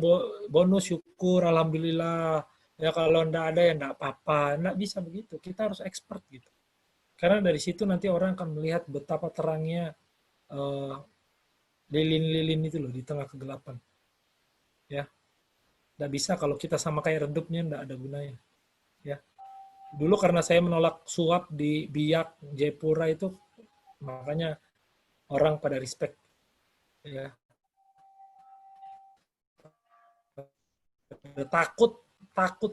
bonus syukur, alhamdulillah ya, kalau nggak ada ya nggak apa-apa. Nggak bisa begitu, kita harus expert gitu, karena dari situ nanti orang akan melihat betapa terangnya lilin-lilin itu loh di tengah kegelapan ya. Nggak bisa kalau kita sama kayak redupnya, nggak ada gunanya. Ya. Dulu karena saya menolak suap di Biak, Jayapura itu, makanya orang pada respect. Ya.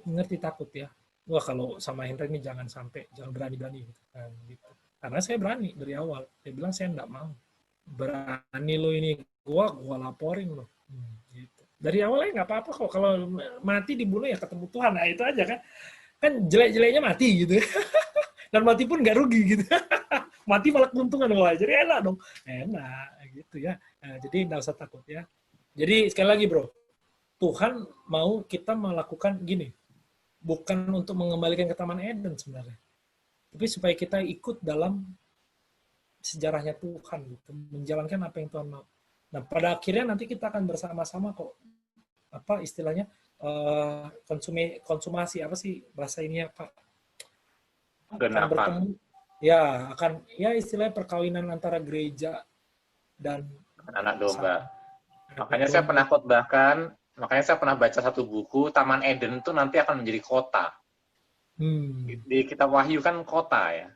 Ngerti takut ya. Wah kalau sama Hendra ini jangan berani-berani. Gitu. Karena saya berani dari awal. Dia bilang saya nggak mau. Berani lo ini, gua laporin lo. Gitu. Dari awalnya nggak apa-apa kok, kalau mati dibunuh ya ketemu Tuhan. Nah itu aja kan jelek-jeleknya mati gitu. Dan mati pun nggak rugi gitu. Mati malah keuntungan, jadi enak dong, enak gitu ya. Nah, jadi nggak usah takut ya. Jadi sekali lagi bro, Tuhan mau kita melakukan gini, bukan untuk mengembalikan ke Taman Eden sebenarnya, tapi supaya kita ikut dalam sejarahnya Tuhan gitu, menjalankan apa yang Tuhan mau. Nah pada akhirnya nanti kita akan bersama-sama kok, istilahnya konsumasi apa sih bahasa ini Pak? Bertemu. Ya istilahnya perkawinan antara gereja dan anak domba. Makanya saya pernah khotbahkan, makanya saya pernah baca satu buku, Taman Eden itu nanti akan menjadi kota. Di kitab Wahyu kan kota ya.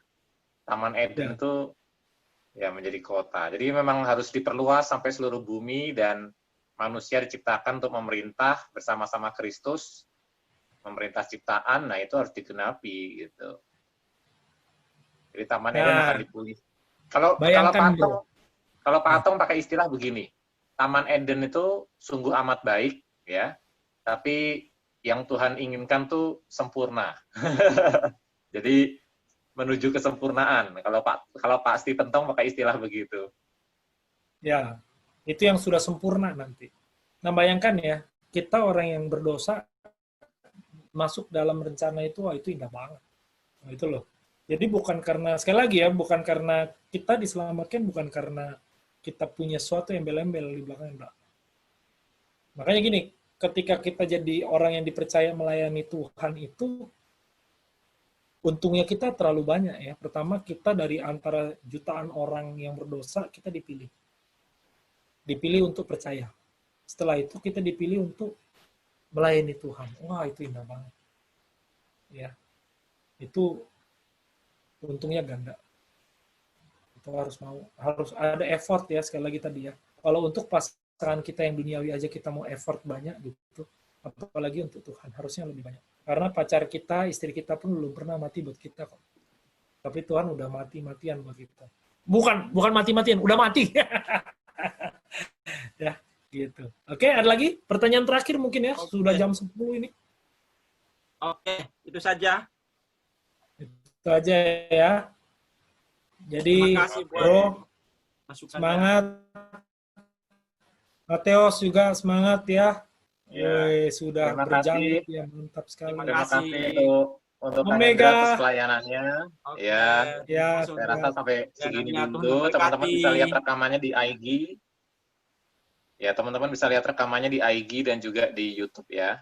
Taman Eden itu ya menjadi kota. Jadi memang harus diperluas sampai seluruh bumi dan manusia diciptakan untuk memerintah bersama-sama Kristus, memerintah ciptaan. Nah itu harus digenapi gitu. Jadi Taman Eden akan dipulih. Kalau Pak Atong pakai istilah begini, Taman Eden itu sungguh amat baik ya, tapi yang Tuhan inginkan tuh sempurna. Jadi menuju kesempurnaan. Kalau Pak Stephen Tong pakai istilah begitu. Ya, itu yang sudah sempurna nanti. Nah, bayangkan ya, kita orang yang berdosa masuk dalam rencana itu, wah itu indah banget. Nah, itu loh. Jadi bukan karena, sekali lagi ya, bukan karena kita diselamatkan, bukan karena kita punya sesuatu yang embel-embel di belakang. Makanya gini, ketika kita jadi orang yang dipercaya melayani Tuhan itu, untungnya kita terlalu banyak ya. Pertama, kita dari antara jutaan orang yang berdosa, kita dipilih. Dipilih untuk percaya. Setelah itu kita dipilih untuk melayani Tuhan. Wah, itu indah banget. Ya. Itu untungnya ganda. Itu harus ada effort ya, sekali lagi tadi ya. Kalau untuk pasangan kita yang duniawi aja kita mau effort banyak gitu. Apalagi untuk Tuhan, harusnya lebih banyak. Karena pacar kita, istri kita pun belum pernah mati buat kita kok. Tapi Tuhan udah mati-matian buat kita. Bukan mati-matian, udah mati. Ya, gitu. Oke, ada lagi? Pertanyaan terakhir mungkin ya, sudah jam 10 ini. Oke, itu saja. Itu aja ya. Jadi, Terima kasih buat Bro, masukannya. semangat. Mateos juga semangat ya. Sudah berjangkit ya, mantap sekali. Terima kasih untuk Kang Omega Hendra atas pelayanannya. Oke. Ya, Saya rasa sampai segini Tuhan dulu. memberkati. Teman-teman bisa lihat rekamannya di IG. Ya, teman-teman bisa lihat rekamannya di IG dan juga di YouTube ya.